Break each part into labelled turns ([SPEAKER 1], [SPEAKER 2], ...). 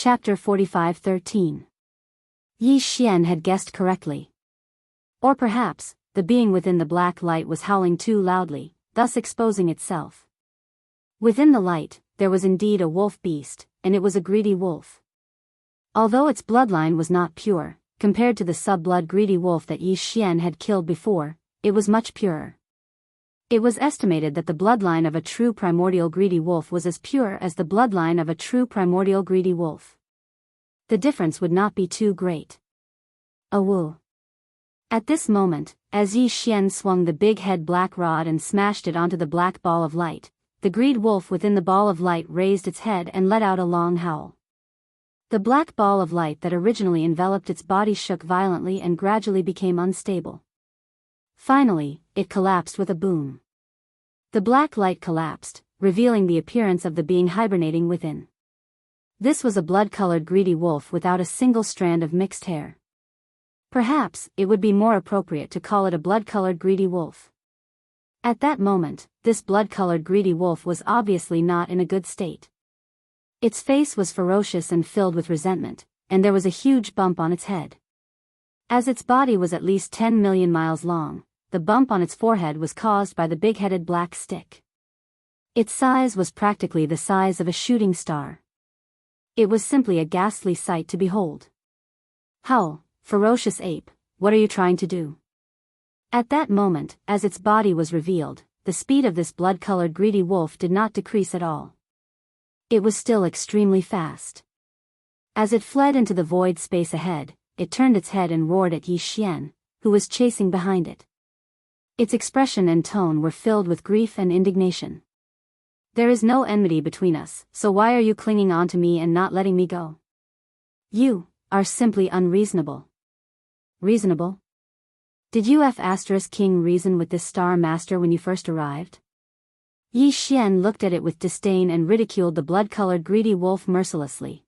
[SPEAKER 1] Chapter 45:13. Yi Xian had guessed correctly. Or perhaps, the being within the black light was howling too loudly, thus exposing itself. Within the light, there was indeed a wolf beast, and it was a greedy wolf. Although its bloodline was not pure, compared to the sub-blood greedy wolf that Yi Xian had killed before, it was much purer. It was estimated that the bloodline of a true primordial greedy wolf was as pure as the bloodline of a true primordial greedy wolf. The difference would not be too great. Awoo. At this moment, as Yi Xian swung the big-head black rod and smashed it onto the black ball of light, the greed wolf within the ball of light raised its head and let out a long howl. The black ball of light that originally enveloped its body shook violently and gradually became unstable. Finally, it collapsed with a boom. The black light collapsed, revealing the appearance of the being hibernating within. This was a blood-colored greedy wolf without a single strand of mixed hair. Perhaps, it would be more appropriate to call it a blood-colored greedy wolf. At that moment, this blood-colored greedy wolf was obviously not in a good state. Its face was ferocious and filled with resentment, and there was a huge bump on its head. As its body was at least 10 million miles long, the bump on its forehead was caused by the big-headed black stick. Its size was practically the size of a shooting star. It was simply a ghastly sight to behold. Howl, ferocious ape, what are you trying to do? At that moment, as its body was revealed, the speed of this blood-colored greedy wolf did not decrease at all. It was still extremely fast. As it fled into the void space ahead, it turned its head and roared at Yi Xian, who was chasing behind it. Its expression and tone were filled with grief and indignation. There is no enmity between us, so why are you clinging on to me and not letting me go? You are simply unreasonable. Reasonable? Did you King reason with this Star Master when you first arrived? Yi Xian looked at it with disdain and ridiculed the blood-colored greedy wolf mercilessly.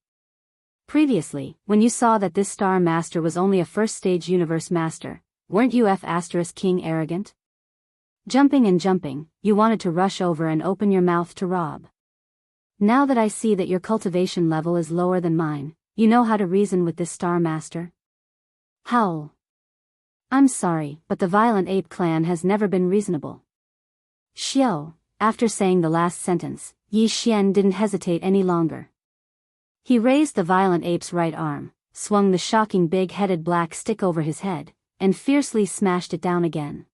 [SPEAKER 1] Previously, when you saw that this Star Master was only a first-stage universe master, weren't you King arrogant? Jumping and jumping, you wanted to rush over and open your mouth to rob. Now that I see that your cultivation level is lower than mine, you know how to reason with this Star Master? Howl. I'm sorry, but the Violent Ape clan has never been reasonable. Xiao. After saying the last sentence, Yi Xian didn't hesitate any longer. He raised the Violent Ape's right arm, swung the shocking big-headed black stick over his head, and fiercely smashed it down again.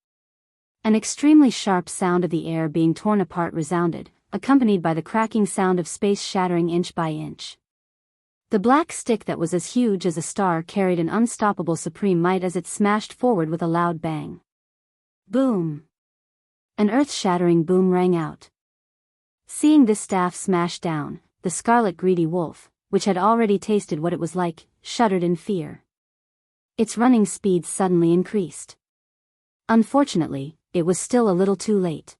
[SPEAKER 1] An extremely sharp sound of the air being torn apart resounded, accompanied by the cracking sound of space shattering inch by inch. The black stick that was as huge as a star carried an unstoppable supreme might as it smashed forward with a loud bang. Boom! An earth-shattering boom rang out. Seeing this staff smash down, the scarlet greedy wolf, which had already tasted what it was like, shuddered in fear. Its running speed suddenly increased. Unfortunately, it was still a little too late.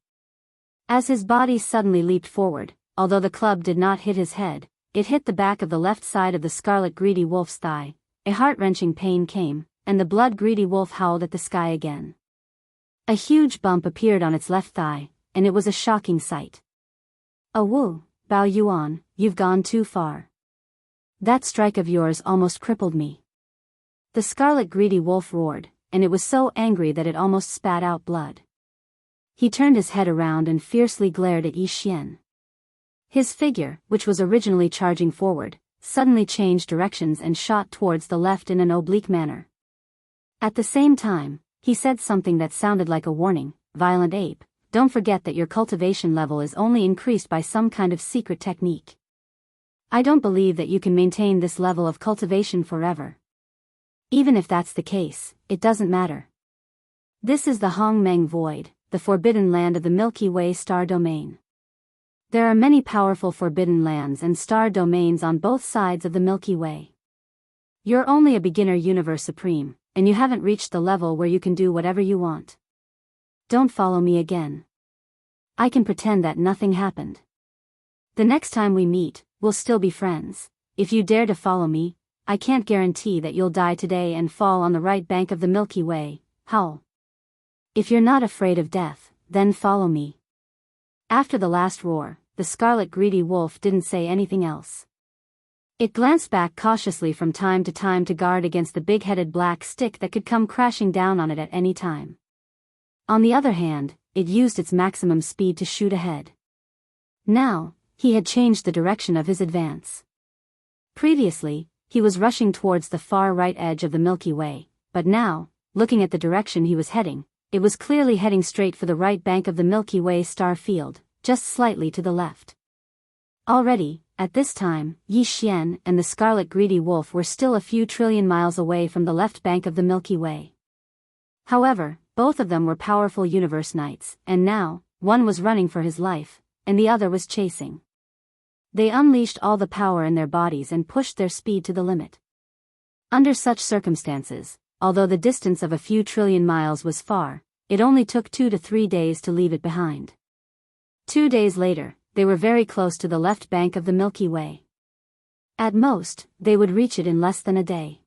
[SPEAKER 1] As his body suddenly leaped forward, although the club did not hit his head, it hit the back of the left side of the scarlet greedy wolf's thigh. A heart-wrenching pain came, and the blood-greedy wolf howled at the sky again. A huge bump appeared on its left thigh, and it was a shocking sight. Awoo, Bao Yuan, you've gone too far. That strike of yours almost crippled me. The scarlet greedy wolf roared, and it was so angry that it almost spat out blood. He turned his head around and fiercely glared at Yi Xian. His figure, which was originally charging forward, suddenly changed directions and shot towards the left in an oblique manner. At the same time, he said something that sounded like a warning. Violent Ape, don't forget that your cultivation level is only increased by some kind of secret technique. I don't believe that you can maintain this level of cultivation forever. Even if that's the case, it doesn't matter. This is the Hongmeng Void, the forbidden land of the Milky Way star domain. There are many powerful forbidden lands and star domains on both sides of the Milky Way. You're only a beginner universe supreme, and you haven't reached the level where you can do whatever you want. Don't follow me again. I can pretend that nothing happened. The next time we meet, we'll still be friends. If you dare to follow me, I can't guarantee that you'll die today and fall on the right bank of the Milky Way. Howl. If you're not afraid of death, then follow me. After the last roar, the scarlet greedy wolf didn't say anything else. It glanced back cautiously from time to time to guard against the big-headed black stick that could come crashing down on it at any time. On the other hand, it used its maximum speed to shoot ahead. Now, he had changed the direction of his advance. Previously, he was rushing towards the far right edge of the Milky Way, but now, looking at the direction he was heading, it was clearly heading straight for the right bank of the Milky Way star field, just slightly to the left. Already, at this time, Yi Xian and the scarlet greedy wolf were still a few trillion miles away from the left bank of the Milky Way. However, both of them were powerful universe knights, and now, one was running for his life, and the other was chasing. They unleashed all the power in their bodies and pushed their speed to the limit. Under such circumstances, although the distance of a few trillion miles was far, it only took 2 to 3 days to leave it behind. 2 days later, they were very close to the left bank of the Milky Way. At most, they would reach it in less than a day.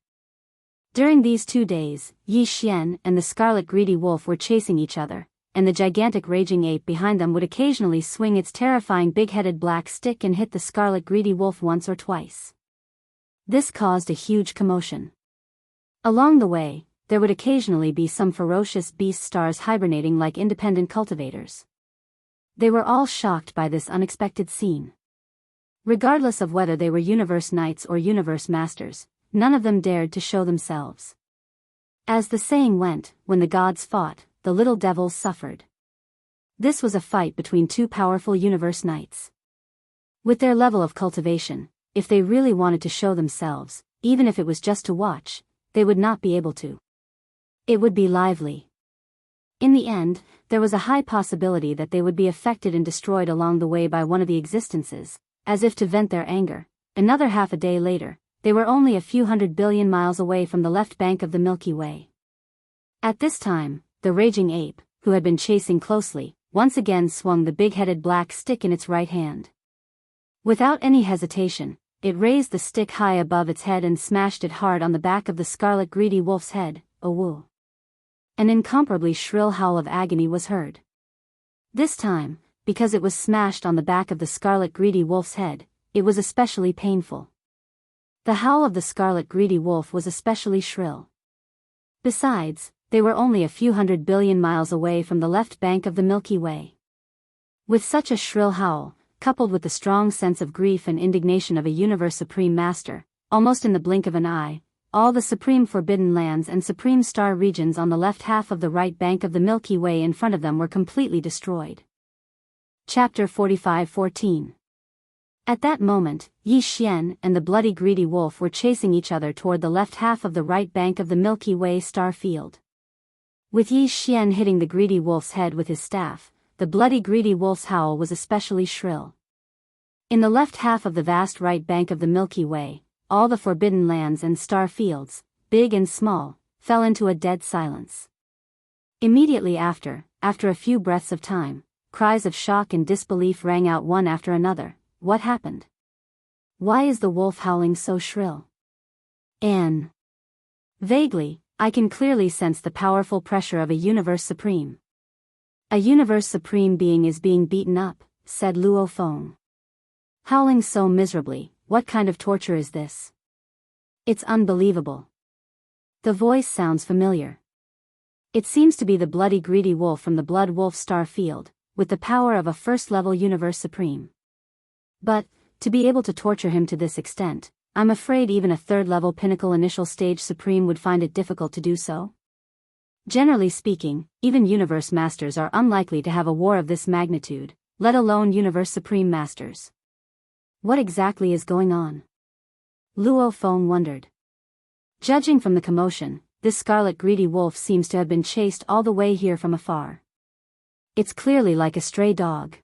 [SPEAKER 1] During these 2 days, Yi Xian and the scarlet greedy wolf were chasing each other, and the gigantic raging ape behind them would occasionally swing its terrifying big-headed black stick and hit the scarlet greedy wolf once or twice. This caused a huge commotion. Along the way, there would occasionally be some ferocious beast stars hibernating like independent cultivators. They were all shocked by this unexpected scene. Regardless of whether they were universe knights or universe masters, none of them dared to show themselves. As the saying went, when the gods fought, the little devils suffered. This was a fight between two powerful universe knights. With their level of cultivation, if they really wanted to show themselves, even if it was just to watch, they would not be able to. It would be lively. In the end, there was a high possibility that they would be affected and destroyed along the way by one of the existences, as if to vent their anger. Another half a day later, they were only a few 100 billion miles away from the left bank of the Milky Way. At this time, the raging ape, who had been chasing closely, once again swung the big-headed black stick in its right hand. Without any hesitation, it raised the stick high above its head and smashed it hard on the back of the scarlet greedy wolf's head. Woo! An incomparably shrill howl of agony was heard. This time, because it was smashed on the back of the scarlet greedy wolf's head, it was especially painful. The howl of the scarlet greedy wolf was especially shrill. Besides, they were only a few 100 billion miles away from the left bank of the Milky Way. With such a shrill howl, coupled with the strong sense of grief and indignation of a universe supreme master, almost in the blink of an eye, all the supreme forbidden lands and supreme star regions on the left half of the right bank of the Milky Way in front of them were completely destroyed. Chapter 45:14. At that moment, Yi Xian and the bloody greedy wolf were chasing each other toward the left half of the right bank of the Milky Way star field. With Yi Xian hitting the greedy wolf's head with his staff, the bloody greedy wolf's howl was especially shrill. In the left half of the vast right bank of the Milky Way, all the forbidden lands and star fields, big and small, fell into a dead silence. Immediately after a few breaths of time, cries of shock and disbelief rang out one after another. What happened? Why is the wolf howling so shrill? Vaguely, I can clearly sense the powerful pressure of a universe supreme. A universe supreme being is being beaten up, said Luo Feng. Howling so miserably, what kind of torture is this? It's unbelievable. The voice sounds familiar. It seems to be the bloody greedy wolf from the Blood Wolf star field, with the power of a first-level universe supreme. But, to be able to torture him to this extent, I'm afraid even a third-level pinnacle initial stage supreme would find it difficult to do so. Generally speaking, even universe masters are unlikely to have a war of this magnitude, let alone universe supreme masters. What exactly is going on? Luo Feng wondered. Judging from the commotion, this scarlet greedy wolf seems to have been chased all the way here from afar. It's clearly like a stray dog.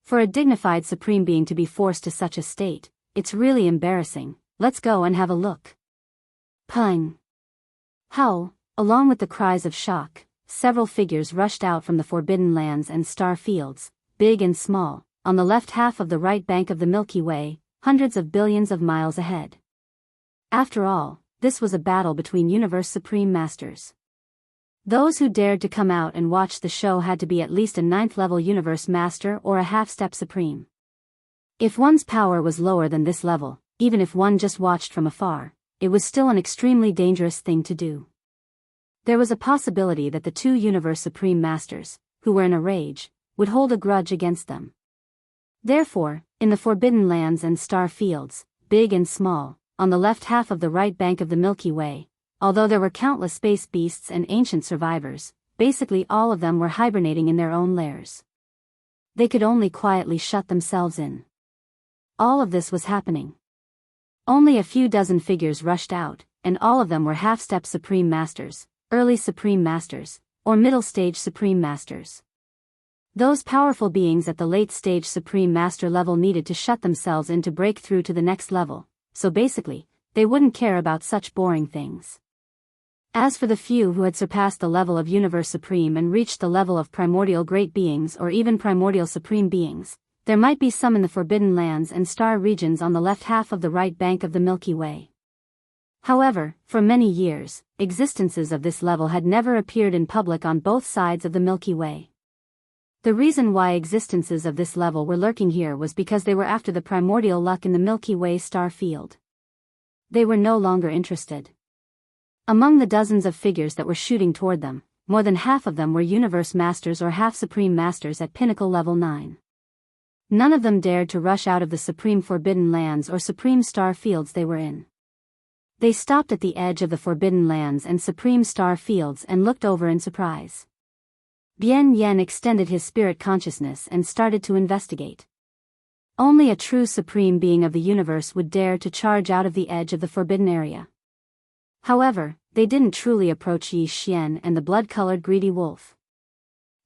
[SPEAKER 1] For a dignified supreme being to be forced to such a state, it's really embarrassing. Let's go and have a look. Pung! Howl, along with the cries of shock, several figures rushed out from the forbidden lands and star fields, big and small, on the left half of the right bank of the Milky Way, hundreds of billions of miles ahead. After all, this was a battle between universe supreme masters. Those who dared to come out and watch the show had to be at least a 9th-level universe master or a half-step supreme. If one's power was lower than this level, even if one just watched from afar, it was still an extremely dangerous thing to do. There was a possibility that the two Universe Supreme Masters, who were in a rage, would hold a grudge against them. Therefore, in the Forbidden Lands and star fields, big and small, on the left half of the right bank of the Milky Way, although there were countless space beasts and ancient survivors, basically all of them were hibernating in their own lairs. They could only quietly shut themselves in. All of this was happening. Only a few dozen figures rushed out, and all of them were half-step Supreme Masters, early Supreme Masters, or middle-stage Supreme Masters. Those powerful beings at the late-stage Supreme Master level needed to shut themselves in to break through to the next level, so basically, they wouldn't care about such boring things. As for the few who had surpassed the level of Universe Supreme and reached the level of Primordial Great Beings or even Primordial Supreme Beings, there might be some in the Forbidden Lands and star regions on the left half of the right bank of the Milky Way. However, for many years, existences of this level had never appeared in public on both sides of the Milky Way. The reason why existences of this level were lurking here was because they were after the primordial luck in the Milky Way star field. They were no longer interested. Among the dozens of figures that were shooting toward them, more than half of them were Universe Masters or half-Supreme Masters at Pinnacle Level 9. None of them dared to rush out of the Supreme Forbidden Lands or Supreme Star Fields they were in. They stopped at the edge of the Forbidden Lands and Supreme Star Fields and looked over in surprise. Bien Yen extended his spirit consciousness and started to investigate. Only a true Supreme Being of the universe would dare to charge out of the edge of the forbidden area. However, they didn't truly approach Yi Xian and the blood-colored greedy wolf.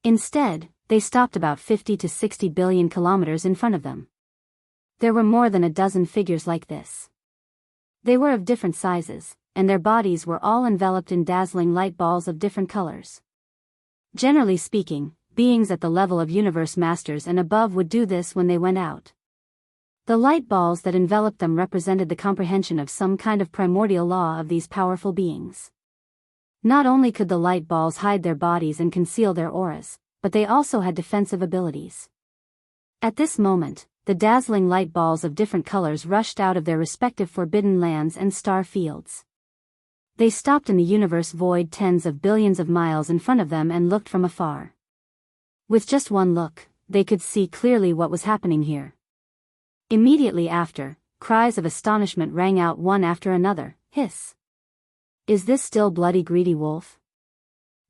[SPEAKER 1] Instead, they stopped about 50 to 60 billion kilometers in front of them. There were more than a dozen figures like this. They were of different sizes, and their bodies were all enveloped in dazzling light balls of different colors. Generally speaking, beings at the level of Universe Masters and above would do this when they went out. The light balls that enveloped them represented the comprehension of some kind of primordial law of these powerful beings. Not only could the light balls hide their bodies and conceal their auras, but they also had defensive abilities. At this moment, the dazzling light balls of different colors rushed out of their respective forbidden lands and star fields. They stopped in the universe void tens of billions of miles in front of them and looked from afar. With just one look, they could see clearly what was happening here. Immediately after, cries of astonishment rang out one after another. Hiss! Is this still Bloody Greedy Wolf?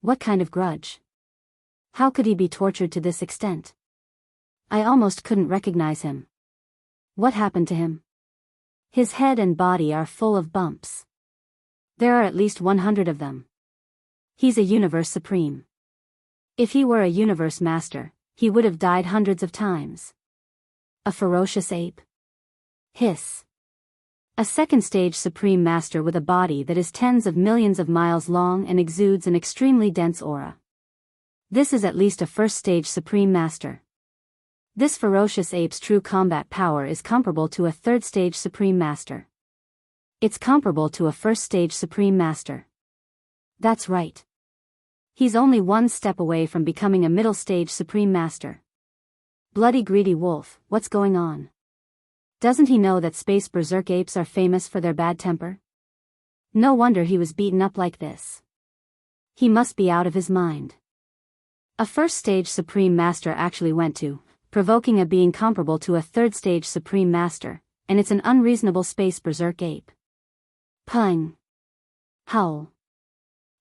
[SPEAKER 1] What kind of grudge? How could he be tortured to this extent? I almost couldn't recognize him. What happened to him? His head and body are full of bumps. There are at least 100 of them. He's a Universe Supreme. If he were a Universe Master, he would have died hundreds of times. A ferocious ape? Hiss. A second-stage Supreme Master with a body that is tens of millions of miles long and exudes an extremely dense aura. This is at least a first-stage Supreme Master. This ferocious ape's true combat power is comparable to a third-stage Supreme Master. It's comparable to a first-stage Supreme Master. That's right. He's only one step away from becoming a middle-stage Supreme Master. Bloody Greedy Wolf, what's going on? Doesn't he know that space berserk apes are famous for their bad temper? No wonder he was beaten up like this. He must be out of his mind. A first-stage Supreme Master actually went to, provoking a being comparable to a third-stage Supreme Master, and it's an unreasonable space berserk ape. Pung! Howl!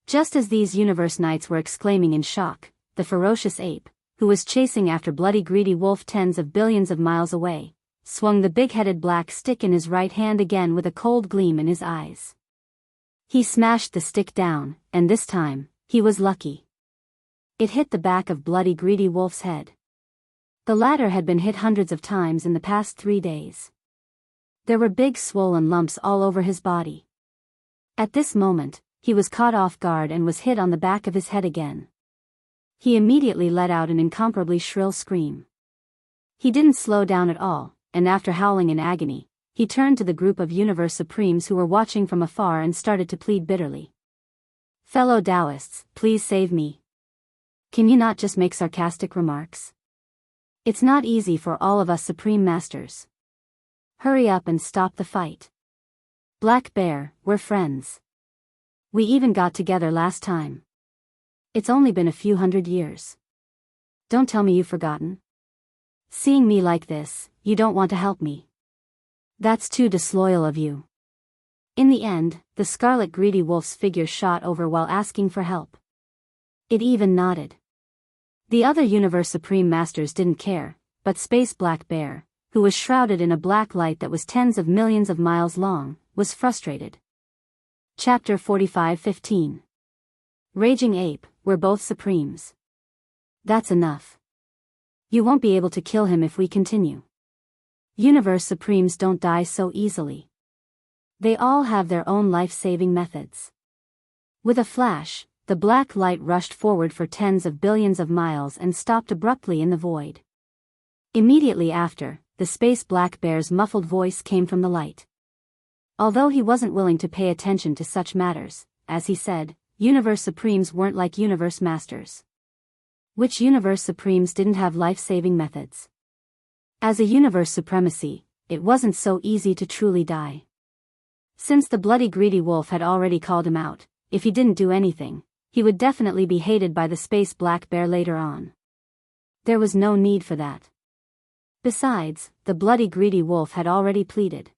[SPEAKER 1] Just as these universe knights were exclaiming in shock, the ferocious ape, who was chasing after Bloody Greedy Wolf tens of billions of miles away, swung the big-headed black stick in his right hand again with a cold gleam in his eyes. He smashed the stick down, and this time, he was lucky. It hit the back of Bloody Greedy Wolf's head. The latter had been hit hundreds of times in the past 3 days. There were big swollen lumps all over his body. At this moment, he was caught off guard and was hit on the back of his head again. He immediately let out an incomparably shrill scream. He didn't slow down at all, and after howling in agony, he turned to the group of Universe Supremes who were watching from afar and started to plead bitterly. Fellow Taoists, please save me. Can you not just make sarcastic remarks? It's not easy for all of us Supreme Masters. Hurry up and stop the fight. Black Bear, we're friends. We even got together last time. It's only been a few hundred years. Don't tell me you've forgotten. Seeing me like this, you don't want to help me. That's too disloyal of you. In the end, the scarlet greedy wolf's figure shot over while asking for help. It even nodded. The other Universe Supreme Masters didn't care, but Space Black Bear, who was shrouded in a black light that was tens of millions of miles long, was frustrated. Chapter 45:15. Raging Ape, we're both Supremes. That's enough. You won't be able to kill him if we continue. Universe Supremes don't die so easily. They all have their own life-saving methods. With a flash, the black light rushed forward for tens of billions of miles and stopped abruptly in the void. Immediately after, the Space Black Bear's muffled voice came from the light. Although he wasn't willing to pay attention to such matters, as he said, Universe Supremes weren't like Universe Masters. Which Universe Supremes didn't have life-saving methods? As a Universe Supremacy, it wasn't so easy to truly die. Since the bloody greedy wolf had already called him out, if he didn't do anything, he would definitely be hated by the Space Black Bear later on. There was no need for that. Besides, the bloody greedy wolf had already pleaded.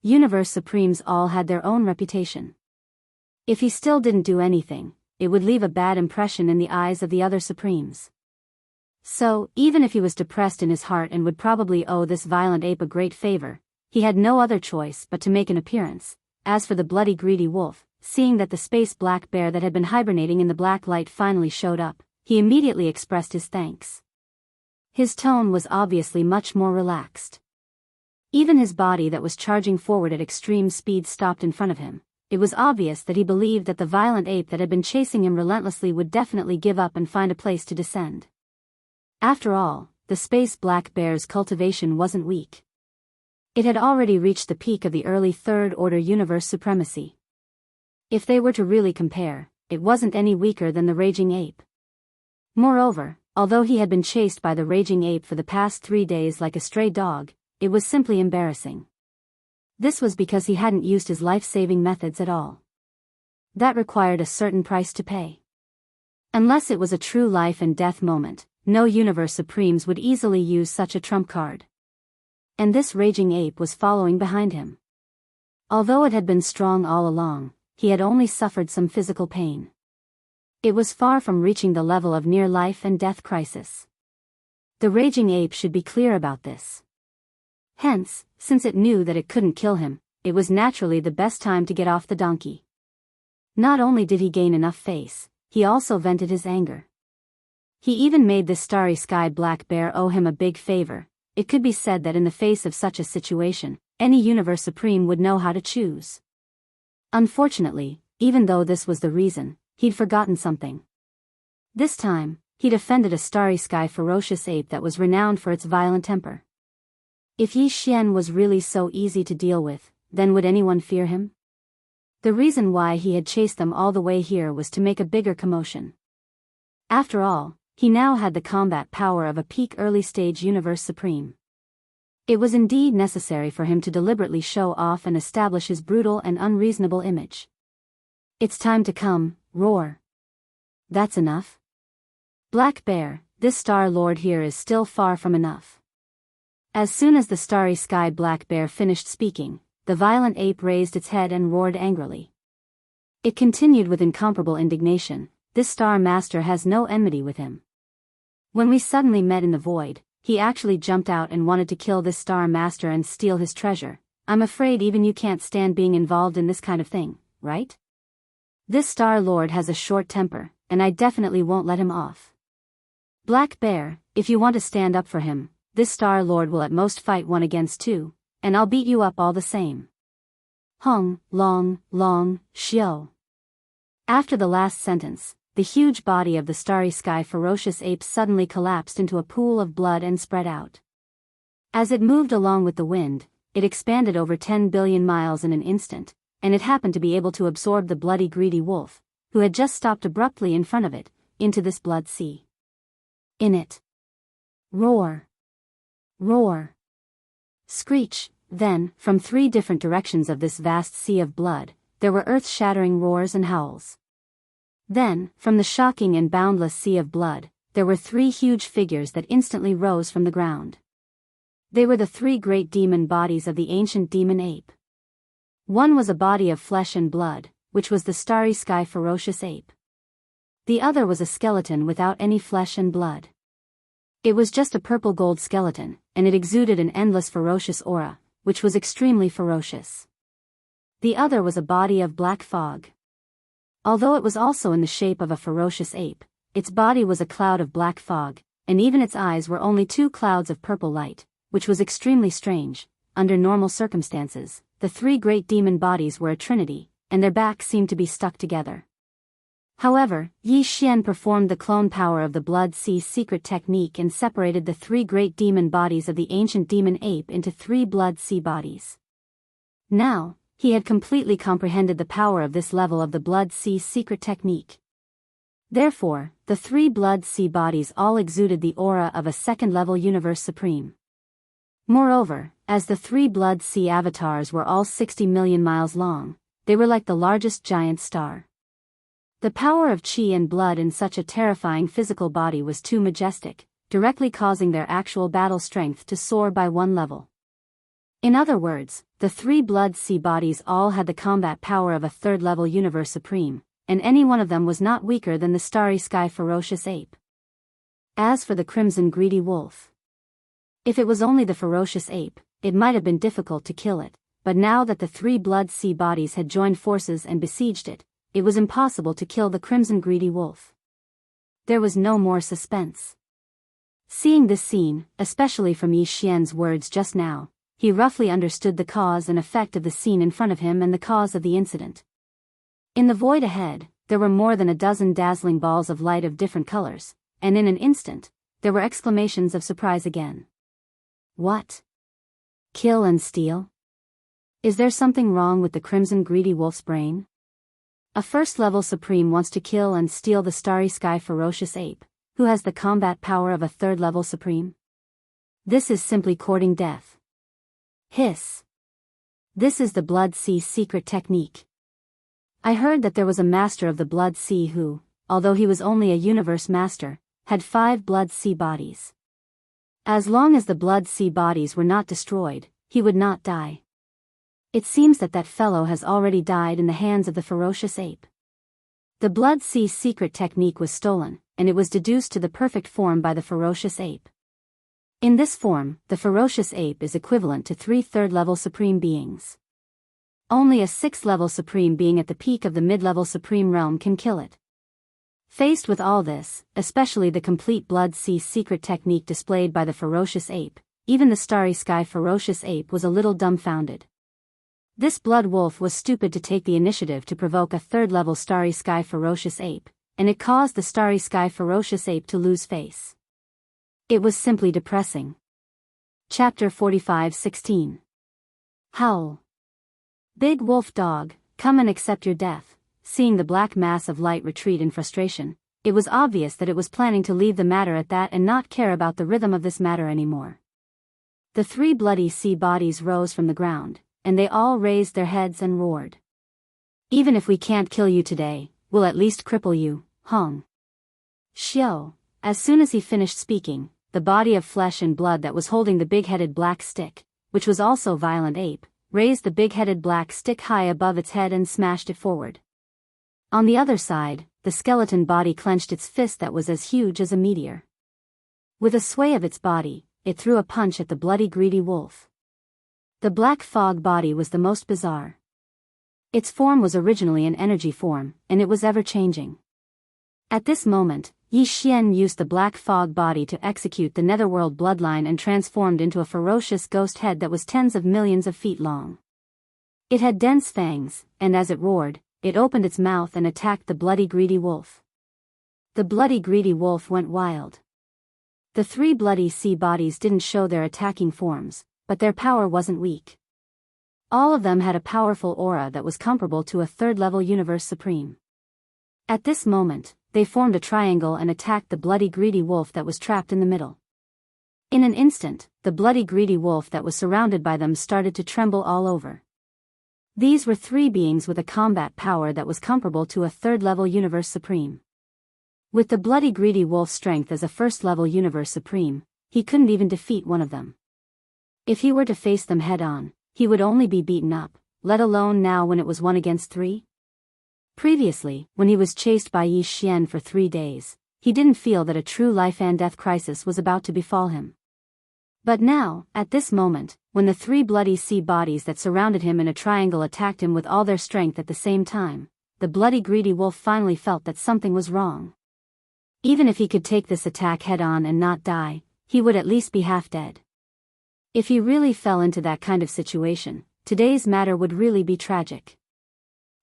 [SPEAKER 1] Universe Supremes all had their own reputation. If he still didn't do anything, it would leave a bad impression in the eyes of the other Supremes. So, even if he was depressed in his heart and would probably owe this violent ape a great favor, he had no other choice but to make an appearance. As for the bloody greedy wolf, seeing that the Space Black Bear that had been hibernating in the black light finally showed up, he immediately expressed his thanks. His tone was obviously much more relaxed. Even his body that was charging forward at extreme speed stopped in front of him. It was obvious that he believed that the violent ape that had been chasing him relentlessly would definitely give up and find a place to descend. After all, the Space Black Bear's cultivation wasn't weak. It had already reached the peak of the early Third Order Universe Supremacy. If they were to really compare, it wasn't any weaker than the Raging Ape. Moreover, although he had been chased by the Raging Ape for the past 3 days like a stray dog, it was simply embarrassing. This was because he hadn't used his life-saving methods at all. That required a certain price to pay. Unless it was a true life and death moment, no Universe Supremes would easily use such a trump card. And this Raging Ape was following behind him. Although it had been strong all along, he had only suffered some physical pain. It was far from reaching the level of near life and death crisis. The Raging Ape should be clear about this. Hence, since it knew that it couldn't kill him, it was naturally the best time to get off the donkey. Not only did he gain enough face, he also vented his anger. He even made this starry sky black bear owe him a big favor. It could be said that in the face of such a situation, any Universe Supreme would know how to choose. Unfortunately, even though this was the reason, he'd forgotten something. This time, he'd offended a starry sky ferocious ape that was renowned for its violent temper. If Yi Xian was really so easy to deal with, then would anyone fear him? The reason why he had chased them all the way here was to make a bigger commotion. After all, he now had the combat power of a peak early-stage Universe Supreme. It was indeed necessary for him to deliberately show off and establish his brutal and unreasonable image. It's time to come, roar. That's enough. Black Bear, this Star Lord here is still far from enough. As soon as the starry sky Black Bear finished speaking, the violent ape raised its head and roared angrily. It continued with incomparable indignation, this Star Master has no enmity with him. When we suddenly met in the void, he actually jumped out and wanted to kill this Star Master and steal his treasure. I'm afraid even you can't stand being involved in this kind of thing, right? This Star Lord has a short temper, and I definitely won't let him off. Black Bear, if you want to stand up for him, this Star Lord will at most fight 1 against 2, and I'll beat you up all the same. Hung, long, xiao. After the last sentence, the huge body of the starry sky ferocious ape suddenly collapsed into a pool of blood and spread out. As it moved along with the wind, it expanded over 10 billion miles in an instant, and it happened to be able to absorb the bloody greedy wolf, who had just stopped abruptly in front of it, into this blood sea. In it. Roar. Roar. Screech, Then, from 3 different directions of this vast sea of blood, there were earth-shattering roars and howls. Then, from the shocking and boundless sea of blood, there were 3 huge figures that instantly rose from the ground. They were the 3 great demon bodies of the ancient demon ape. One was a body of flesh and blood, which was the starry sky ferocious ape. The other was a skeleton without any flesh and blood. It was just a purple gold skeleton, and it exuded an endless ferocious aura, which was extremely ferocious. The other was a body of black fog. Although it was also in the shape of a ferocious ape, its body was a cloud of black fog, and even its eyes were only 2 clouds of purple light, which was extremely strange. Under normal circumstances, the 3 great demon bodies were a trinity, and their backs seemed to be stuck together. However, Yi Xian performed the clone power of the Blood Sea secret technique and separated the 3 great demon bodies of the ancient demon ape into 3 Blood Sea bodies. Now, he had completely comprehended the power of this level of the Blood Sea secret technique. Therefore, the 3 Blood Sea bodies all exuded the aura of a second-level universe supreme. Moreover, as the 3 Blood Sea avatars were all 60 million miles long, they were like the largest giant star. The power of qi and blood in such a terrifying physical body was too majestic, directly causing their actual battle strength to soar by 1 level. In other words, the 3 Blood Sea bodies all had the combat power of a 3rd-level universe supreme, and any one of them was not weaker than the starry sky ferocious ape. As for the crimson greedy wolf, if it was only the ferocious ape, it might have been difficult to kill it, but now that the 3 Blood Sea bodies had joined forces and besieged it, it was impossible to kill the crimson greedy wolf. There was no more suspense. Seeing this scene, especially from Yi Xian's words just now, he roughly understood the cause and effect of the scene in front of him and the cause of the incident. In the void ahead, there were more than a dozen dazzling balls of light of different colors, and in an instant, there were exclamations of surprise again. What? Kill and steal? Is there something wrong with the crimson greedy wolf's brain? A 1st-level supreme wants to kill and steal the starry sky ferocious ape, who has the combat power of a 3rd-level supreme? This is simply courting death. Hiss. This is the Blood Sea secret technique. I heard that there was a master of the Blood Sea who, although he was only a universe master, had 5 Blood Sea bodies. As long as the Blood Sea bodies were not destroyed, he would not die. It seems that that fellow has already died in the hands of the ferocious ape. The Blood Sea secret technique was stolen, and it was deduced to the perfect form by the ferocious ape. In this form, the ferocious ape is equivalent to 3 3rd-level supreme beings. Only a 6th-level supreme being at the peak of the mid-level supreme realm can kill it. Faced with all this, especially the complete Blood Sea secret technique displayed by the ferocious ape, even the starry sky ferocious ape was a little dumbfounded. This blood wolf was stupid to take the initiative to provoke a 3rd-level starry sky ferocious ape, and it caused the starry sky ferocious ape to lose face. It was simply depressing. Chapter 45:16. Howl. Big wolf dog, come and accept your death. Seeing the black mass of light retreat in frustration, it was obvious that it was planning to leave the matter at that and not care about the rhythm of this matter anymore. The 3 bloody sea bodies rose from the ground, and they all raised their heads and roared. Even if we can't kill you today, we'll at least cripple you, Hong. Xiao. As soon as he finished speaking, the body of flesh and blood that was holding the big-headed black stick, which was also Violent Ape, raised the big-headed black stick high above its head and smashed it forward. On the other side, the skeleton body clenched its fist that was as huge as a meteor. With a sway of its body, it threw a punch at the bloody greedy wolf. The black fog body was the most bizarre. Its form was originally an energy form, and it was ever-changing. At this moment, Yi Xian used the black fog body to execute the netherworld bloodline and transformed into a ferocious ghost head that was tens of millions of feet long. It had dense fangs, and as it roared, it opened its mouth and attacked the bloody greedy wolf. The bloody greedy wolf went wild. The 3 bloody sea bodies didn't show their attacking forms, but their power wasn't weak. All of them had a powerful aura that was comparable to a 3rd-level universe supreme. At this moment, they formed a triangle and attacked the bloody greedy wolf that was trapped in the middle. In an instant, the bloody greedy wolf that was surrounded by them started to tremble all over. These were three beings with a combat power that was comparable to a third-level Universe Supreme. With the bloody greedy wolf's strength as a first-level Universe Supreme, he couldn't even defeat one of them. If he were to face them head-on, he would only be beaten up, let alone now when it was 1 against 3. Previously, when he was chased by Yi Xian for 3 days, he didn't feel that a true life-and-death crisis was about to befall him. But now, at this moment, when the 3 bloody sea bodies that surrounded him in a triangle attacked him with all their strength at the same time, the bloody greedy wolf finally felt that something was wrong. Even if he could take this attack head-on and not die, he would at least be half dead. If he really fell into that kind of situation, today's matter would really be tragic.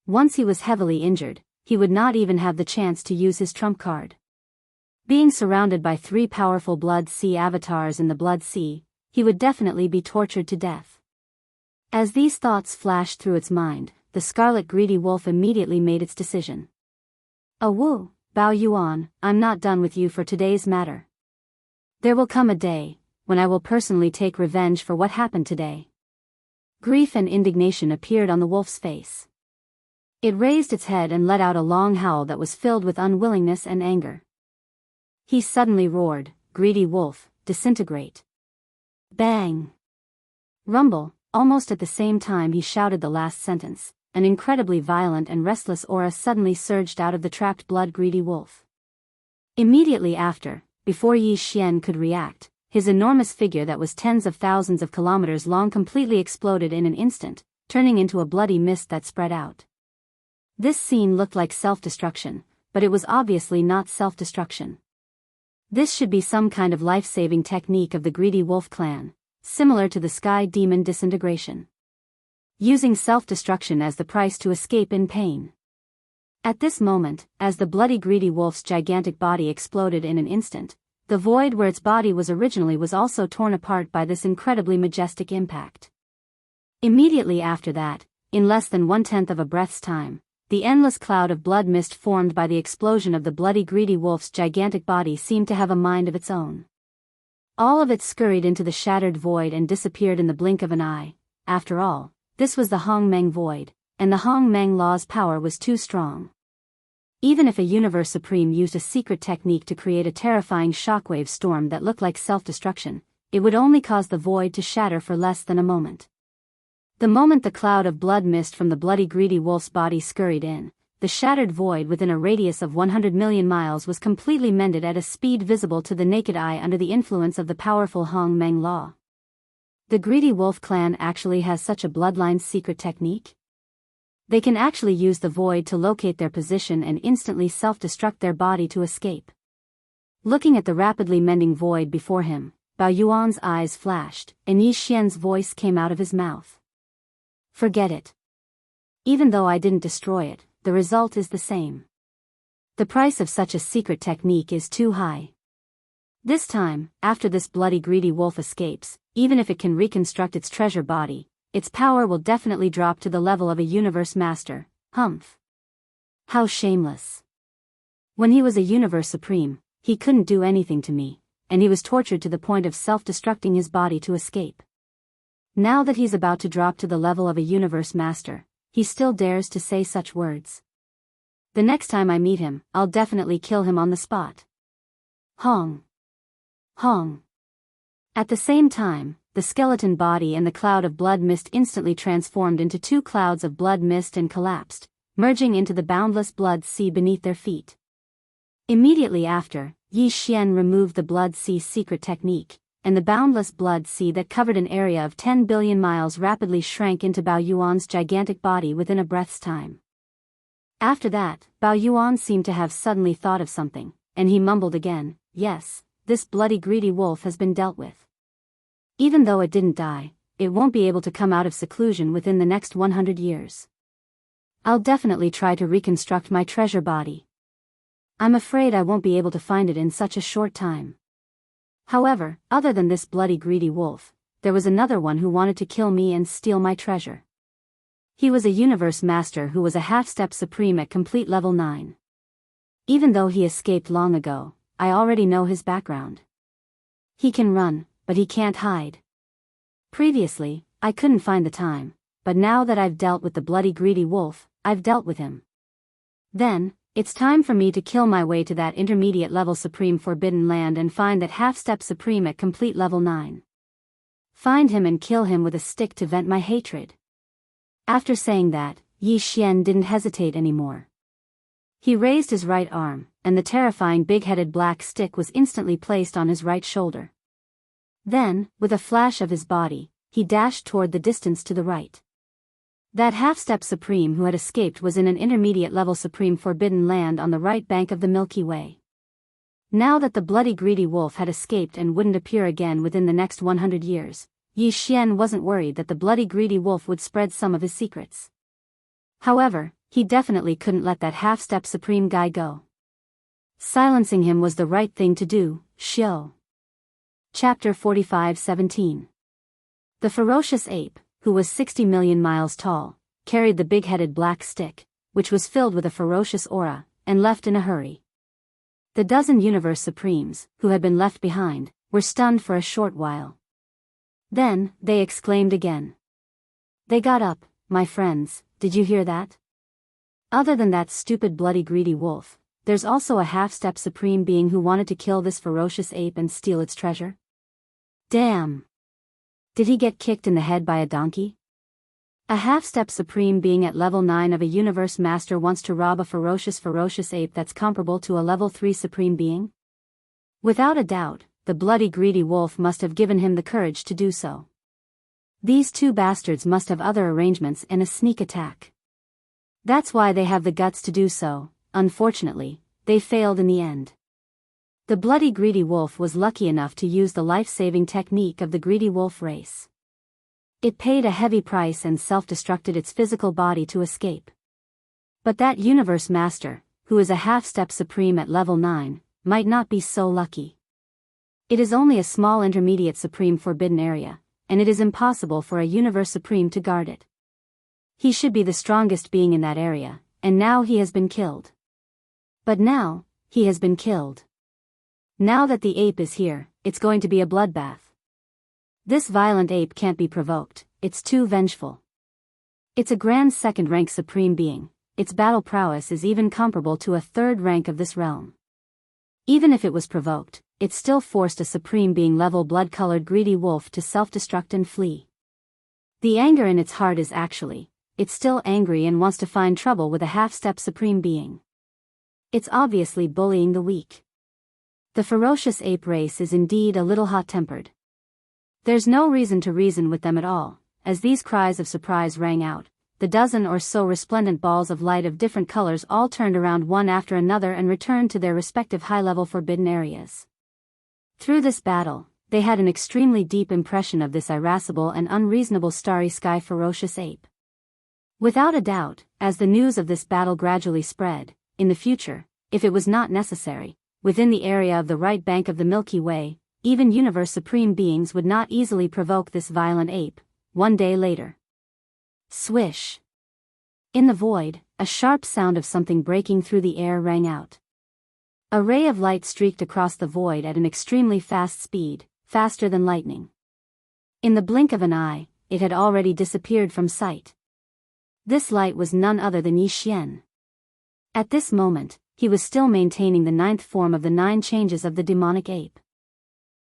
[SPEAKER 1] Once he was heavily injured, he would not even have the chance to use his trump card. Being surrounded by 3 powerful Blood Sea avatars in the Blood Sea, he would definitely be tortured to death. As these thoughts flashed through its mind, the scarlet greedy wolf immediately made its decision. "Wu, Bao Yuan, I'm not done with you for today's matter. There will come a day when I will personally take revenge for what happened today." Grief and indignation appeared on the wolf's face. It raised its head and let out a long howl that was filled with unwillingness and anger. He suddenly roared, "Greedy wolf, disintegrate!" Bang! Rumble, almost at the same time he shouted the last sentence, an incredibly violent and restless aura suddenly surged out of the trapped blood-greedy wolf. Immediately after, before Yi Xian could react, his enormous figure that was tens of thousands of kilometers long completely exploded in an instant, turning into a bloody mist that spread out. This scene looked like self-destruction, but it was obviously not self-destruction. This should be some kind of life-saving technique of the greedy wolf clan, similar to the sky demon disintegration. Using self-destruction as the price to escape in pain. At this moment, as the bloody greedy wolf's gigantic body exploded in an instant, the void where its body was originally was also torn apart by this incredibly majestic impact. Immediately after that, in less than 1/10 of a breath's time, the endless cloud of blood mist formed by the explosion of the bloody greedy wolf's gigantic body seemed to have a mind of its own. All of it scurried into the shattered void and disappeared in the blink of an eye. After all, this was the Hongmeng void, and the Hongmeng law's power was too strong. Even if a Universe Supreme used a secret technique to create a terrifying shockwave storm that looked like self-destruction, it would only cause the void to shatter for less than a moment. The moment the cloud of blood mist from the bloody greedy wolf's body scurried in, the shattered void within a radius of 100 million miles was completely mended at a speed visible to the naked eye under the influence of the powerful Hongmeng law. The greedy wolf clan actually has such a bloodline secret technique? They can actually use the void to locate their position and instantly self-destruct their body to escape. Looking at the rapidly mending void before him, Bao Yuan's eyes flashed, and Yi Xian's voice came out of his mouth. "Forget it. Even though I didn't destroy it, the result is the same. The price of such a secret technique is too high. This time, after this bloody greedy wolf escapes, even if it can reconstruct its treasure body, its power will definitely drop to the level of a universe master. Humph. How shameless. When he was a Universe Supreme, he couldn't do anything to me, and he was tortured to the point of self-destructing his body to escape. Now that he's about to drop to the level of a Universe Master, he still dares to say such words. The next time I meet him, I'll definitely kill him on the spot." Hong. Hong. At the same time, the skeleton body and the cloud of blood mist instantly transformed into 2 clouds of blood mist and collapsed, merging into the boundless blood sea beneath their feet. Immediately after, Yi Xian removed the blood sea secret technique, and the boundless blood sea that covered an area of 10 billion miles rapidly shrank into Bao Yuan's gigantic body within a breath's time. After that, Bao Yuan seemed to have suddenly thought of something, and he mumbled again, "Yes, this bloody greedy wolf has been dealt with. Even though it didn't die, it won't be able to come out of seclusion within the next 100 years. I'll definitely try to reconstruct my treasure body. I'm afraid I won't be able to find it in such a short time." However, other than this bloody greedy wolf, there was another one who wanted to kill me and steal my treasure. He was a universe master who was a half-step supreme at complete level 9. Even though he escaped long ago, I already know his background. He can run, but he can't hide. Previously, I couldn't find the time, but now that I've dealt with the bloody greedy wolf, I've dealt with him. Then, it's time for me to kill my way to that intermediate level supreme forbidden land and find that half-step supreme at complete level 9. Find him and kill him with a stick to vent my hatred. After saying that, Yi Xian didn't hesitate anymore. He raised his right arm, and the terrifying big-headed black stick was instantly placed on his right shoulder. Then, with a flash of his body, he dashed toward the distance to the right. That half-step supreme who had escaped was in an intermediate level supreme forbidden land on the right bank of the Milky Way. Now that the bloody greedy wolf had escaped and wouldn't appear again within the next 100 years, Yi Xian wasn't worried that the bloody greedy wolf would spread some of his secrets. However, he definitely couldn't let that half-step supreme guy go. Silencing him was the right thing to do, Shio. Chapter 45:17. The ferocious ape, who was 60 million miles tall, carried the big-headed black stick, which was filled with a ferocious aura, and left in a hurry. The dozen universe supremes, who had been left behind, were stunned for a short while. Then, they exclaimed again. They got up, my friends, did you hear that? Other than that stupid bloody greedy wolf, there's also a half-step supreme being who wanted to kill this ferocious ape and steal its treasure. Damn! Did he get kicked in the head by a donkey? A half-step supreme being at level 9 of a universe master wants to rob a ferocious ape that's comparable to a level 3 supreme being? Without a doubt, the bloody greedy wolf must have given him the courage to do so. These two bastards must have other arrangements and a sneak attack. That's why they have the guts to do so. Unfortunately, they failed in the end. The bloody greedy wolf was lucky enough to use the life-saving technique of the greedy wolf race. It paid a heavy price and self-destructed its physical body to escape. But that universe master, who is a half-step supreme at level 9, might not be so lucky. It is only a small intermediate supreme forbidden area, and it is impossible for a universe supreme to guard it. He should be the strongest being in that area, and now he has been killed. But now, he has been killed. Now that the ape is here, it's going to be a bloodbath. This violent ape can't be provoked, it's too vengeful. It's a grand second-rank supreme being, its battle prowess is even comparable to a third rank of this realm. Even if it was provoked, it still forced a supreme being level blood-colored greedy wolf to self-destruct and flee. The anger in its heart is actually, it's still angry and wants to find trouble with a half-step supreme being. It's obviously bullying the weak. The ferocious ape race is indeed a little hot-tempered. There's no reason to reason with them at all. As these cries of surprise rang out, the dozen or so resplendent balls of light of different colors all turned around one after another and returned to their respective high-level forbidden areas. Through this battle, they had an extremely deep impression of this irascible and unreasonable starry sky ferocious ape. Without a doubt, as the news of this battle gradually spread, in the future, if it was not necessary, within the area of the right bank of the Milky Way, even universe supreme beings would not easily provoke this violent ape. One day later. Swish! In the void, a sharp sound of something breaking through the air rang out. A ray of light streaked across the void at an extremely fast speed, faster than lightning. In the blink of an eye, it had already disappeared from sight. This light was none other than Yi Xian. At this moment, he was still maintaining the 9th form of the 9 changes of the demonic ape.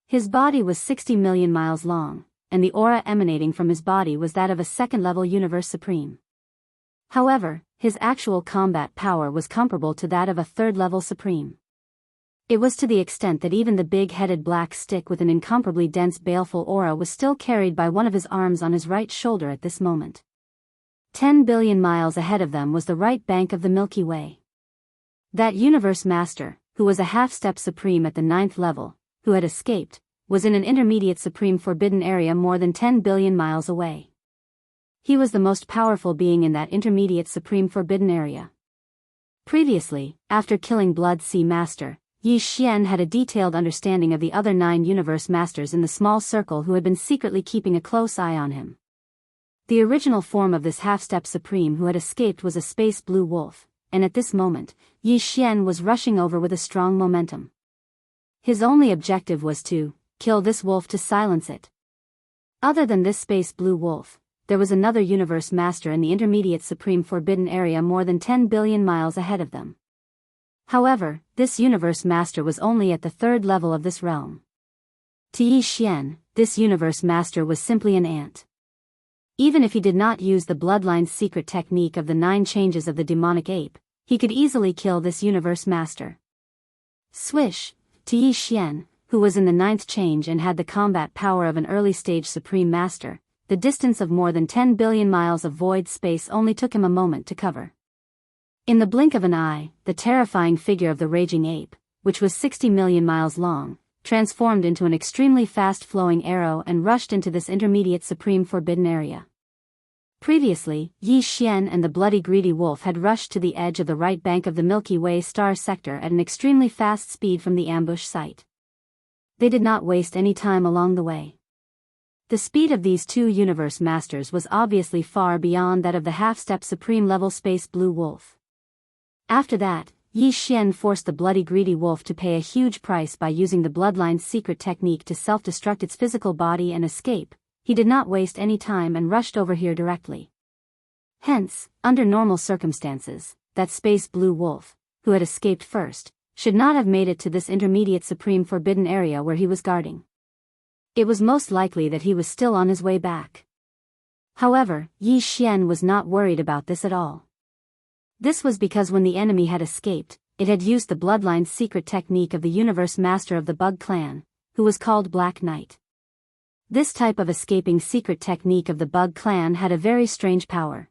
[SPEAKER 1] His body was 60 million miles long, and the aura emanating from his body was that of a second-level universe supreme. However, his actual combat power was comparable to that of a third-level supreme. It was to the extent that even the big-headed black stick with an incomparably dense baleful aura was still carried by one of his arms on his right shoulder at this moment. 10 billion miles ahead of them was the right bank of the Milky Way. That universe master, who was a half-step supreme at the 9th level, who had escaped, was in an intermediate supreme forbidden area more than 10 billion miles away. He was the most powerful being in that intermediate supreme forbidden area. Previously, after killing Blood Sea Master, Yi Xian had a detailed understanding of the other 9 universe masters in the small circle who had been secretly keeping a close eye on him. The original form of this half-step supreme who had escaped was a space blue wolf, and at this moment, Yi Xian was rushing over with a strong momentum. His only objective was to kill this wolf to silence it. Other than this space blue wolf, there was another universe master in the intermediate supreme forbidden area more than 10 billion miles ahead of them. However, this universe master was only at the third level of this realm. To Yi Xian, this universe master was simply an ant. Even if he did not use the bloodline's secret technique of the 9 changes of the demonic ape, he could easily kill this universe master. Swish, to Yi Xian, who was in the 9th change and had the combat power of an early-stage supreme master, the distance of more than 10 billion miles of void space only took him a moment to cover. In the blink of an eye, the terrifying figure of the raging ape, which was 60 million miles long, transformed into an extremely fast-flowing arrow and rushed into this intermediate supreme forbidden area. Previously, Yi Xian and the bloody greedy wolf had rushed to the edge of the right bank of the Milky Way star sector at an extremely fast speed from the ambush site. They did not waste any time along the way. The speed of these two universe masters was obviously far beyond that of the half-step supreme level space blue wolf. After that, Yi Xian forced the bloody greedy wolf to pay a huge price by using the bloodline's secret technique to self-destruct its physical body and escape. He did not waste any time and rushed over here directly. Hence, under normal circumstances, that space blue wolf, who had escaped first, should not have made it to this intermediate supreme forbidden area where he was guarding. It was most likely that he was still on his way back. However, Yi Xian was not worried about this at all. This was because when the enemy had escaped, it had used the bloodline's secret technique of the universe master of the Bug Clan, who was called Black Knight. This type of escaping secret technique of the Bug Clan had a very strange power.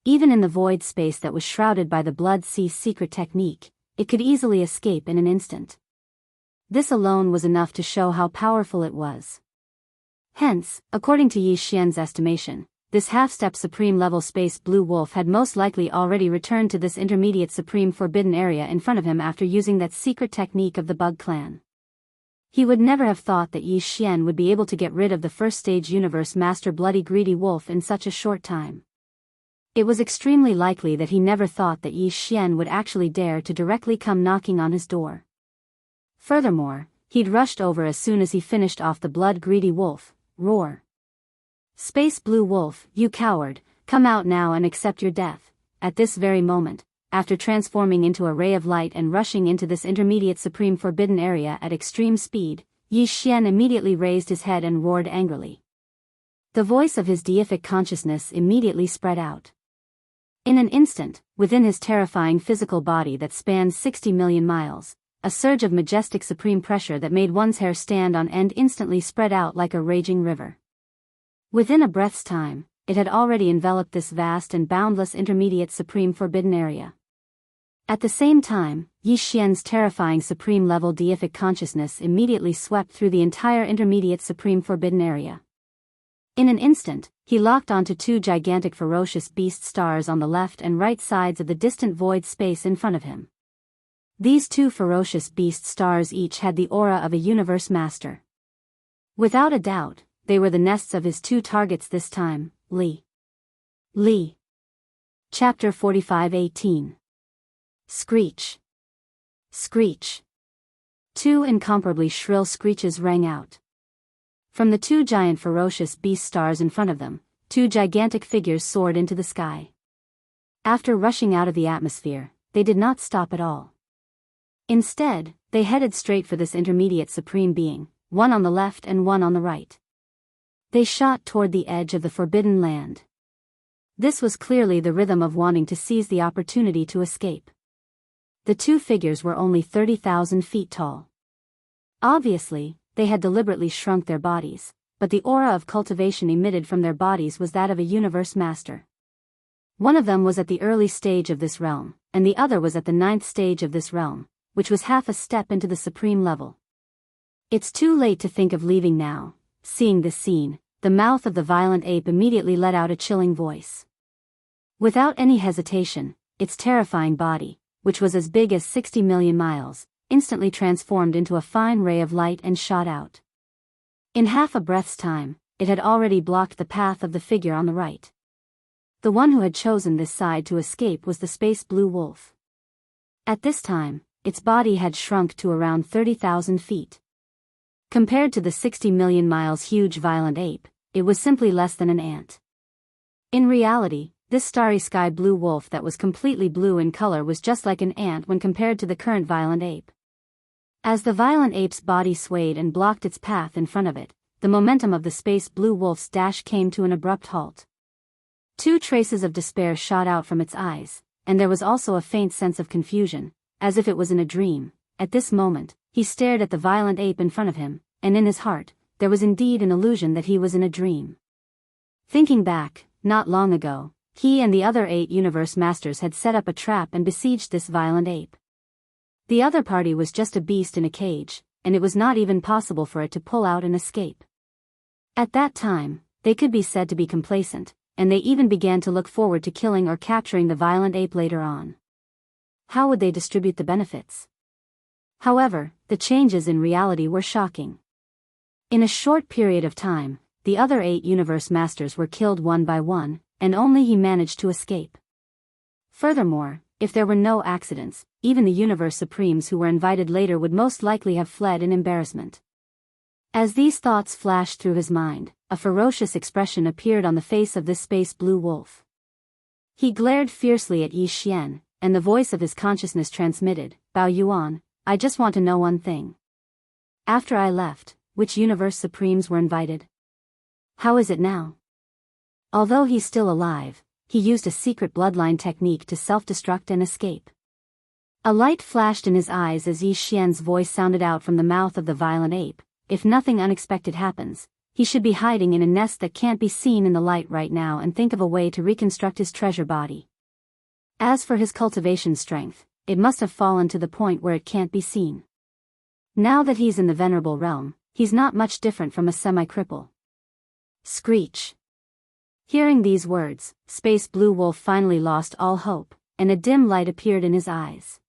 [SPEAKER 1] Even in the void space that was shrouded by the Blood Sea secret technique, it could easily escape in an instant. This alone was enough to show how powerful it was. Hence, according to Yi Xian's estimation, this half-step supreme level space blue wolf had most likely already returned to this intermediate supreme forbidden area in front of him after using that secret technique of the Bug Clan. He would never have thought that Yi Xian would be able to get rid of the first stage universe master bloody greedy wolf in such a short time. It was extremely likely that he never thought that Yi Xian would actually dare to directly come knocking on his door. Furthermore, he'd rushed over as soon as he finished off the blood greedy wolf. Roar. Space blue wolf, you coward, come out now and accept your death. At this very moment, after transforming into a ray of light and rushing into this intermediate supreme forbidden area at extreme speed, Yi Xian immediately raised his head and roared angrily. The voice of his deific consciousness immediately spread out. In an instant, within his terrifying physical body that spans 60 million miles, a surge of majestic supreme pressure that made one's hair stand on end instantly spread out like a raging river. Within a breath's time, it had already enveloped this vast and boundless intermediate supreme forbidden area. At the same time, Yi Xian's terrifying supreme-level deific consciousness immediately swept through the entire intermediate supreme forbidden area. In an instant, he locked onto 2 gigantic ferocious beast stars on the left and right sides of the distant void space in front of him. These 2 ferocious beast stars each had the aura of a universe master. Without a doubt, they were the nests of his 2 targets this time, Li. Chapter 45:18. Screech. Screech. 2 incomparably shrill screeches rang out. From the 2 giant ferocious beast stars in front of them, 2 gigantic figures soared into the sky. After rushing out of the atmosphere, they did not stop at all. Instead, they headed straight for this intermediate supreme being, one on the left and one on the right. They shot toward the edge of the forbidden land. This was clearly the rhythm of wanting to seize the opportunity to escape. The 2 figures were only 30,000 feet tall. Obviously, they had deliberately shrunk their bodies, but the aura of cultivation emitted from their bodies was that of a universe master. One of them was at the early stage of this realm, and the other was at the 9th stage of this realm, which was half a step into the supreme level. It's too late to think of leaving now. Seeing this scene, the mouth of the violent ape immediately let out a chilling voice. Without any hesitation, its terrifying body, which was as big as 60 million miles, instantly transformed into a fine ray of light and shot out. In half a breath's time, it had already blocked the path of the figure on the right. The one who had chosen this side to escape was the space blue wolf. At this time, its body had shrunk to around 30,000 feet. Compared to the 60 million miles huge violent ape, it was simply less than an ant. In reality, this starry sky blue wolf that was completely blue in color was just like an ant when compared to the current violent ape. As the violent ape's body swayed and blocked its path in front of it, the momentum of the space blue wolf's dash came to an abrupt halt. Two traces of despair shot out from its eyes, and there was also a faint sense of confusion, as if it was in a dream. At this moment, he stared at the violent ape in front of him, and in his heart, there was indeed an illusion that he was in a dream. Thinking back, not long ago, he and the other 8 universe masters had set up a trap and besieged this violent ape. The other party was just a beast in a cage, and it was not even possible for it to pull out and escape. At that time, they could be said to be complacent, and they even began to look forward to killing or capturing the violent ape later on. How would they distribute the benefits? However, the changes in reality were shocking. In a short period of time, the other 8 universe masters were killed one by one, and only he managed to escape. Furthermore, if there were no accidents, even the universe supremes who were invited later would most likely have fled in embarrassment. As these thoughts flashed through his mind, a ferocious expression appeared on the face of this space blue wolf. He glared fiercely at Yi Xian, and the voice of his consciousness transmitted, "Bao Yuan, I just want to know one thing. After I left, which universe supremes were invited? How is it now?" Although he's still alive, he used a secret bloodline technique to self-destruct and escape. A light flashed in his eyes as Yi Xian's voice sounded out from the mouth of the violent ape. If nothing unexpected happens, he should be hiding in a nest that can't be seen in the light right now and think of a way to reconstruct his treasure body. As for his cultivation strength, it must have fallen to the point where it can't be seen. Now that he's in the venerable realm, he's not much different from a semi-cripple. Screech. Hearing these words, Space Blue Wolf finally lost all hope, and a dim light appeared in his eyes.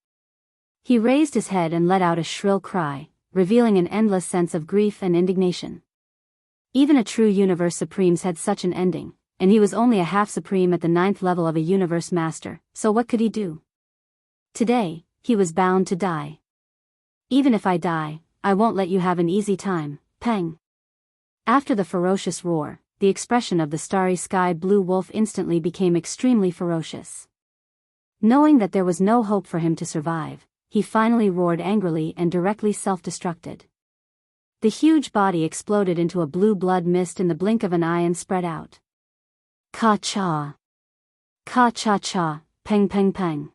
[SPEAKER 1] He raised his head and let out a shrill cry, revealing an endless sense of grief and indignation. Even a true universe supremes had such an ending, and he was only a half supreme at the 9th level of a universe master, so what could he do? Today, he was bound to die. "Even if I die, I won't let you have an easy time, Peng." After the ferocious roar, the expression of the starry sky blue wolf instantly became extremely ferocious. Knowing that there was no hope for him to survive, he finally roared angrily and directly self-destructed. The huge body exploded into a blue blood mist in the blink of an eye and spread out. Ka-cha! Ka-cha-cha, peng peng peng.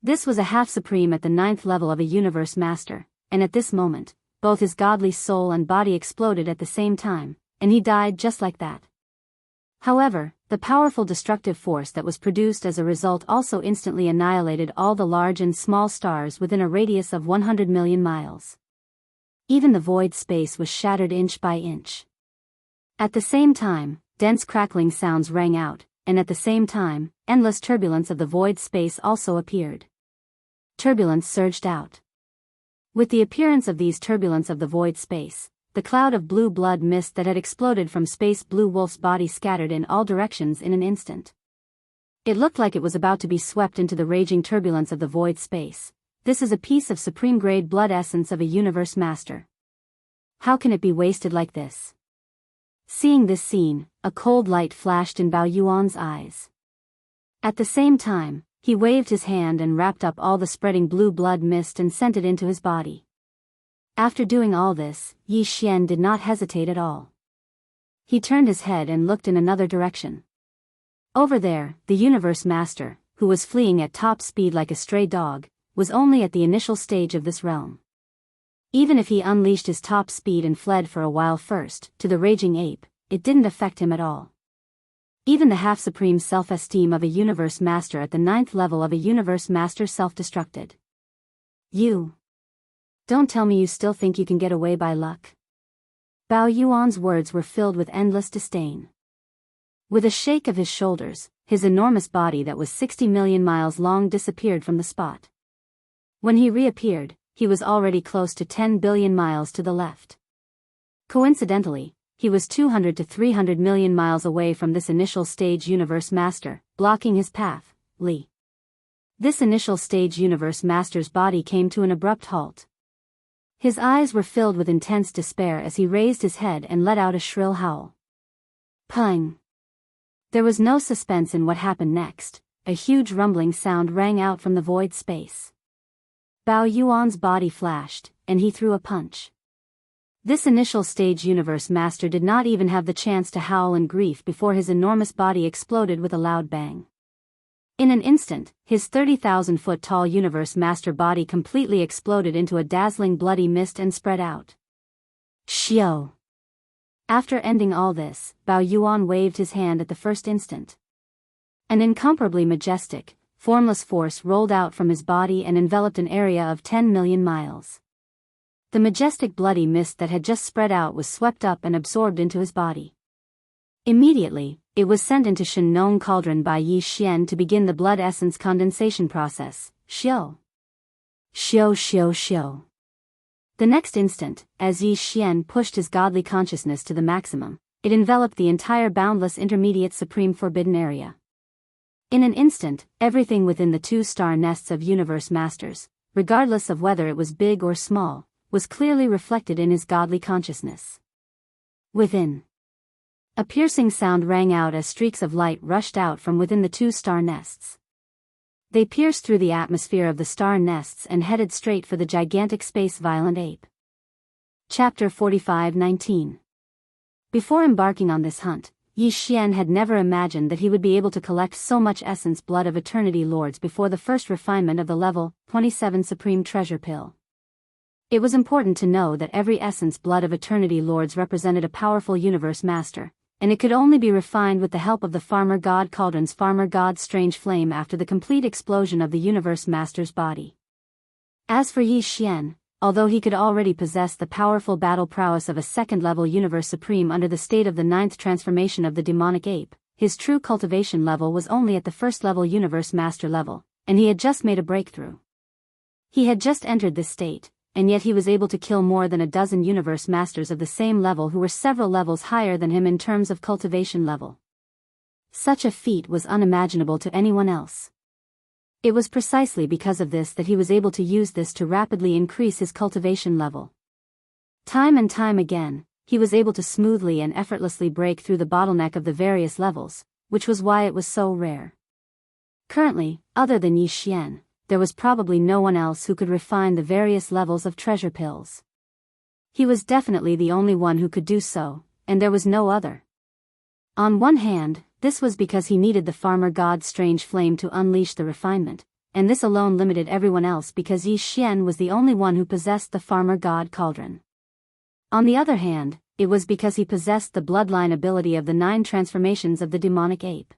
[SPEAKER 1] This was a half-supreme at the 9th level of a universe master, and at this moment, both his godly soul and body exploded at the same time, and he died just like that. However, the powerful destructive force that was produced as a result also instantly annihilated all the large and small stars within a radius of 100 million miles. Even the void space was shattered inch by inch. At the same time, dense crackling sounds rang out, and at the same time, endless turbulence of the void space also appeared. Turbulence surged out. With the appearance of these turbulence of the void space, the cloud of blue blood mist that had exploded from Space Blue Wolf's body scattered in all directions in an instant. It looked like it was about to be swept into the raging turbulence of the void space. This is a piece of supreme-grade blood essence of a universe master. How can it be wasted like this? Seeing this scene, a cold light flashed in Bao Yuan's eyes. At the same time, he waved his hand and wrapped up all the spreading blue blood mist and sent it into his body. After doing all this, Yi Xian did not hesitate at all. He turned his head and looked in another direction. Over there, the universe master, who was fleeing at top speed like a stray dog, was only at the initial stage of this realm. Even if he unleashed his top speed and fled for a while first, to the raging ape, it didn't affect him at all. Even the half-supreme self-esteem of a universe master at the 9th level of a universe master self-destructed. You. Don't tell me you still think you can get away by luck. Bao Yuan's words were filled with endless disdain. With a shake of his shoulders, his enormous body that was 60 million miles long disappeared from the spot. When he reappeared, he was already close to 10 billion miles to the left. Coincidentally, he was 200 to 300 million miles away from this initial stage universe master, blocking his path, Li. This initial stage universe master's body came to an abrupt halt. His eyes were filled with intense despair as he raised his head and let out a shrill howl. Pung! There was no suspense in what happened next. A huge rumbling sound rang out from the void space. Bao Yuan's body flashed, and he threw a punch. This initial stage universe master did not even have the chance to howl in grief before his enormous body exploded with a loud bang. In an instant, his 30,000-foot-tall universe master body completely exploded into a dazzling bloody mist and spread out. Xiao! After ending all this, Bao Yuan waved his hand at the first instant. An incomparably majestic, formless force rolled out from his body and enveloped an area of 10 million miles. The majestic bloody mist that had just spread out was swept up and absorbed into his body. Immediately, it was sent into Shenong Cauldron by Yi Xian to begin the blood essence condensation process. Xiao! Xiao xiao xiao! The next instant, as Yi Xian pushed his godly consciousness to the maximum, it enveloped the entire boundless intermediate supreme forbidden area. In an instant, everything within the 2-star nests of universe masters, regardless of whether it was big or small, was clearly reflected in his godly consciousness. Within. A piercing sound rang out as streaks of light rushed out from within the 2-star nests. They pierced through the atmosphere of the star nests and headed straight for the gigantic space-violent ape. Chapter 45:19. Before embarking on this hunt, Yi Xian had never imagined that he would be able to collect so much essence blood of eternity lords before the first refinement of the level 27 supreme treasure pill. It was important to know that every essence blood of eternity lords represented a powerful universe master, and it could only be refined with the help of the Farmer God Cauldron's Farmer God's strange flame after the complete explosion of the universe master's body. As for Yi Xian, although he could already possess the powerful battle prowess of a second-level universe supreme under the state of the 9th transformation of the demonic ape, his true cultivation level was only at the first-level universe master level, and he had just made a breakthrough. He had just entered this state, and yet he was able to kill more than a dozen universe masters of the same level who were several levels higher than him in terms of cultivation level. Such a feat was unimaginable to anyone else. It was precisely because of this that he was able to use this to rapidly increase his cultivation level. Time and time again, he was able to smoothly and effortlessly break through the bottleneck of the various levels, which was why it was so rare. Currently, other than Yi Xian, there was probably no one else who could refine the various levels of treasure pills. He was definitely the only one who could do so, and there was no other. On one hand, this was because he needed the Farmer God's strange flame to unleash the refinement, and this alone limited everyone else because Yi Xian was the only one who possessed the Farmer God Cauldron. On the other hand, it was because he possessed the bloodline ability of the 9 transformations of the demonic ape.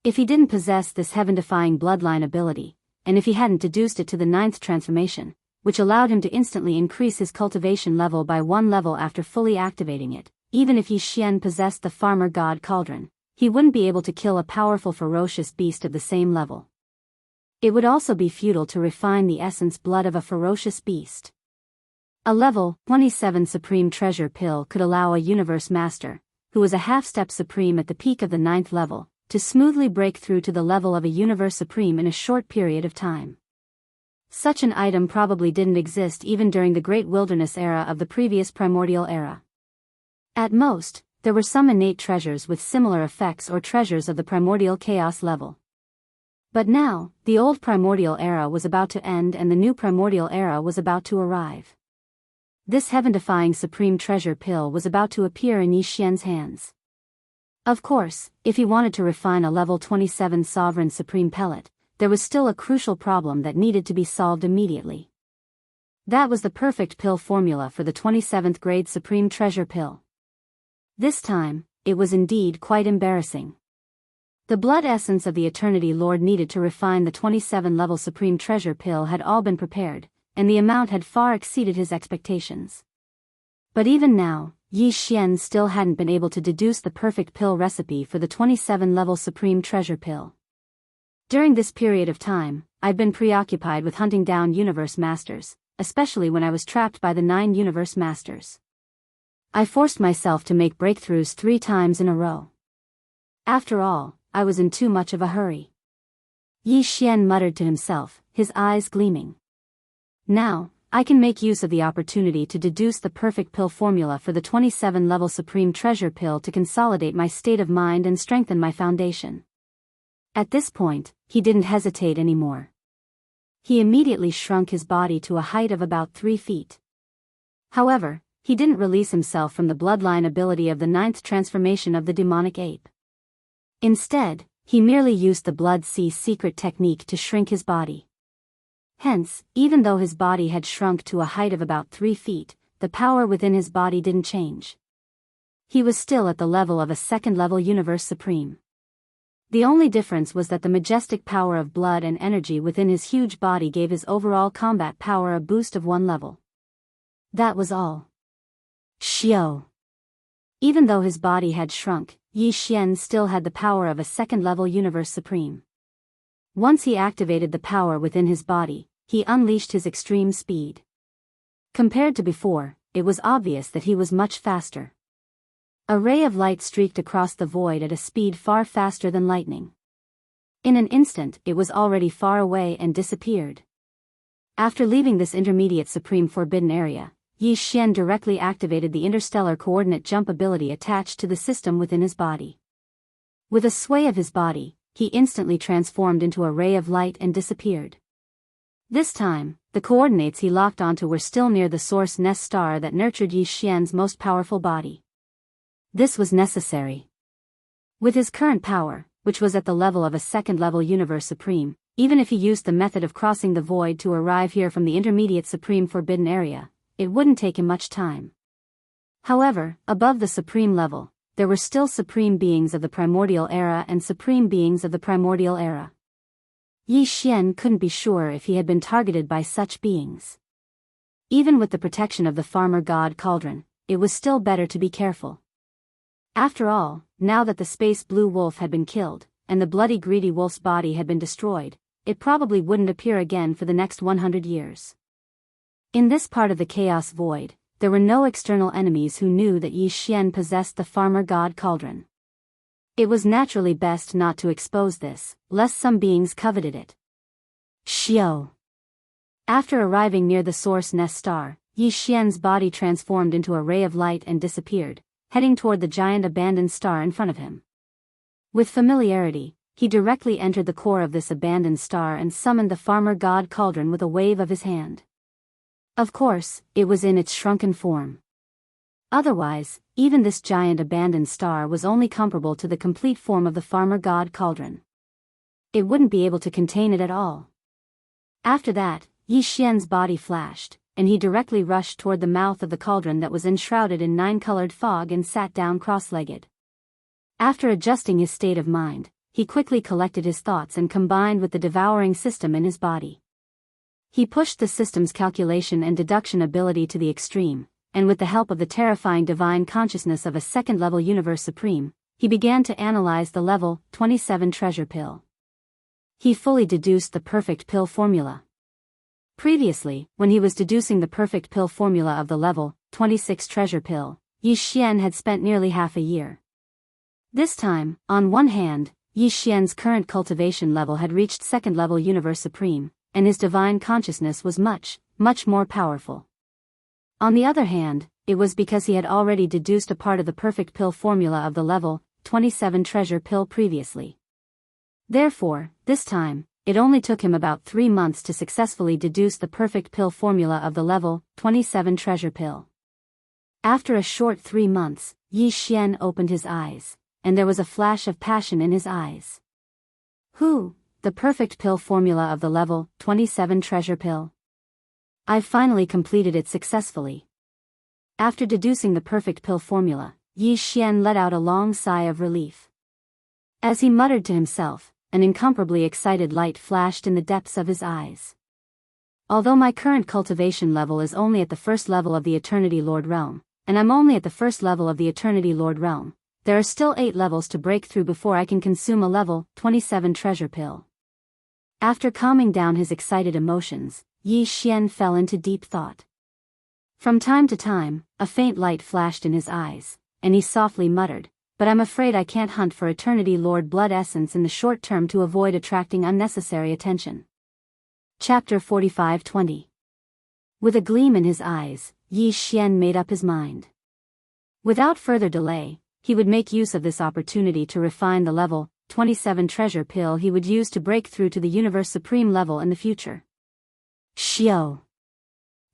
[SPEAKER 1] If he didn't possess this heaven-defying bloodline ability, and if he hadn't deduced it to the 9th transformation, which allowed him to instantly increase his cultivation level by 1 level after fully activating it, even if Yi Xian possessed the Farmer God Cauldron, he wouldn't be able to kill a powerful ferocious beast of the same level. It would also be futile to refine the essence blood of a ferocious beast. A level 27 supreme treasure pill could allow a universe master, who was a half-step supreme at the peak of the 9th level, to smoothly break through to the level of a universe supreme in a short period of time. Such an item probably didn't exist even during the Great Wilderness era of the previous primordial era. At most, there were some innate treasures with similar effects or treasures of the primordial chaos level. But now, the old primordial era was about to end and the new primordial era was about to arrive. This heaven-defying supreme treasure pill was about to appear in Yi Xian's hands. Of course, if he wanted to refine a level 27 sovereign supreme pellet, there was still a crucial problem that needed to be solved immediately. That was the perfect pill formula for the 27th grade supreme treasure pill. This time, it was indeed quite embarrassing. The blood essence of the Eternity Lord needed to refine the 27-level supreme treasure pill had all been prepared, and the amount had far exceeded his expectations. But even now, Yi Xian still hadn't been able to deduce the perfect pill recipe for the 27-level supreme treasure pill. During this period of time, I'd been preoccupied with hunting down universe masters, especially when I was trapped by the 9 universe masters. I forced myself to make breakthroughs 3 times in a row. After all, I was in too much of a hurry. Yi Xian muttered to himself, his eyes gleaming. Now, I can make use of the opportunity to deduce the perfect pill formula for the 27-level Supreme Treasure Pill to consolidate my state of mind and strengthen my foundation. At this point, he didn't hesitate anymore. He immediately shrunk his body to a height of about 3 feet. However, he didn't release himself from the bloodline ability of the 9th transformation of the demonic ape. Instead, he merely used the Blood Sea secret technique to shrink his body. Hence, even though his body had shrunk to a height of about 3 feet, the power within his body didn't change. He was still at the level of a 2nd-level Universe Supreme. The only difference was that the majestic power of blood and energy within his huge body gave his overall combat power a boost of 1 level. That was all. Xiao. Even though his body had shrunk, Yi Xian still had the power of a 2nd-level Universe Supreme. Once he activated the power within his body, he unleashed his extreme speed. Compared to before, it was obvious that he was much faster. A ray of light streaked across the void at a speed far faster than lightning. In an instant, it was already far away and disappeared. After leaving this intermediate Supreme Forbidden Area, Yi Xian directly activated the interstellar coordinate jump ability attached to the system within his body. With a sway of his body, he instantly transformed into a ray of light and disappeared. This time, the coordinates he locked onto were still near the source nest star that nurtured Yi Xian's most powerful body. This was necessary. With his current power, which was at the level of a 2nd-level Universe Supreme, even if he used the method of crossing the void to arrive here from the intermediate Supreme Forbidden Area, it wouldn't take him much time. However, above the Supreme level, there were still Supreme Beings of the Primordial Era and Supreme Beings of the Primordial Era. Yi Xian couldn't be sure if he had been targeted by such beings. Even with the protection of the Farmer God Cauldron, it was still better to be careful. After all, now that the Space Blue Wolf had been killed, and the bloody greedy wolf's body had been destroyed, it probably wouldn't appear again for the next 100 years. In this part of the Chaos Void, there were no external enemies who knew that Yi Xian possessed the Farmer God Cauldron. It was naturally best not to expose this, lest some beings coveted it. Xiao. After arriving near the source nest star, Yi Xian's body transformed into a ray of light and disappeared, heading toward the giant abandoned star in front of him. With familiarity, he directly entered the core of this abandoned star and summoned the Farmer God Cauldron with a wave of his hand. Of course, it was in its shrunken form. Otherwise, even this giant abandoned star was only comparable to the complete form of the Farmer God Cauldron. It wouldn't be able to contain it at all. After that, Yi Xian's body flashed, and he directly rushed toward the mouth of the cauldron that was enshrouded in 9-colored fog and sat down cross-legged. After adjusting his state of mind, he quickly collected his thoughts and combined with the devouring system in his body. He pushed the system's calculation and deduction ability to the extreme, and with the help of the terrifying divine consciousness of a 2nd-level Universe Supreme, he began to analyze the level 27 treasure pill. He fully deduced the perfect pill formula. Previously, when he was deducing the perfect pill formula of the level 26 treasure pill, Yi Xian had spent nearly half a year. This time, on one hand, Yi Xian's current cultivation level had reached 2nd-level Universe Supreme, and his divine consciousness was much, much more powerful. On the other hand, it was because he had already deduced a part of the perfect pill formula of the level 27 treasure pill previously. Therefore, this time, it only took him about 3 months to successfully deduce the perfect pill formula of the level 27 treasure pill. After a short 3 months, Yi Xian opened his eyes, and there was a flash of passion in his eyes. The perfect pill formula of the level 27 treasure pill. I've finally completed it successfully. After deducing the perfect pill formula, Yi Xian let out a long sigh of relief. As he muttered to himself, an incomparably excited light flashed in the depths of his eyes. Although my current cultivation level is only at the 1st level of the Eternity Lord Realm, and I'm only at the 1st level of the Eternity Lord Realm, there are still 8 levels to break through before I can consume a level 27 treasure pill. After calming down his excited emotions, Yi Xian fell into deep thought. From time to time, a faint light flashed in his eyes, and he softly muttered, "But I'm afraid I can't hunt for Eternity Lord blood essence in the short term to avoid attracting unnecessary attention." Chapter 45-20. With a gleam in his eyes, Yi Xian made up his mind. Without further delay, he would make use of this opportunity to refine the level 27 treasure pill he would use to break through to the universe supreme level in the future. Xiao.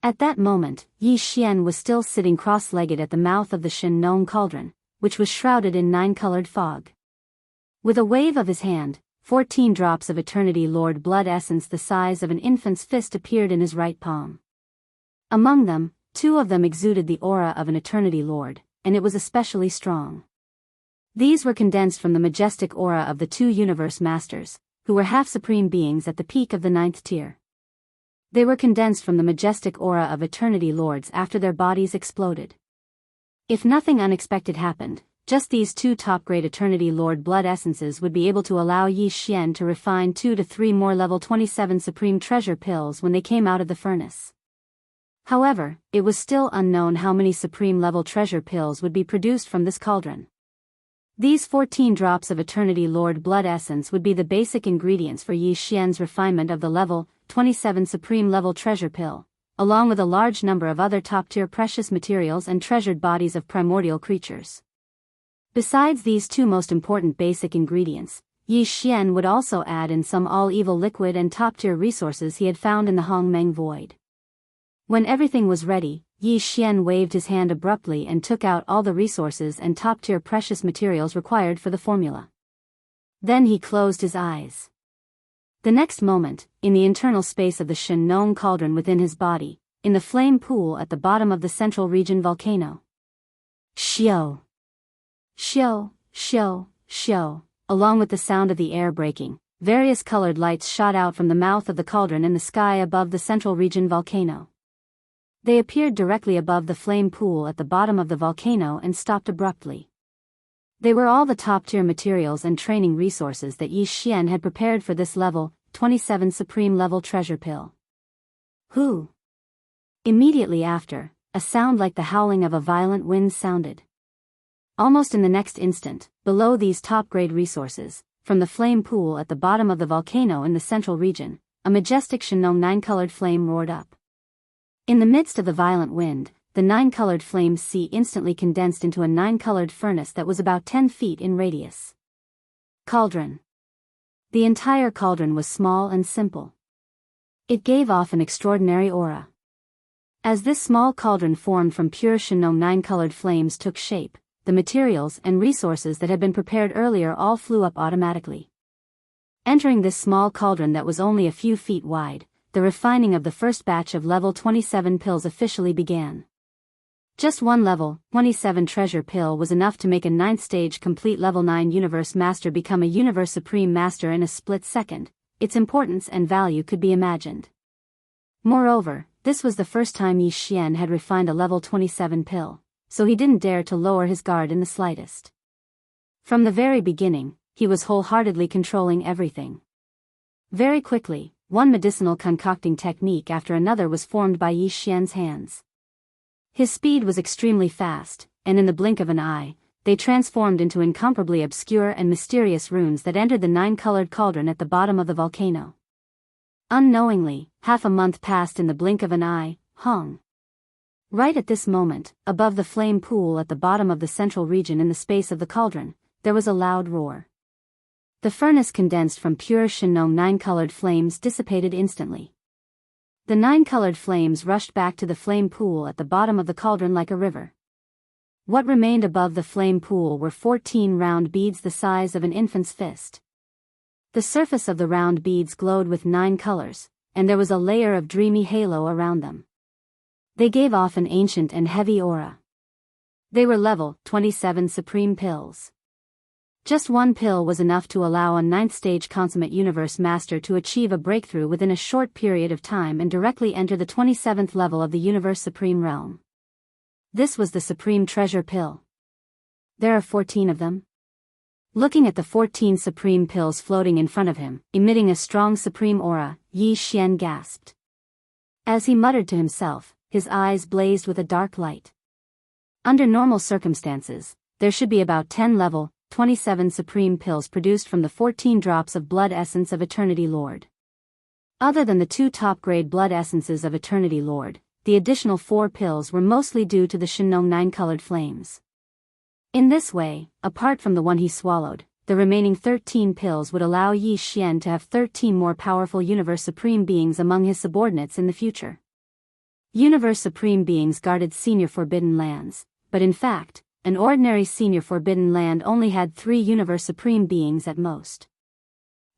[SPEAKER 1] At that moment, Yi Xian was still sitting cross-legged at the mouth of the Shen Nong cauldron, which was shrouded in 9-colored fog. With a wave of his hand, 14 drops of Eternity Lord blood essence the size of an infant's fist appeared in his right palm. Among them, 2 of them exuded the aura of an Eternity Lord, and it was especially strong. These were condensed from the majestic aura of the 2 universe masters, who were half-supreme beings at the peak of the 9th tier. They were condensed from the majestic aura of Eternity Lords after their bodies exploded. If nothing unexpected happened, just these 2 top-grade Eternity Lord blood essences would be able to allow Yi Xian to refine 2 to 3 more level 27 supreme treasure pills when they came out of the furnace. However, it was still unknown how many supreme level treasure pills would be produced from this cauldron. These 14 drops of Eternity Lord blood essence would be the basic ingredients for Yi Xian's refinement of the level 27 supreme level treasure pill, along with a large number of other top-tier precious materials and treasured bodies of primordial creatures. Besides these 2 most important basic ingredients, Yi Xian would also add in some all-evil liquid and top-tier resources he had found in the Hongmeng Void. When everything was ready, Yi Xian waved his hand abruptly and took out all the resources and top-tier precious materials required for the formula. Then he closed his eyes. The next moment, in the internal space of the Shen Nong cauldron within his body, in the flame pool at the bottom of the central region volcano. Xiao. Xiao, xiao, xiao, along with the sound of the air breaking, various colored lights shot out from the mouth of the cauldron in the sky above the central region volcano. They appeared directly above the flame pool at the bottom of the volcano and stopped abruptly. They were all the top-tier materials and training resources that Yi Xian had prepared for this level 27 supreme level treasure pill. Who? Immediately after, a sound like the howling of a violent wind sounded. Almost in the next instant, below these top-grade resources, from the flame pool at the bottom of the volcano in the central region, a majestic Shenong 9-colored flame roared up. In the midst of the violent wind, the 9-colored flame sea instantly condensed into a 9-colored furnace that was about 10 feet in radius. Cauldron. The entire cauldron was small and simple. It gave off an extraordinary aura. As this small cauldron formed from pure Shenong 9-colored flames took shape, the materials and resources that had been prepared earlier all flew up automatically. Entering this small cauldron that was only a few feet wide, the refining of the first batch of level 27 pills officially began. Just one level 27 treasure pill was enough to make a 9th stage complete level 9 universe master become a universe supreme master in a split second. Its importance and value could be imagined. Moreover, this was the first time Yi Xian had refined a level 27 pill, so he didn't dare to lower his guard in the slightest. From the very beginning, he was wholeheartedly controlling everything. Very quickly, one medicinal concocting technique after another was formed by Yi Xian's hands. His speed was extremely fast, and in the blink of an eye, they transformed into incomparably obscure and mysterious runes that entered the 9-colored cauldron at the bottom of the volcano. Unknowingly, half a month passed in the blink of an eye. Right at this moment, above the flame pool at the bottom of the central region in the space of the cauldron, there was a loud roar. The furnace condensed from pure Shenong 9-colored flames dissipated instantly. The 9-colored flames rushed back to the flame pool at the bottom of the cauldron like a river. What remained above the flame pool were 14 round beads the size of an infant's fist. The surface of the round beads glowed with 9 colors, and there was a layer of dreamy halo around them. They gave off an ancient and heavy aura. They were level 27 supreme pills. Just one pill was enough to allow a 9th stage consummate universe master to achieve a breakthrough within a short period of time and directly enter the 27th level of the universe supreme realm. This was the supreme treasure pill. There are 14 of them. Looking at the 14 supreme pills floating in front of him, emitting a strong supreme aura, Yi Xian gasped. As he muttered to himself, his eyes blazed with a dark light. Under normal circumstances, there should be about 10 level 27 supreme pills produced from the 14 drops of blood essence of Eternity Lord. Other than the 2 top-grade blood essences of Eternity Lord, the additional 4 pills were mostly due to the Shinong 9-colored flames. In this way, apart from the one he swallowed, the remaining 13 pills would allow Yi Xian to have 13 more powerful Universe Supreme Beings among his subordinates in the future. Universe Supreme Beings guarded senior Forbidden Lands, but in fact, an ordinary senior Forbidden Land only had 3 Universe Supreme Beings at most.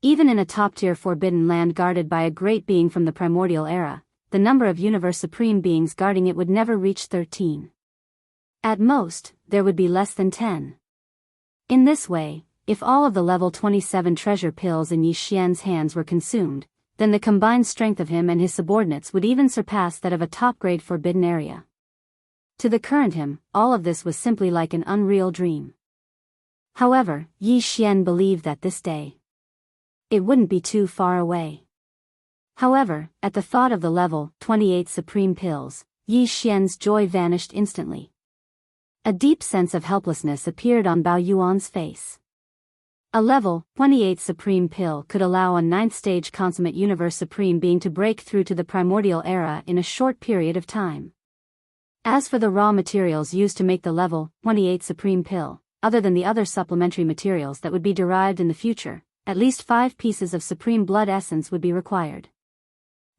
[SPEAKER 1] Even in a top-tier Forbidden Land guarded by a great being from the primordial era, the number of Universe Supreme Beings guarding it would never reach 13. At most, there would be less than 10. In this way, if all of the level 27 treasure pills in Yi Xian's hands were consumed, then the combined strength of him and his subordinates would even surpass that of a top-grade forbidden area. To the current him, all of this was simply like an unreal dream. However, Yi Xian believed that this day, it wouldn't be too far away. However, at the thought of the level 28 supreme pills, Yi Xian's joy vanished instantly. A deep sense of helplessness appeared on Bao Yuan's face. A level 28 supreme pill could allow a 9th stage consummate Universe Supreme Being to break through to the primordial era in a short period of time. As for the raw materials used to make the level 28 supreme pill, other than the other supplementary materials that would be derived in the future, at least 5 pieces of supreme blood essence would be required.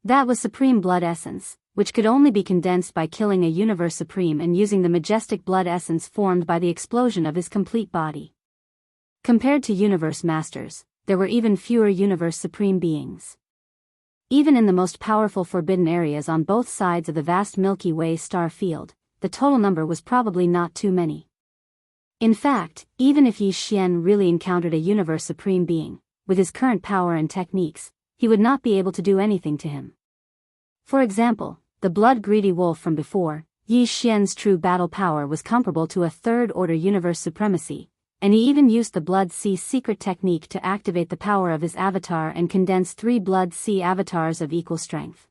[SPEAKER 1] That was supreme blood essence, which could only be condensed by killing a Universe Supreme and using the majestic blood essence formed by the explosion of his complete body. Compared to Universe Masters, there were even fewer Universe Supreme Beings. Even in the most powerful forbidden areas on both sides of the vast Milky Way star field, the total number was probably not too many. In fact, even if Yi Xian really encountered a Universe Supreme Being, with his current power and techniques, he would not be able to do anything to him. For example, the blood-greedy wolf from before, Yi Xian's true battle power was comparable to a third-order universe supremacy, and he even used the Blood Sea secret technique to activate the power of his avatar and condense 3 Blood Sea avatars of equal strength.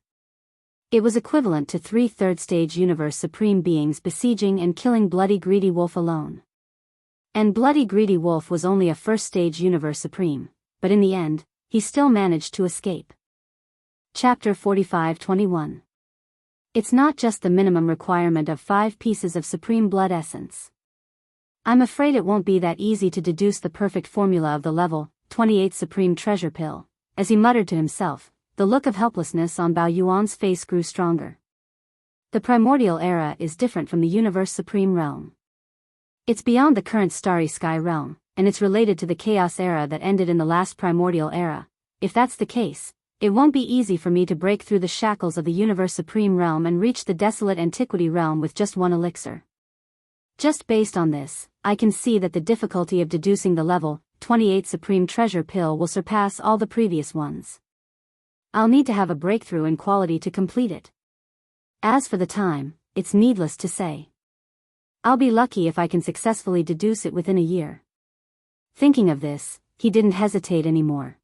[SPEAKER 1] It was equivalent to 3 third-stage Universe Supreme Beings besieging and killing Bloody Greedy Wolf alone. And Bloody Greedy Wolf was only a first-stage Universe Supreme, but in the end, he still managed to escape. Chapter 45-21. It's not just the minimum requirement of 5 pieces of supreme blood essence. I'm afraid it won't be that easy to deduce the perfect formula of the level 28 supreme treasure pill. As he muttered to himself, the look of helplessness on Bao Yuan's face grew stronger. The primordial era is different from the Universe Supreme realm. It's beyond the current starry sky realm, and it's related to the chaos era that ended in the last primordial era. If that's the case, it won't be easy for me to break through the shackles of the Universe Supreme realm and reach the desolate antiquity realm with just one elixir. Just based on this, I can see that the difficulty of deducing the level 28 supreme treasure pill will surpass all the previous ones. I'll need to have a breakthrough in quality to complete it. As for the time, it's needless to say. I'll be lucky if I can successfully deduce it within a year. Thinking of this, he didn't hesitate anymore.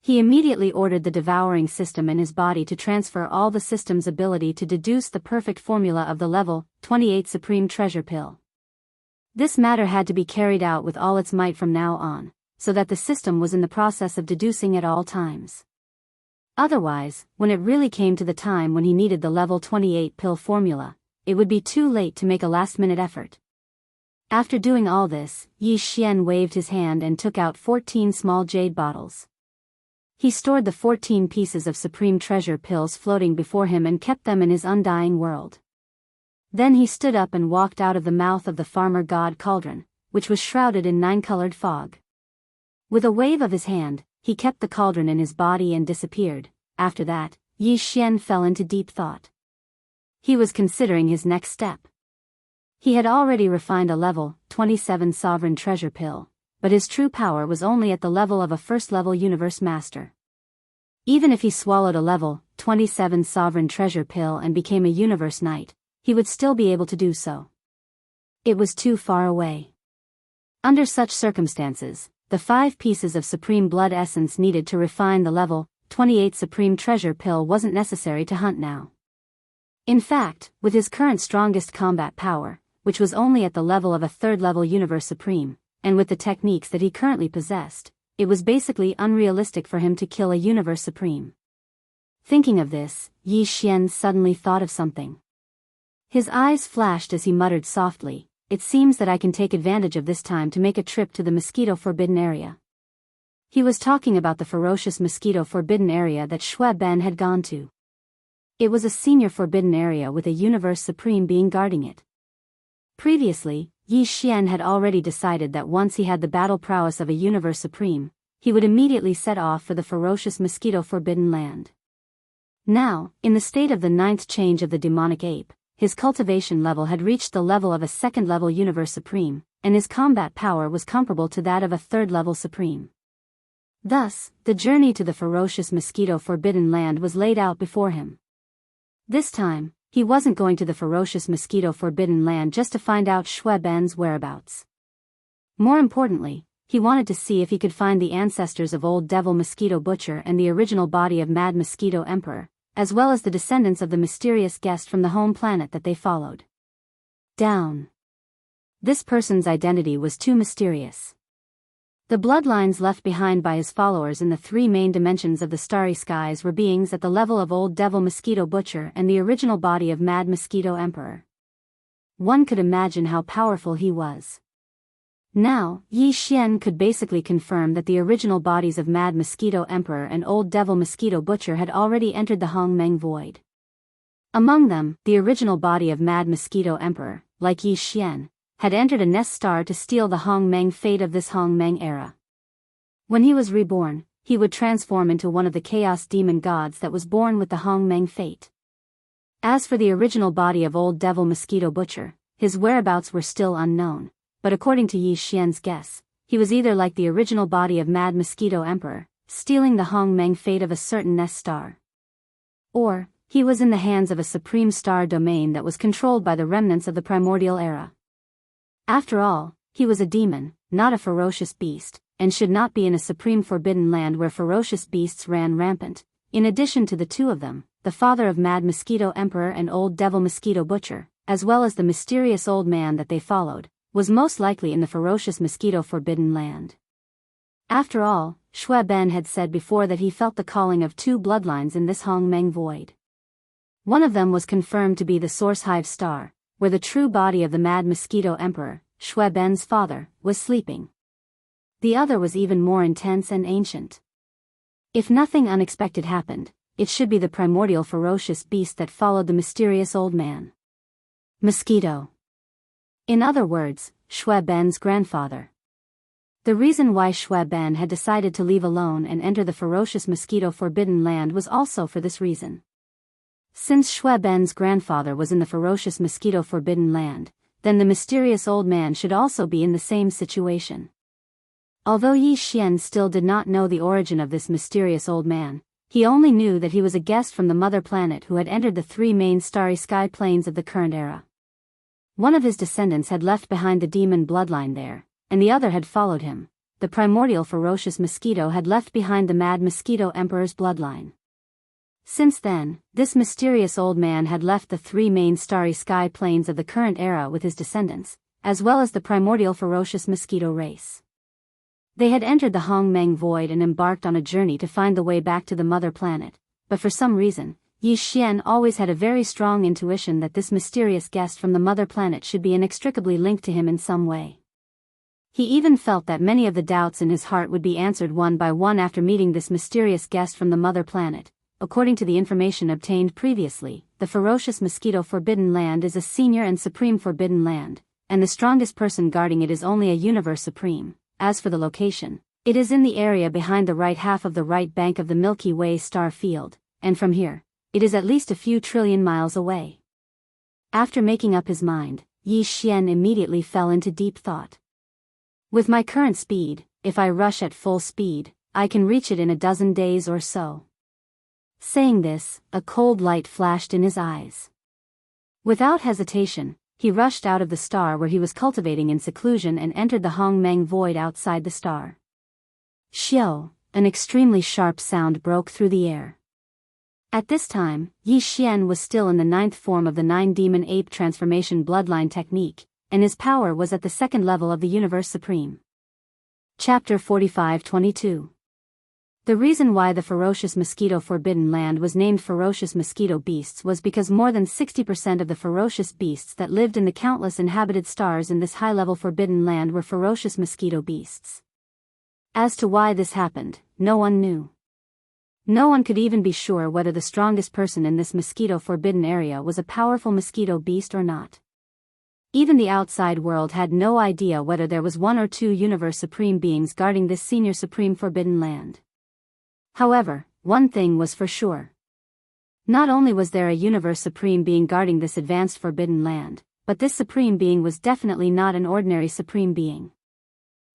[SPEAKER 1] He immediately ordered the devouring system in his body to transfer all the system's ability to deduce the perfect formula of the level 28 supreme treasure pill. This matter had to be carried out with all its might from now on, so that the system was in the process of deducing at all times. Otherwise, when it really came to the time when he needed the level 28 pill formula, it would be too late to make a last-minute effort. After doing all this, Yi Xian waved his hand and took out 14 small jade bottles. He stored the 14 pieces of supreme treasure pills floating before him and kept them in his undying world. Then he stood up and walked out of the mouth of the farmer god cauldron, which was shrouded in 9-colored fog. With a wave of his hand, he kept the cauldron in his body and disappeared. After that, Yi Xian fell into deep thought. He was considering his next step. He had already refined a level 27 sovereign treasure pill, but his true power was only at the level of a first-level universe master. Even if he swallowed a level 27 sovereign treasure pill and became a universe knight, he would still be able to do so. It was too far away. Under such circumstances, the 5 pieces of supreme blood essence needed to refine the level 28 supreme treasure pill wasn't necessary to hunt now. In fact, with his current strongest combat power, which was only at the level of a third-level universe supreme, and with the techniques that he currently possessed, it was basically unrealistic for him to kill a universe supreme. Thinking of this, Yi Xian suddenly thought of something. His eyes flashed as he muttered softly, "It seems that I can take advantage of this time to make a trip to the mosquito forbidden area." He was talking about the ferocious mosquito forbidden area that Shui Ben had gone to. It was a senior forbidden area with a universe supreme being guarding it. Previously, Yi Xian had already decided that once he had the battle prowess of a universe supreme, he would immediately set off for the ferocious mosquito forbidden land. Now, in the state of the 9th change of the demonic ape, his cultivation level had reached the level of a 2nd-level universe supreme, and his combat power was comparable to that of a 3rd-level supreme. Thus, the journey to the ferocious mosquito forbidden land was laid out before him. This time, he wasn't going to the ferocious mosquito forbidden land just to find out Shui Ben's whereabouts. More importantly, he wanted to see if he could find the ancestors of Old Devil Mosquito Butcher and the original body of Mad Mosquito Emperor, as well as the descendants of the mysterious guest from the home planet that they followed. Down. This person's identity was too mysterious. The bloodlines left behind by his followers in the 3 main dimensions of the starry skies were beings at the level of Old Devil Mosquito Butcher and the original body of Mad Mosquito Emperor. One could imagine how powerful he was. Now, Yi Xian could basically confirm that the original bodies of Mad Mosquito Emperor and Old Devil Mosquito Butcher had already entered the Hongmeng Void. Among them, the original body of Mad Mosquito Emperor, like Yi Xian, had entered a nest star to steal the Hongmeng fate of this Hongmeng era. When he was reborn, he would transform into one of the chaos demon gods that was born with the Hongmeng fate. As for the original body of Old Devil Mosquito Butcher, his whereabouts were still unknown, but according to Yi Xian's guess, he was either like the original body of Mad Mosquito Emperor, stealing the Hongmeng fate of a certain nest star, or he was in the hands of a supreme star domain that was controlled by the remnants of the primordial era. After all, he was a demon, not a ferocious beast, and should not be in a supreme forbidden land where ferocious beasts ran rampant. In addition to the 2 of them, the father of Mad Mosquito Emperor and Old Devil Mosquito Butcher, as well as the mysterious old man that they followed, was most likely in the ferocious mosquito forbidden land. After all, Shui Ben had said before that he felt the calling of 2 bloodlines in this Hongmeng Void. One of them was confirmed to be the Source Hive Star, where the true body of the Mad Mosquito Emperor, Shui Ben's father, was sleeping. The other was even more intense and ancient. If nothing unexpected happened, it should be the primordial ferocious beast that followed the mysterious old man. Mosquito. In other words, Shui Ben's grandfather. The reason why Shui Ben had decided to leave alone and enter the ferocious mosquito forbidden land was also for this reason. Since Shui Ben's grandfather was in the ferocious mosquito forbidden land, then the mysterious old man should also be in the same situation. Although Yi Xian still did not know the origin of this mysterious old man, he only knew that he was a guest from the mother planet who had entered the 3 main starry sky planes of the current era. One of his descendants had left behind the demon bloodline there, and the other had followed him. The primordial ferocious mosquito had left behind the Mad Mosquito Emperor's bloodline. Since then, this mysterious old man had left the 3 main starry sky planes of the current era with his descendants, as well as the primordial ferocious mosquito race. They had entered the Hongmeng Void and embarked on a journey to find the way back to the mother planet, but for some reason, Yi Xian always had a very strong intuition that this mysterious guest from the mother planet should be inextricably linked to him in some way. He even felt that many of the doubts in his heart would be answered one by one after meeting this mysterious guest from the mother planet. According to the information obtained previously, the ferocious mosquito forbidden land is a senior and supreme forbidden land, and the strongest person guarding it is only a universe supreme. As for the location, it is in the area behind the right half of the right bank of the Milky Way star field, and from here, it is at least a few trillion miles away. After making up his mind, Yi Xian immediately fell into deep thought. With my current speed, if I rush at full speed, I can reach it in a dozen days or so. Saying this, a cold light flashed in his eyes. Without hesitation, he rushed out of the star where he was cultivating in seclusion and entered the Hongmeng Void outside the star. Xiao, an extremely sharp sound broke through the air. At this time, Yi Xian was still in the 9th form of the 9 demon ape transformation bloodline technique, and his power was at the 2nd level of the Universe Supreme. Chapter 45-22. The reason why the ferocious mosquito forbidden land was named ferocious mosquito beasts was because more than 60% of the ferocious beasts that lived in the countless inhabited stars in this high-level forbidden land were ferocious mosquito beasts. As to why this happened, no one knew. No one could even be sure whether the strongest person in this mosquito forbidden area was a powerful mosquito beast or not. Even the outside world had no idea whether there was one or two universe supreme beings guarding this senior supreme forbidden land. However, one thing was for sure. Not only was there a universe supreme being guarding this advanced forbidden land, but this supreme being was definitely not an ordinary supreme being.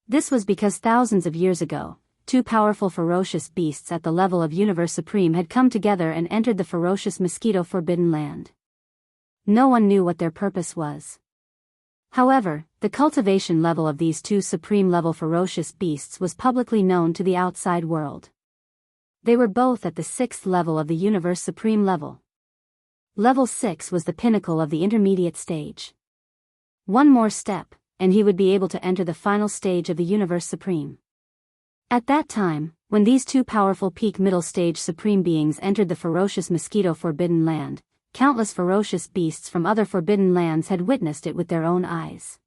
[SPEAKER 1] This was because thousands of years ago, two powerful ferocious beasts at the level of universe supreme had come together and entered the ferocious mosquito forbidden land. No one knew what their purpose was. However, the cultivation level of these two supreme-level ferocious beasts was publicly known to the outside world. They were both at the 6th level of the universe supreme level. Level 6 was the pinnacle of the intermediate stage. One more step, and he would be able to enter the final stage of the universe supreme. At that time, when these two powerful peak middle stage supreme beings entered the ferocious mosquito forbidden land, countless ferocious beasts from other forbidden lands had witnessed it with their own eyes.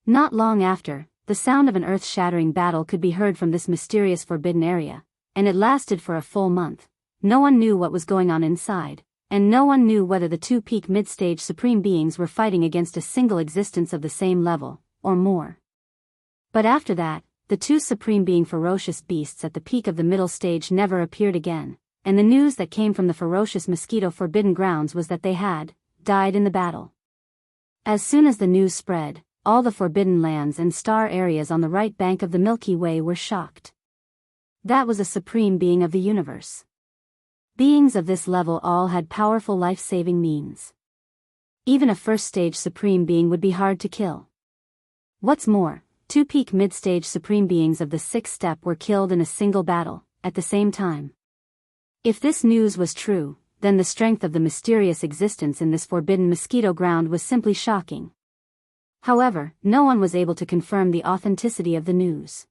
[SPEAKER 1] Not long after, the sound of an earth-shattering battle could be heard from this mysterious forbidden area, and it lasted for a full month. No one knew what was going on inside, and no one knew whether the two peak mid-stage supreme beings were fighting against a single existence of the same level, or more. But after that, the two supreme being ferocious beasts at the peak of the middle stage never appeared again, and the news that came from the ferocious mosquito forbidden grounds was that they had died in the battle. As soon as the news spread, all the forbidden lands and star areas on the right bank of the Milky Way were shocked. That was a supreme being of the universe. Beings of this level all had powerful life-saving means. Even a first-stage supreme being would be hard to kill. What's more, two peak mid-stage supreme beings of the 6th step were killed in a single battle, at the same time. If this news was true, then the strength of the mysterious existence in this forbidden mosquito ground was simply shocking. However, no one was able to confirm the authenticity of the news.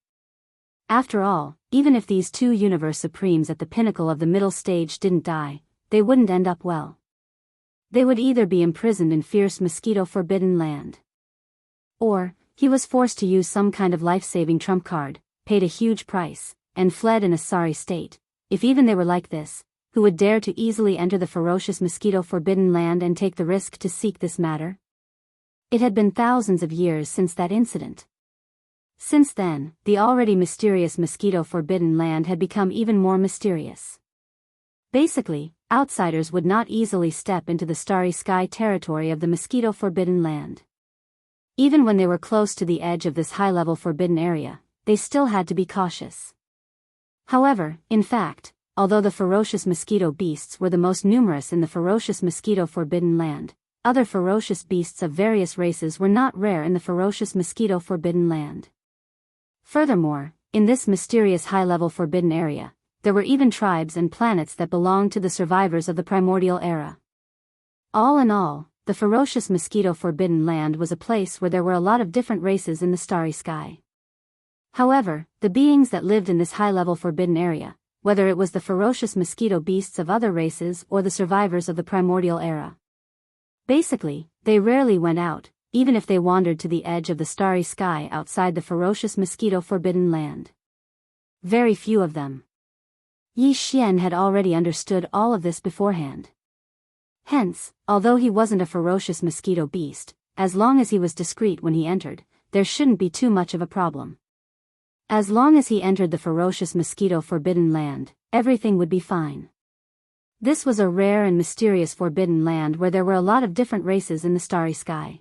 [SPEAKER 1] After all, even if these two universe supremes at the pinnacle of the middle stage didn't die, they wouldn't end up well. They would either be imprisoned in fierce mosquito forbidden land, or he was forced to use some kind of life-saving trump card, paid a huge price, and fled in a sorry state. If even they were like this, who would dare to easily enter the ferocious mosquito forbidden land and take the risk to seek this matter? It had been thousands of years since that incident. Since then, the already mysterious mosquito forbidden land had become even more mysterious. Basically, outsiders would not easily step into the starry sky territory of the mosquito forbidden land. Even when they were close to the edge of this high-level forbidden area, they still had to be cautious. However, in fact, although the ferocious mosquito beasts were the most numerous in the ferocious mosquito forbidden land, other ferocious beasts of various races were not rare in the ferocious mosquito forbidden land. Furthermore, in this mysterious high-level forbidden area, there were even tribes and planets that belonged to the survivors of the primordial era. All in all, the ferocious mosquito forbidden land was a place where there were a lot of different races in the starry sky. However, the beings that lived in this high-level forbidden area, whether it was the ferocious mosquito beasts of other races or the survivors of the primordial era, basically, they rarely went out, even if they wandered to the edge of the starry sky outside the ferocious mosquito forbidden land. Very few of them. Yi Xian had already understood all of this beforehand. Hence, although he wasn't a ferocious mosquito beast, as long as he was discreet when he entered, there shouldn't be too much of a problem. As long as he entered the ferocious mosquito forbidden land, everything would be fine. This was a rare and mysterious forbidden land where there were a lot of different races in the starry sky.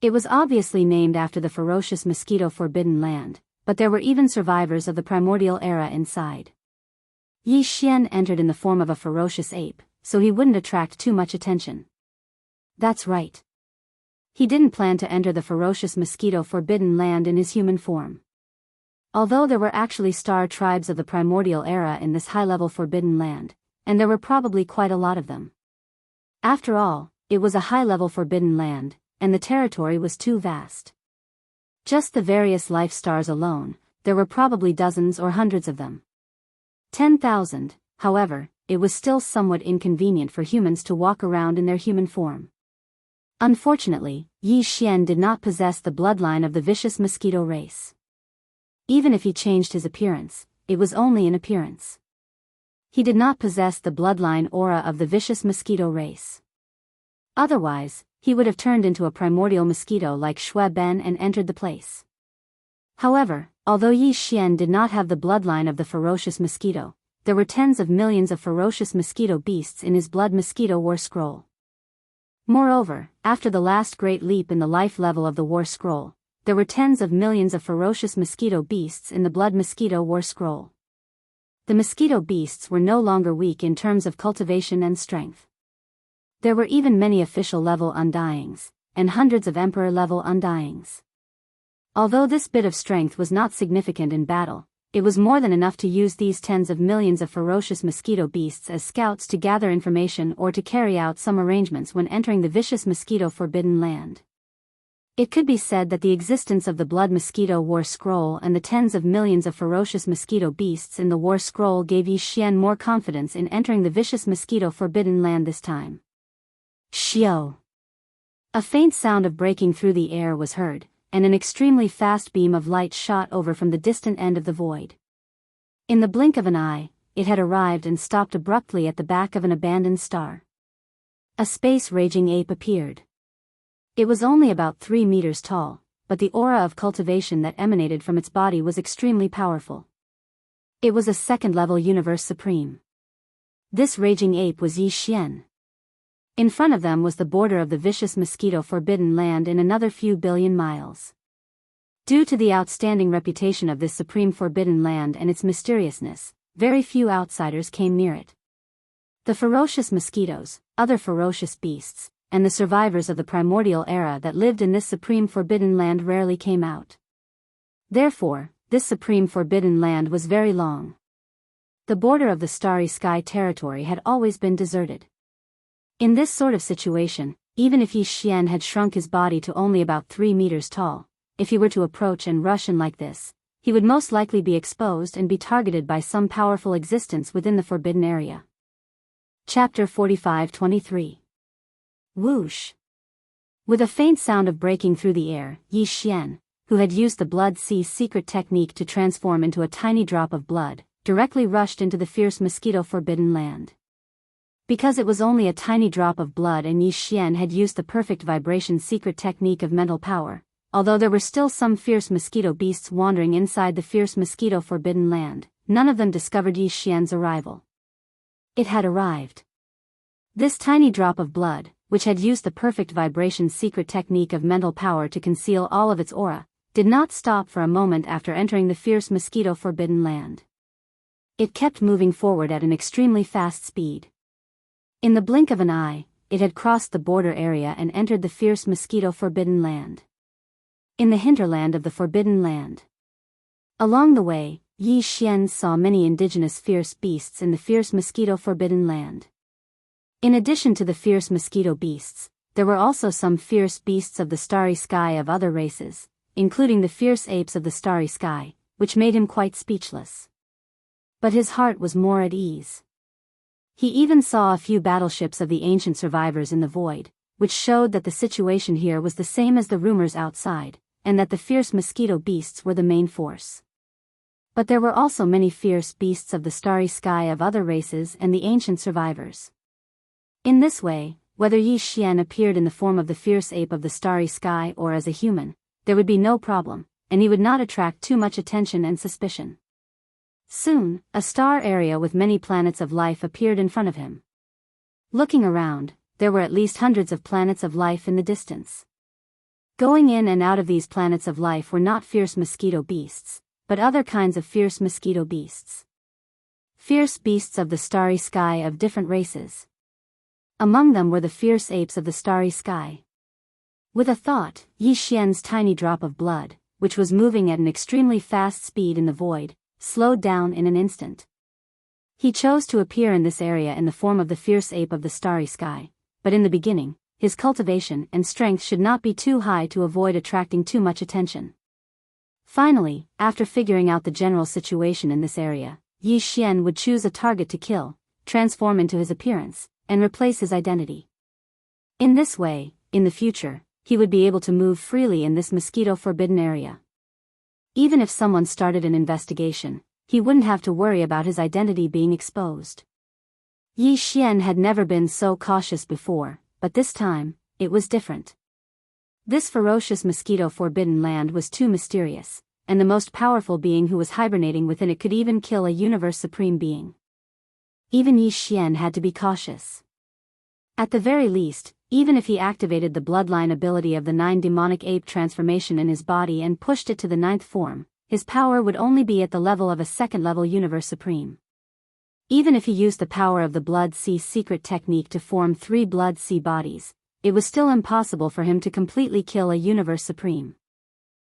[SPEAKER 1] It was obviously named after the ferocious mosquito forbidden land, but there were even survivors of the primordial era inside. Yi Xian entered in the form of a ferocious ape, so he wouldn't attract too much attention. That's right. He didn't plan to enter the ferocious mosquito forbidden land in his human form. Although there were actually star tribes of the primordial era in this high-level forbidden land, and there were probably quite a lot of them. After all, it was a high-level forbidden land, and the territory was too vast. Just the various life stars alone, there were probably dozens or hundreds of them. 10,000, however, it was still somewhat inconvenient for humans to walk around in their human form. Unfortunately, Yi Xian did not possess the bloodline of the vicious mosquito race. Even if he changed his appearance, it was only in appearance. He did not possess the bloodline aura of the vicious mosquito race. Otherwise, he would have turned into a primordial mosquito like Xue Ben and entered the place. However, although Yi Xian did not have the bloodline of the ferocious mosquito, there were tens of millions of ferocious mosquito beasts in his blood mosquito war scroll. Moreover, after the last great leap in the life level of the war scroll, there were tens of millions of ferocious mosquito beasts in the blood mosquito war scroll. The mosquito beasts were no longer weak in terms of cultivation and strength. There were even many official level undyings, and hundreds of emperor level undyings. Although this bit of strength was not significant in battle, it was more than enough to use these tens of millions of ferocious mosquito beasts as scouts to gather information or to carry out some arrangements when entering the vicious mosquito forbidden land. It could be said that the existence of the blood mosquito war scroll and the tens of millions of ferocious mosquito beasts in the war scroll gave Yi Xian more confidence in entering the vicious mosquito forbidden land this time. Xiao! A faint sound of breaking through the air was heard, and an extremely fast beam of light shot over from the distant end of the void. In the blink of an eye, it had arrived and stopped abruptly at the back of an abandoned star. A space-raging ape appeared. It was only about 3 meters tall, but the aura of cultivation that emanated from its body was extremely powerful. It was a second-level universe supreme. This raging ape was Yi Xian. In front of them was the border of the vicious mosquito forbidden land in another few billion miles. Due to the outstanding reputation of this supreme forbidden land and its mysteriousness, very few outsiders came near it. The ferocious mosquitoes, other ferocious beasts, and the survivors of the primordial era that lived in this supreme forbidden land rarely came out. Therefore, this supreme forbidden land was very long. The border of the starry sky territory had always been deserted. In this sort of situation, even if Yi Xian had shrunk his body to only about 3 meters tall, if he were to approach and rush in like this, he would most likely be exposed and be targeted by some powerful existence within the forbidden area. Chapter 45-23. Whoosh! With a faint sound of breaking through the air, Yi Xian, who had used the Blood Sea's secret technique to transform into a tiny drop of blood, directly rushed into the fierce mosquito forbidden land. Because it was only a tiny drop of blood and Yi Xian had used the perfect vibration secret technique of mental power, although there were still some fierce mosquito beasts wandering inside the fierce mosquito forbidden land, none of them discovered Yi Xian's arrival. It had arrived. This tiny drop of blood, which had used the perfect vibration secret technique of mental power to conceal all of its aura, did not stop for a moment after entering the fierce mosquito forbidden land. It kept moving forward at an extremely fast speed. In the blink of an eye, it had crossed the border area and entered the fierce mosquito forbidden land. In the hinterland of the forbidden land. Along the way, Yi Xian saw many indigenous fierce beasts in the fierce mosquito forbidden land. In addition to the fierce mosquito beasts, there were also some fierce beasts of the starry sky of other races, including the fierce apes of the starry sky, which made him quite speechless. But his heart was more at ease. He even saw a few battleships of the ancient survivors in the void, which showed that the situation here was the same as the rumors outside, and that the fierce mosquito beasts were the main force. But there were also many fierce beasts of the starry sky of other races and the ancient survivors. In this way, whether Yi Xian appeared in the form of the fierce ape of the starry sky or as a human, there would be no problem, and he would not attract too much attention and suspicion. Soon, a star area with many planets of life appeared in front of him. Looking around, there were at least hundreds of planets of life in the distance. Going in and out of these planets of life were not fierce mosquito beasts, but other kinds of fierce mosquito beasts. Fierce beasts of the starry sky of different races. Among them were the fierce apes of the starry sky. With a thought, Yi Xian's tiny drop of blood, which was moving at an extremely fast speed in the void, slowed down in an instant. He chose to appear in this area in the form of the fierce ape of the starry sky, but in the beginning, his cultivation and strength should not be too high to avoid attracting too much attention. Finally, after figuring out the general situation in this area, Yi Xian would choose a target to kill, transform into his appearance, and replace his identity. In this way, in the future, he would be able to move freely in this mosquito-forbidden area. Even if someone started an investigation, he wouldn't have to worry about his identity being exposed. Yi Xian had never been so cautious before, but this time, it was different. This ferocious mosquito-forbidden land was too mysterious, and the most powerful being who was hibernating within it could even kill a universe supreme being. Even Yi Xian had to be cautious. At the very least, even if he activated the bloodline ability of the 9 demonic ape transformation in his body and pushed it to the 9th form, his power would only be at the level of a 2nd level universe supreme. Even if he used the power of the Blood Sea secret technique to form 3 Blood Sea bodies, it was still impossible for him to completely kill a universe supreme.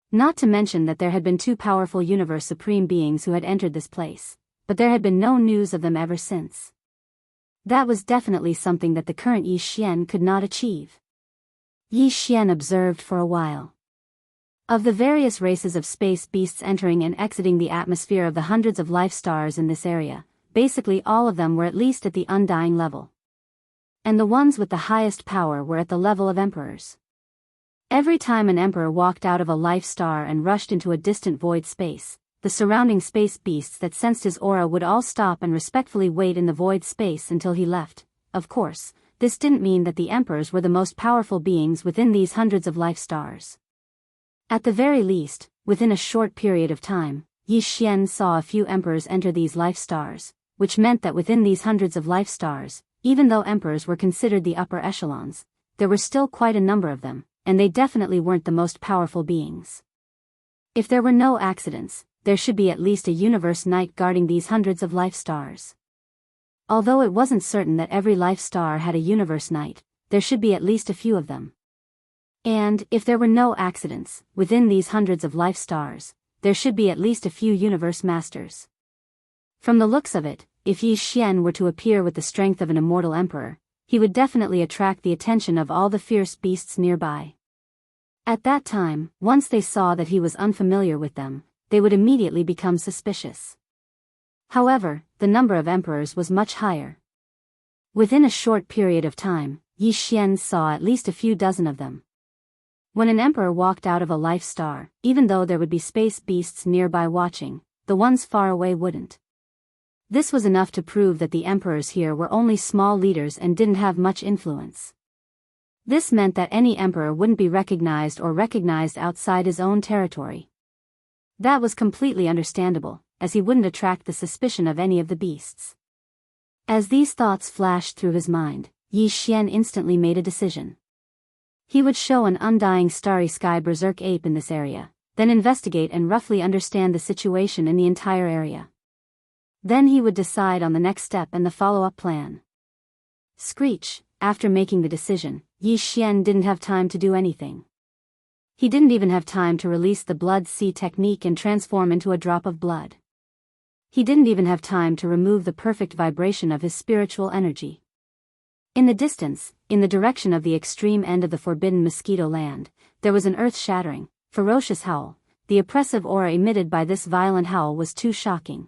[SPEAKER 1] Not to mention that there had been 2 powerful universe supreme beings who had entered this place, but there had been no news of them ever since. That was definitely something that the current Yi Xian could not achieve. Yi Xian observed for a while. Of the various races of space beasts entering and exiting the atmosphere of the hundreds of life stars in this area, basically all of them were at least at the undying level. And the ones with the highest power were at the level of emperors. Every time an emperor walked out of a life star and rushed into a distant void space, the surrounding space beasts that sensed his aura would all stop and respectfully wait in the void space until he left. Of course, this didn't mean that the emperors were the most powerful beings within these hundreds of life stars. At the very least, within a short period of time, Yi Xian saw a few emperors enter these life stars, which meant that within these hundreds of life stars, even though emperors were considered the upper echelons, there were still quite a number of them, and they definitely weren't the most powerful beings. If there were no accidents, there should be at least a universe knight guarding these hundreds of life stars. Although it wasn't certain that every life star had a universe knight, there should be at least a few of them. And, if there were no accidents, within these hundreds of life stars, there should be at least a few universe masters. From the looks of it, if Yi Xian were to appear with the strength of an immortal emperor, he would definitely attract the attention of all the fierce beasts nearby. At that time, once they saw that he was unfamiliar with them, they would immediately become suspicious. However, the number of emperors was much higher. Within a short period of time, Yi Xian saw at least a few dozen of them. When an emperor walked out of a life star, even though there would be space beasts nearby watching, the ones far away wouldn't. This was enough to prove that the emperors here were only small leaders and didn't have much influence. This meant that any emperor wouldn't be recognized or recognized outside his own territory. That was completely understandable, as he wouldn't attract the suspicion of any of the beasts. As these thoughts flashed through his mind, Yi Xian instantly made a decision. He would show an undying starry sky berserk ape in this area, then investigate and roughly understand the situation in the entire area. Then he would decide on the next step and the follow-up plan. Screech, after making the decision, Yi Xian didn't have time to do anything. He didn't even have time to release the Blood Sea technique and transform into a drop of blood. He didn't even have time to remove the perfect vibration of his spiritual energy. In the distance, in the direction of the extreme end of the forbidden mosquito land, there was an earth-shattering, ferocious howl. The oppressive aura emitted by this violent howl was too shocking.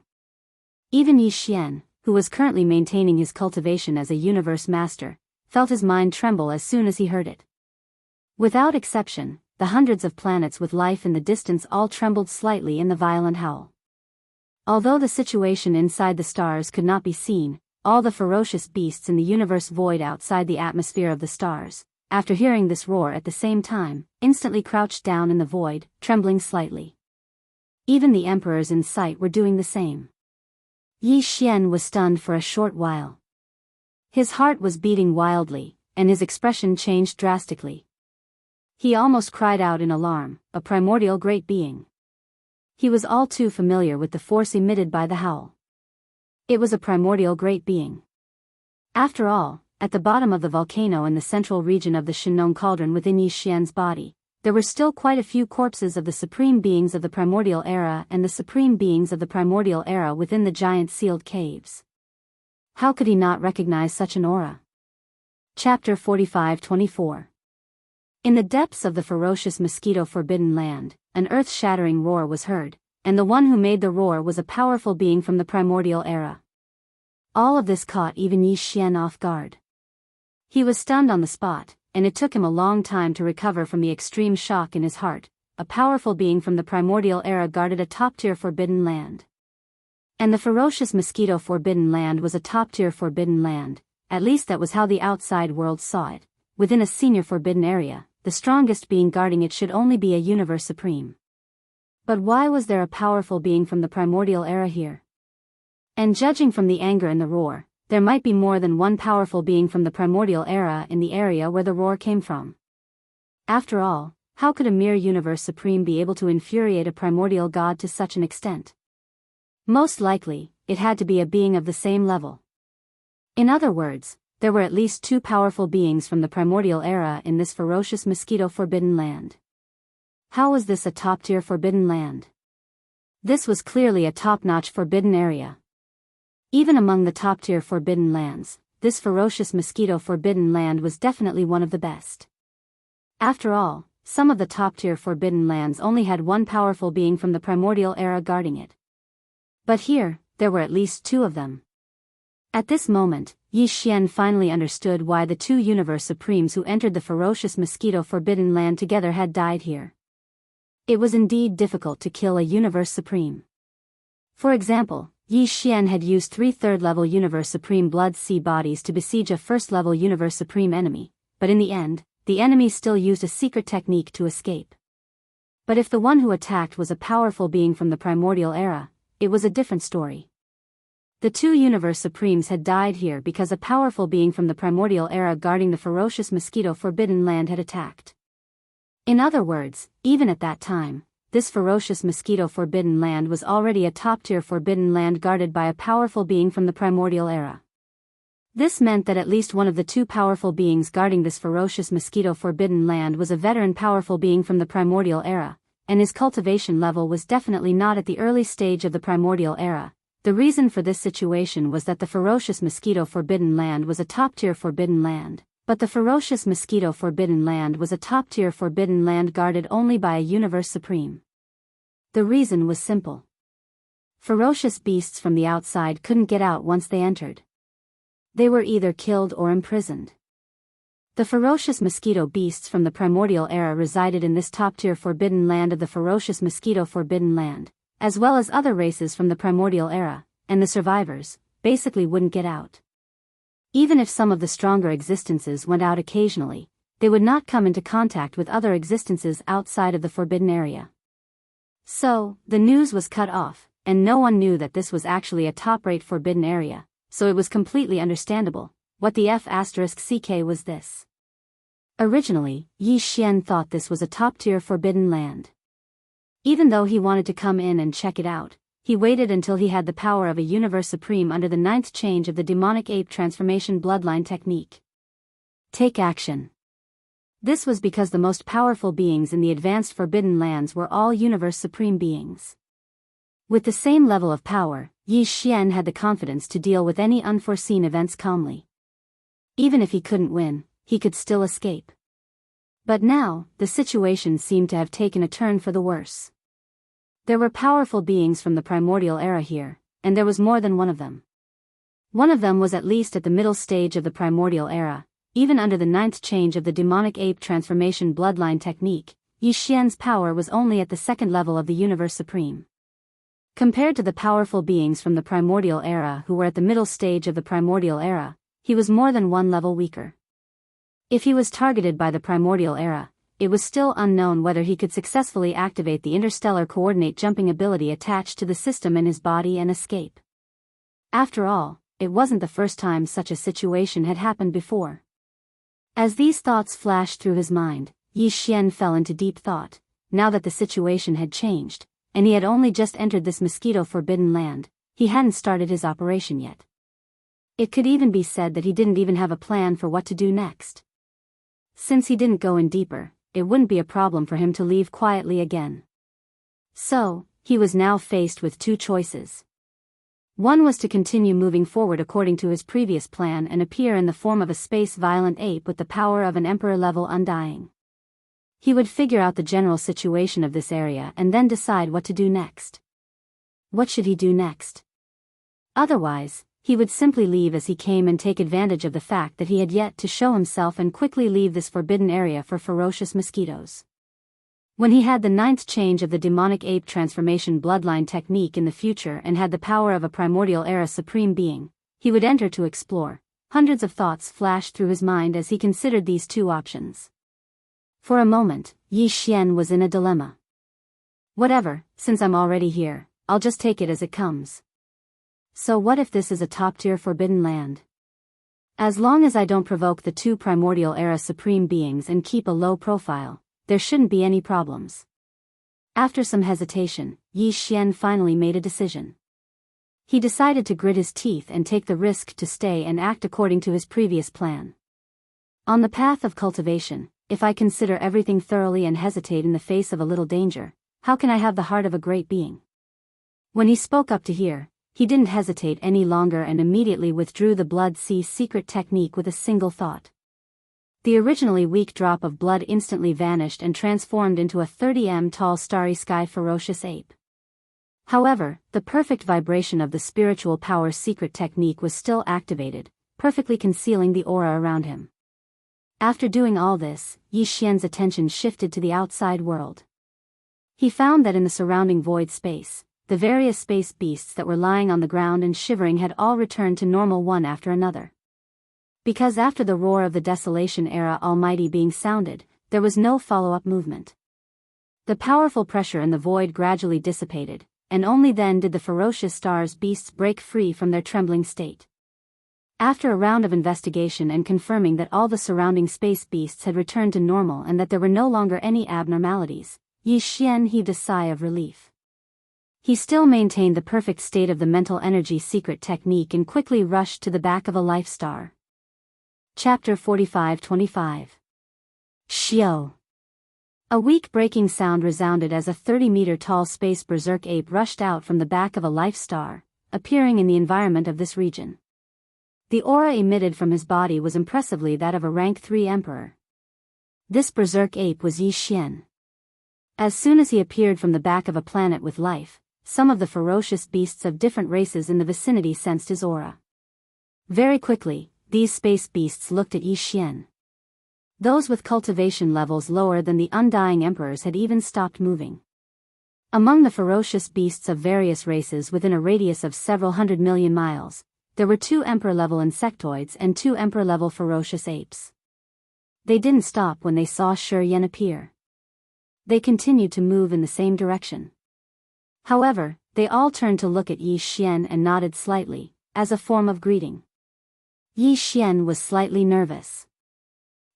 [SPEAKER 1] Even Yi Xian, who was currently maintaining his cultivation as a universe master, felt his mind tremble as soon as he heard it. Without exception, the hundreds of planets with life in the distance all trembled slightly in the violent howl. Although the situation inside the stars could not be seen, all the ferocious beasts in the universe void outside the atmosphere of the stars, after hearing this roar at the same time, instantly crouched down in the void, trembling slightly. Even the emperors in sight were doing the same. Yi Xian was stunned for a short while. His heart was beating wildly, and his expression changed drastically. He almost cried out in alarm, a primordial great being. He was all too familiar with the force emitted by the howl. It was a primordial great being. After all, at the bottom of the volcano in the central region of the Shinong cauldron within Yi Xian's body, there were still quite a few corpses of the supreme beings of the primordial era and the supreme beings of the primordial era within the giant sealed caves. How could he not recognize such an aura? Chapter 45-24. In the depths of the ferocious mosquito-forbidden land, an earth-shattering roar was heard, and the one who made the roar was a powerful being from the primordial era. All of this caught even Yi Xian off guard. He was stunned on the spot, and it took him a long time to recover from the extreme shock in his heart. A powerful being from the primordial era guarded a top-tier forbidden land. And the ferocious mosquito forbidden land was a top-tier forbidden land, at least that was how the outside world saw it. Within a senior forbidden area, the strongest being guarding it should only be a universe supreme. But why was there a powerful being from the primordial era here? And judging from the anger and the roar, there might be more than one powerful being from the primordial era in the area where the roar came from. After all, how could a mere universe supreme be able to infuriate a primordial god to such an extent? Most likely, it had to be a being of the same level. In other words, there were at least two powerful beings from the primordial era in this ferocious mosquito forbidden land. How was this a top-tier forbidden land? This was clearly a top-notch forbidden area. Even among the top-tier forbidden lands, this ferocious mosquito forbidden land was definitely one of the best. After all, some of the top-tier forbidden lands only had one powerful being from the primordial era guarding it. But here, there were at least two of them. At this moment, Yi Xian finally understood why the two universe supremes who entered the ferocious mosquito forbidden land together had died here. It was indeed difficult to kill a universe supreme. For example, Yi Xian had used 3 third-level universe supreme blood sea bodies to besiege a first-level universe supreme enemy, but in the end, the enemy still used a secret technique to escape. But if the one who attacked was a powerful being from the primordial era, it was a different story. The two universe supremes had died here because a powerful being from the primordial era guarding the ferocious mosquito forbidden land had attacked. In other words, even at that time, this ferocious mosquito forbidden land was already a top-tier forbidden land guarded by a powerful being from the primordial era. This meant that at least one of the two powerful beings guarding this ferocious mosquito forbidden land was a veteran powerful being from the primordial era, and his cultivation level was definitely not at the early stage of the primordial era. The reason for this situation was that the ferocious mosquito forbidden land was a top-tier forbidden land, but the ferocious mosquito forbidden land was a top-tier forbidden land guarded only by a universe supreme. The reason was simple. Ferocious beasts from the outside couldn't get out once they entered. They were either killed or imprisoned. The ferocious mosquito beasts from the primordial era resided in this top-tier forbidden land of the ferocious mosquito forbidden land, as well as other races from the primordial era, and the survivors, basically wouldn't get out. Even if some of the stronger existences went out occasionally, they would not come into contact with other existences outside of the forbidden area. So, the news was cut off, and no one knew that this was actually a top-rate forbidden area, so it was completely understandable. What the F***ck was this? Originally, Yi Xian thought this was a top-tier forbidden land. Even though he wanted to come in and check it out, he waited until he had the power of a universe supreme under the 9th change of the demonic ape transformation bloodline technique. Take action. This was because the most powerful beings in the advanced forbidden lands were all universe supreme beings. With the same level of power, Yi Xian had the confidence to deal with any unforeseen events calmly. Even if he couldn't win, he could still escape. But now, the situation seemed to have taken a turn for the worse. There were powerful beings from the primordial era here, and there was more than one of them. One of them was at least at the middle stage of the primordial era, even under the 9th change of the demonic ape transformation bloodline technique. Yi Xian's power was only at the 2nd level of the universe supreme. Compared to the powerful beings from the primordial era who were at the middle stage of the primordial era, he was more than one level weaker. If he was targeted by the primordial era, it was still unknown whether he could successfully activate the interstellar coordinate jumping ability attached to the system in his body and escape. After all, it wasn't the first time such a situation had happened before. As these thoughts flashed through his mind, Yi Xian fell into deep thought. Now that the situation had changed, and he had only just entered this mosquito forbidden land, he hadn't started his operation yet. It could even be said that he didn't even have a plan for what to do next. Since he didn't go in deeper, it wouldn't be a problem for him to leave quietly again. So, he was now faced with two choices. One was to continue moving forward according to his previous plan and appear in the form of a space-violent ape with the power of an emperor-level undying. He would figure out the general situation of this area and then decide what to do next. What should he do next? Otherwise, he would simply leave as he came and take advantage of the fact that he had yet to show himself and quickly leave this forbidden area for ferocious mosquitoes. When he had the 9th change of the demonic ape transformation bloodline technique in the future and had the power of a primordial era supreme being, he would enter to explore. Hundreds of thoughts flashed through his mind as he considered these two options. For a moment, Yi Xian was in a dilemma. Whatever, since I'm already here, I'll just take it as it comes. So what if this is a top-tier forbidden land? As long as I don't provoke the two primordial era supreme beings and keep a low profile, there shouldn't be any problems. After some hesitation, Yi Xian finally made a decision. He decided to grit his teeth and take the risk to stay and act according to his previous plan. On the path of cultivation, if I consider everything thoroughly and hesitate in the face of a little danger, how can I have the heart of a great being? When he spoke up to hear, he didn't hesitate any longer and immediately withdrew the blood sea secret technique with a single thought. The originally weak drop of blood instantly vanished and transformed into a 30 m tall starry sky ferocious ape. However, the perfect vibration of the spiritual power secret technique was still activated, perfectly concealing the aura around him. After doing all this, Yi Xian's attention shifted to the outside world. He found that in the surrounding void space, the various space beasts that were lying on the ground and shivering had all returned to normal one after another. Because after the roar of the desolation era almighty being sounded, there was no follow-up movement. The powerful pressure in the void gradually dissipated, and only then did the ferocious stars beasts break free from their trembling state. After a round of investigation and confirming that all the surrounding space beasts had returned to normal and that there were no longer any abnormalities, Yi Xian heaved a sigh of relief. He still maintained the perfect state of the mental energy secret technique and quickly rushed to the back of a life star. Chapter 45-25. Xiao. A weak breaking sound resounded as a 30-meter tall space berserk ape rushed out from the back of a life star, appearing in the environment of this region. The aura emitted from his body was impressively that of a rank 3 emperor. This berserk ape was Yi Xian. As soon as he appeared from the back of a planet with life, some of the ferocious beasts of different races in the vicinity sensed his aura. Very quickly, these space beasts looked at Yi Xian. Those with cultivation levels lower than the undying emperors had even stopped moving. Among the ferocious beasts of various races within a radius of several 100 million miles, there were 2 emperor-level insectoids and 2 emperor-level ferocious apes. They didn't stop when they saw Shi Yan appear. They continued to move in the same direction. However, they all turned to look at Yi Xian and nodded slightly, as a form of greeting. Yi Xian was slightly nervous.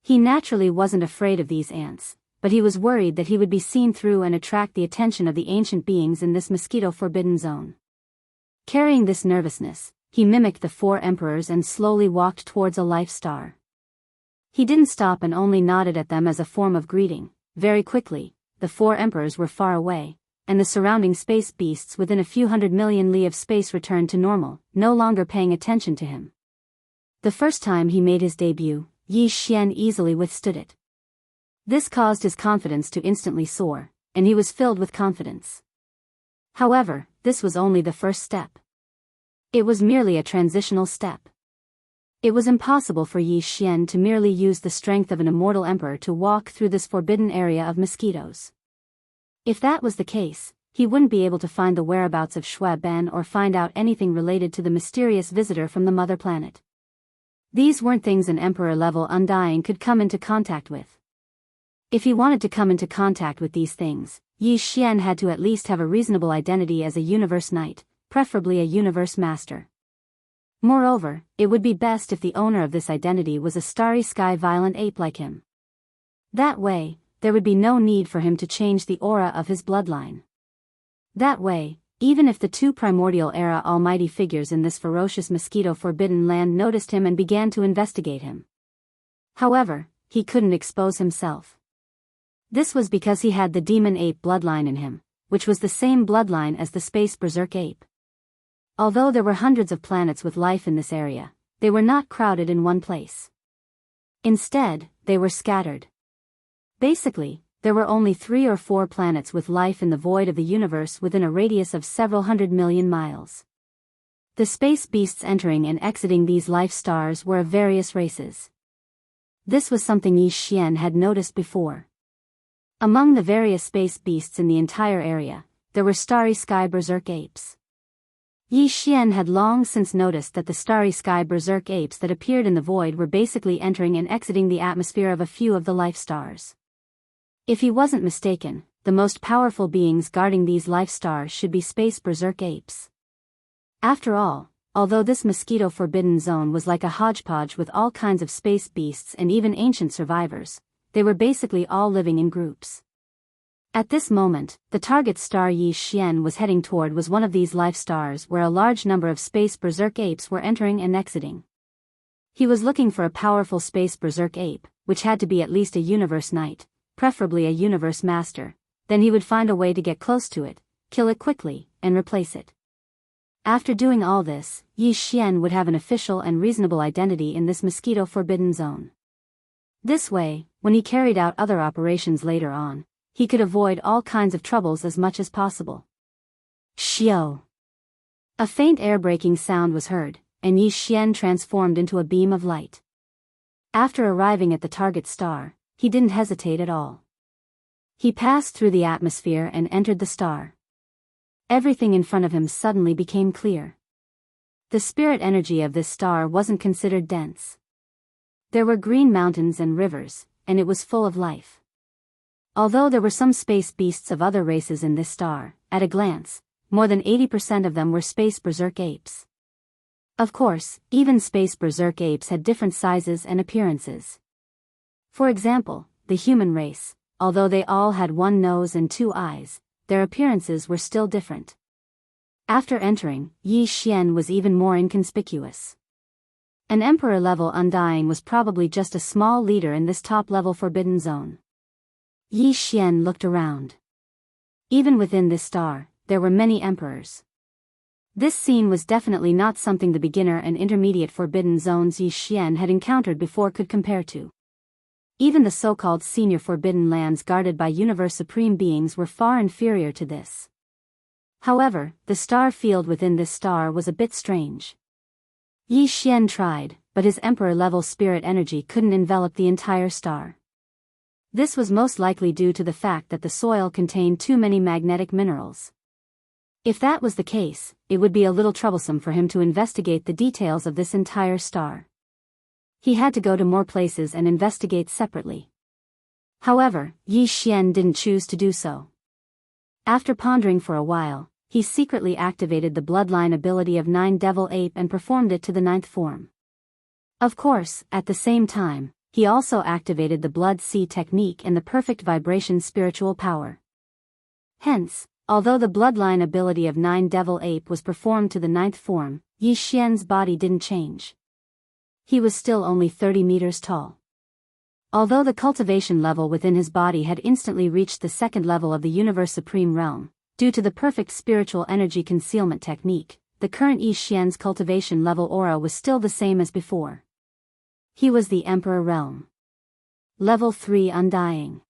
[SPEAKER 1] He naturally wasn't afraid of these ants, but he was worried that he would be seen through and attract the attention of the ancient beings in this mosquito-forbidden zone. Carrying this nervousness, he mimicked the 4 emperors and slowly walked towards a life star. He didn't stop and only nodded at them as a form of greeting. Very quickly, the 4 emperors were far away, and the surrounding space beasts within a few 100 million li of space returned to normal, no longer paying attention to him. The first time he made his debut, Yi Xian easily withstood it. This caused his confidence to instantly soar, and he was filled with confidence. However, this was only the first step. It was merely a transitional step. It was impossible for Yi Xian to merely use the strength of an immortal emperor to walk through this forbidden area of mosquitoes. If that was the case, he wouldn't be able to find the whereabouts of Shui Ben or find out anything related to the mysterious visitor from the mother planet. These weren't things an emperor-level undying could come into contact with. If he wanted to come into contact with these things, Yi Xian had to at least have a reasonable identity as a universe knight, preferably a universe master. Moreover, it would be best if the owner of this identity was a starry sky violent ape like him. That way, there would be no need for him to change the aura of his bloodline. That way, even if the 2 primordial era almighty figures in this ferocious mosquito-forbidden land noticed him and began to investigate him. However, he couldn't expose himself. This was because he had the demon ape bloodline in him, which was the same bloodline as the space berserk ape. Although there were hundreds of planets with life in this area, they were not crowded in one place. Instead, they were scattered. Basically, there were only 3 or 4 planets with life in the void of the universe within a radius of several 100 million miles. The space beasts entering and exiting these life stars were of various races. This was something Yi Xian had noticed before. Among the various space beasts in the entire area, there were starry sky berserk apes. Yi Xian had long since noticed that the starry sky berserk apes that appeared in the void were basically entering and exiting the atmosphere of a few of the life stars. If he wasn't mistaken, the most powerful beings guarding these life stars should be space berserk apes. After all, although this mosquito forbidden zone was like a hodgepodge with all kinds of space beasts and even ancient survivors, they were basically all living in groups. At this moment, the target star Yi Xian was heading toward was one of these life stars where a large number of space berserk apes were entering and exiting. He was looking for a powerful space berserk ape, which had to be at least a universe knight, preferably a universe master. Then he would find a way to get close to it, kill it quickly, and replace it. After doing all this, Yi Xian would have an official and reasonable identity in this mosquito forbidden zone. This way, when he carried out other operations later on, he could avoid all kinds of troubles as much as possible. Xiao! A faint air-breaking sound was heard, and Yi Xian transformed into a beam of light. After arriving at the target star, he didn't hesitate at all. He passed through the atmosphere and entered the star. Everything in front of him suddenly became clear. The spirit energy of this star wasn't considered dense. There were green mountains and rivers, and it was full of life. Although there were some space beasts of other races in this star, at a glance, more than 80% of them were space berserk apes. Of course, even space berserk apes had different sizes and appearances. For example, the human race, although they all had 1 nose and 2 eyes, their appearances were still different. After entering, Yi Xian was even more inconspicuous. An Emperor-level Undying was probably just a small leader in this top-level forbidden zone. Yi Xian looked around. Even within this star, there were many emperors. This scene was definitely not something the beginner and intermediate forbidden zones Yi Xian had encountered before could compare to. Even the so-called senior forbidden lands guarded by universe supreme beings were far inferior to this. However, the star field within this star was a bit strange. Yi Xian tried, but his emperor-level spirit energy couldn't envelop the entire star. This was most likely due to the fact that the soil contained too many magnetic minerals. If that was the case, it would be a little troublesome for him to investigate the details of this entire star. He had to go to more places and investigate separately. However, Yi Xian didn't choose to do so. After pondering for a while, he secretly activated the bloodline ability of 9 Devil Ape and performed it to the 9th form. Of course, at the same time, he also activated the Blood Sea technique and the Perfect Vibration spiritual power. Hence, although the bloodline ability of 9 Devil Ape was performed to the 9th form, Yi Xian's body didn't change. He was still only 30 meters tall. Although the cultivation level within his body had instantly reached the 2nd level of the Universe Supreme Realm, due to the perfect spiritual energy concealment technique, the current Yi Xian's cultivation level aura was still the same as before. He was the Emperor Realm. Level 3 Undying.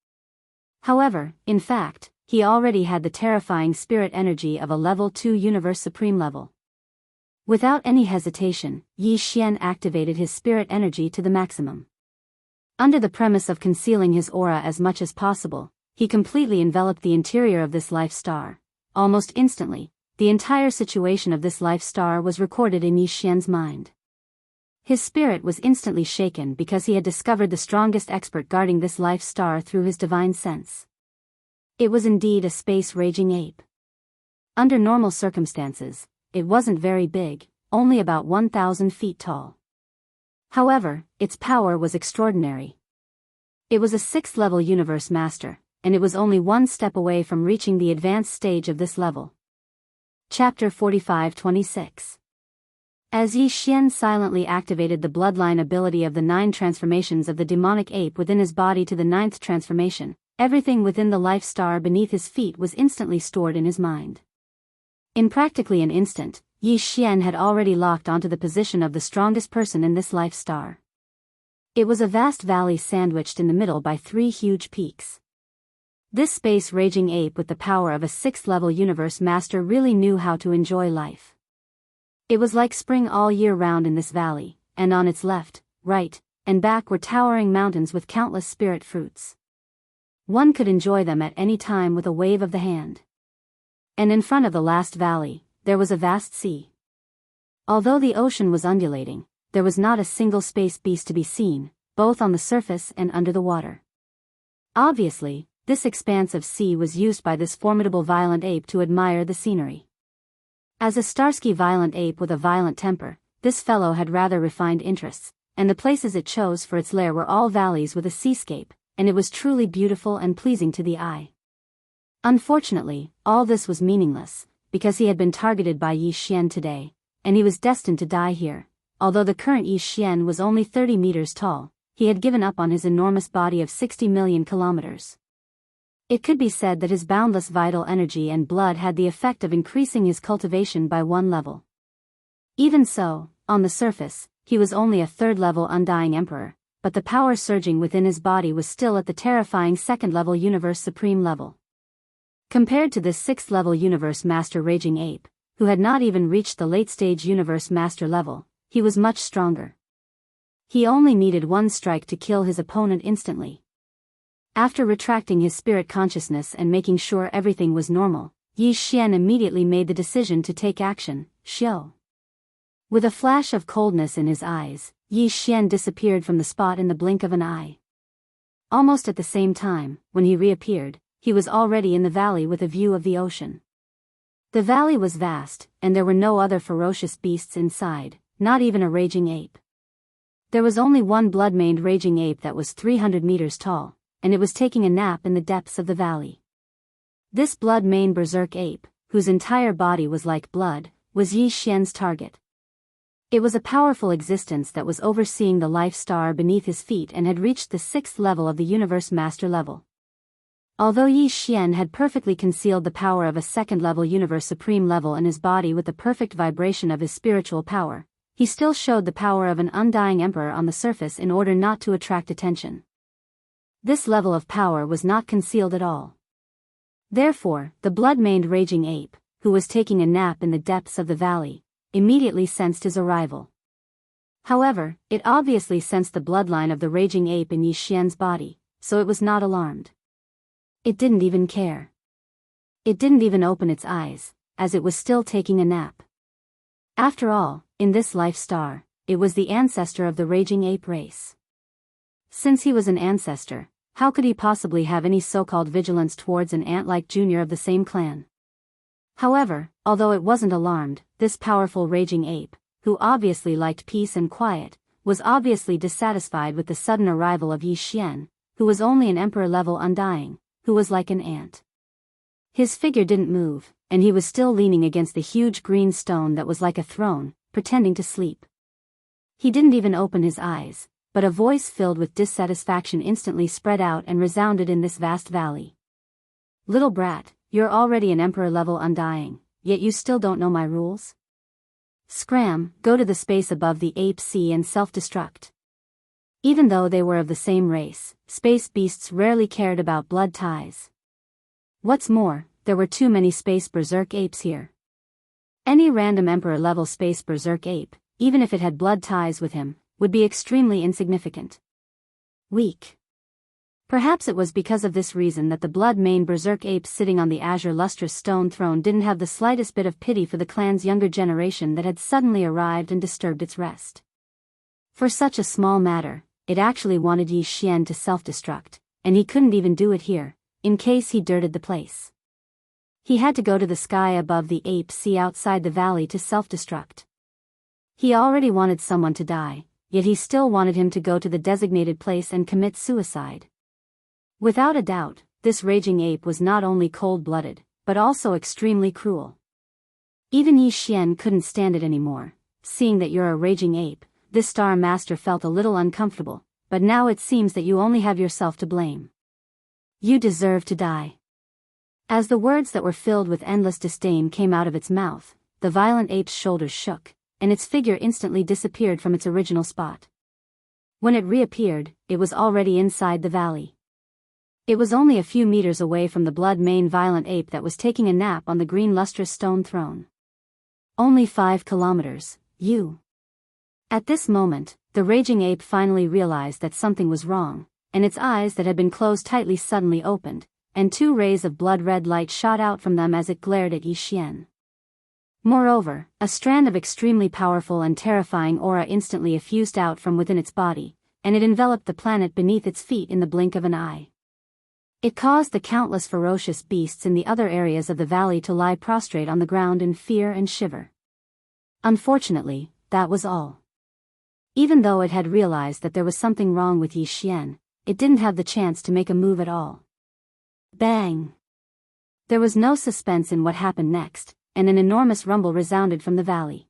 [SPEAKER 1] However, in fact, he already had the terrifying spirit energy of a Level 2 Universe Supreme level. Without any hesitation, Yi Xian activated his spirit energy to the maximum. Under the premise of concealing his aura as much as possible, he completely enveloped the interior of this life star. Almost instantly, the entire situation of this life star was recorded in Yi Xian's mind. His spirit was instantly shaken because he had discovered the strongest expert guarding this life star through his divine sense. It was indeed a space-raging ape. Under normal circumstances, it wasn't very big, only about 1,000 feet tall. However, its power was extraordinary. It was a 6th-level universe master, and it was only 1 step away from reaching the advanced stage of this level. Chapter 45-26. As Yi Xian silently activated the bloodline ability of the 9 transformations of the demonic ape within his body to the 9th transformation, everything within the life star beneath his feet was instantly stored in his mind. In practically an instant, Yi Xian had already locked onto the position of the strongest person in this life star. It was a vast valley sandwiched in the middle by 3 huge peaks. This space-raging ape with the power of a 6th-level universe master really knew how to enjoy life. It was like spring all year round in this valley, and on its left, right, and back were towering mountains with countless spirit fruits. One could enjoy them at any time with a wave of the hand. And in front of the last valley, there was a vast sea. Although the ocean was undulating, there was not a single space beast to be seen, both on the surface and under the water. Obviously, this expanse of sea was used by this formidable violent ape to admire the scenery. As a Starsky violent ape with a violent temper, this fellow had rather refined interests, and the places it chose for its lair were all valleys with a seascape, and it was truly beautiful and pleasing to the eye. Unfortunately, all this was meaningless, because he had been targeted by Yi Xian today, and he was destined to die here. Although the current Yi Xian was only 30 meters tall, he had given up on his enormous body of 60 million kilometers. It could be said that his boundless vital energy and blood had the effect of increasing his cultivation by 1 level. Even so, on the surface, he was only a 3rd-level undying emperor, but the power surging within his body was still at the terrifying 2nd-level universe supreme level. Compared to this 6th-level universe master raging ape, who had not even reached the late-stage universe master level, he was much stronger. He only needed 1 strike to kill his opponent instantly. After retracting his spirit consciousness and making sure everything was normal, Yi Xian immediately made the decision to take action. Xiao. With a flash of coldness in his eyes, Yi Xian disappeared from the spot in the blink of an eye. Almost at the same time, when he reappeared, he was already in the valley with a view of the ocean. The valley was vast, and there were no other ferocious beasts inside, not even a raging ape. There was only one blood-maned raging ape that was 300 meters tall, and it was taking a nap in the depths of the valley. This blood-maned berserk ape, whose entire body was like blood, was Yi Xian's target. It was a powerful existence that was overseeing the life star beneath his feet and had reached the 6th level of the universe master level. Although Yi Xian had perfectly concealed the power of a 2nd-level universe supreme level in his body with the perfect vibration of his spiritual power, he still showed the power of an undying emperor on the surface in order not to attract attention. This level of power was not concealed at all. Therefore, the blood-maned raging ape, who was taking a nap in the depths of the valley, immediately sensed his arrival. However, it obviously sensed the bloodline of the raging ape in Yi Xian's body, so it was not alarmed. It didn't even care. It didn't even open its eyes, as it was still taking a nap. After all, in this life star, it was the ancestor of the raging ape race. Since he was an ancestor, how could he possibly have any so-called vigilance towards an ant-like junior of the same clan? However, although it wasn't alarmed, this powerful raging ape, who obviously liked peace and quiet, was obviously dissatisfied with the sudden arrival of Yi Xian, who was only an emperor-level undying, who was like an ant. His figure didn't move, and he was still leaning against the huge green stone that was like a throne, pretending to sleep. He didn't even open his eyes, but a voice filled with dissatisfaction instantly spread out and resounded in this vast valley. "Little brat, you're already an emperor-level undying, yet you still don't know my rules? Scram, go to the space above the ape sea and self-destruct." Even though they were of the same race, space beasts rarely cared about blood ties. What's more, there were too many space berserk apes here. Any random emperor-level space berserk ape, even if it had blood ties with him, would be extremely insignificant. Weak. Perhaps it was because of this reason that the blood-maned berserk ape sitting on the azure lustrous stone throne didn't have the slightest bit of pity for the clan's younger generation that had suddenly arrived and disturbed its rest. For such a small matter, it actually wanted Yi Xian to self-destruct, and he couldn't even do it here, in case he dirted the place. He had to go to the sky above the ape sea outside the valley to self-destruct. He already wanted someone to die, yet he still wanted him to go to the designated place and commit suicide. Without a doubt, this raging ape was not only cold-blooded, but also extremely cruel. Even Yi Xian couldn't stand it anymore. Seeing that you're a raging ape, this star master felt a little uncomfortable, but now it seems that you only have yourself to blame. You deserve to die. As the words that were filled with endless disdain came out of its mouth, the violent ape's shoulders shook, and its figure instantly disappeared from its original spot. When it reappeared, it was already inside the valley. It was only a few meters away from the blood-mane violent ape that was taking a nap on the green lustrous stone throne. Only 5 kilometers, you. At this moment, the raging ape finally realized that something was wrong, and its eyes that had been closed tightly suddenly opened, and 2 rays of blood-red light shot out from them as it glared at Yi Xian. Moreover, a strand of extremely powerful and terrifying aura instantly effused out from within its body, and it enveloped the planet beneath its feet in the blink of an eye. It caused the countless ferocious beasts in the other areas of the valley to lie prostrate on the ground in fear and shiver. Unfortunately, that was all. Even though it had realized that there was something wrong with Yi Xian, it didn't have the chance to make a move at all. Bang! There was no suspense in what happened next, and an enormous rumble resounded from the valley.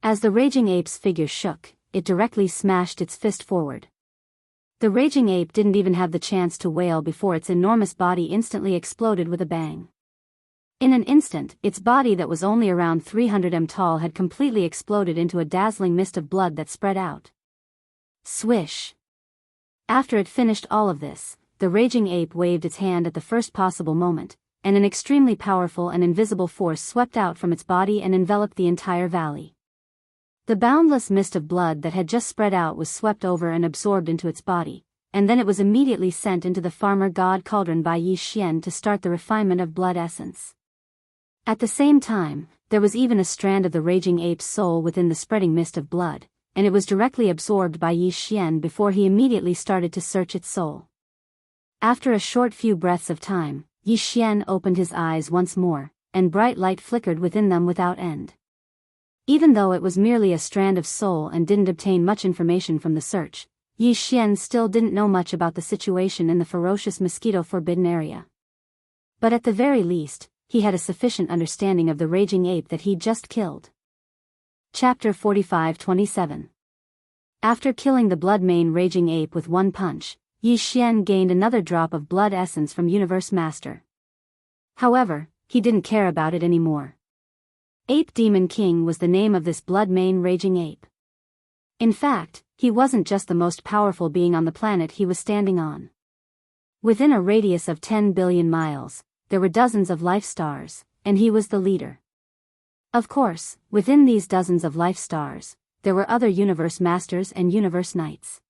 [SPEAKER 1] As the raging ape's figure shook, it directly smashed its fist forward. The raging ape didn't even have the chance to wail before its enormous body instantly exploded with a bang. In an instant, its body that was only around 300 m tall had completely exploded into a dazzling mist of blood that spread out. Swish! After it finished all of this, the raging ape waved its hand at the first possible moment, and an extremely powerful and invisible force swept out from its body and enveloped the entire valley. The boundless mist of blood that had just spread out was swept over and absorbed into its body, and then it was immediately sent into the farmer god cauldron by Yi Xian to start the refinement of blood essence. At the same time, there was even a strand of the raging ape's soul within the spreading mist of blood, and it was directly absorbed by Yi Xian before he immediately started to search its soul. After a short few breaths of time, Yi Xian opened his eyes once more, and bright light flickered within them without end. Even though it was merely a strand of soul and didn't obtain much information from the search, Yi Xian still didn't know much about the situation in the ferocious mosquito-forbidden area. But at the very least, he had a sufficient understanding of the raging ape that he'd just killed. Chapter 45-27. After killing the blood-mane raging ape with one punch, Yi Xian gained another drop of blood essence from Universe Master. However, he didn't care about it anymore. Ape Demon King was the name of this blood-mane raging ape. In fact, he wasn't just the most powerful being on the planet he was standing on. Within a radius of 10 billion miles, there were dozens of life stars, and he was the leader. Of course, within these dozens of life stars, there were other Universe Masters and Universe Knights.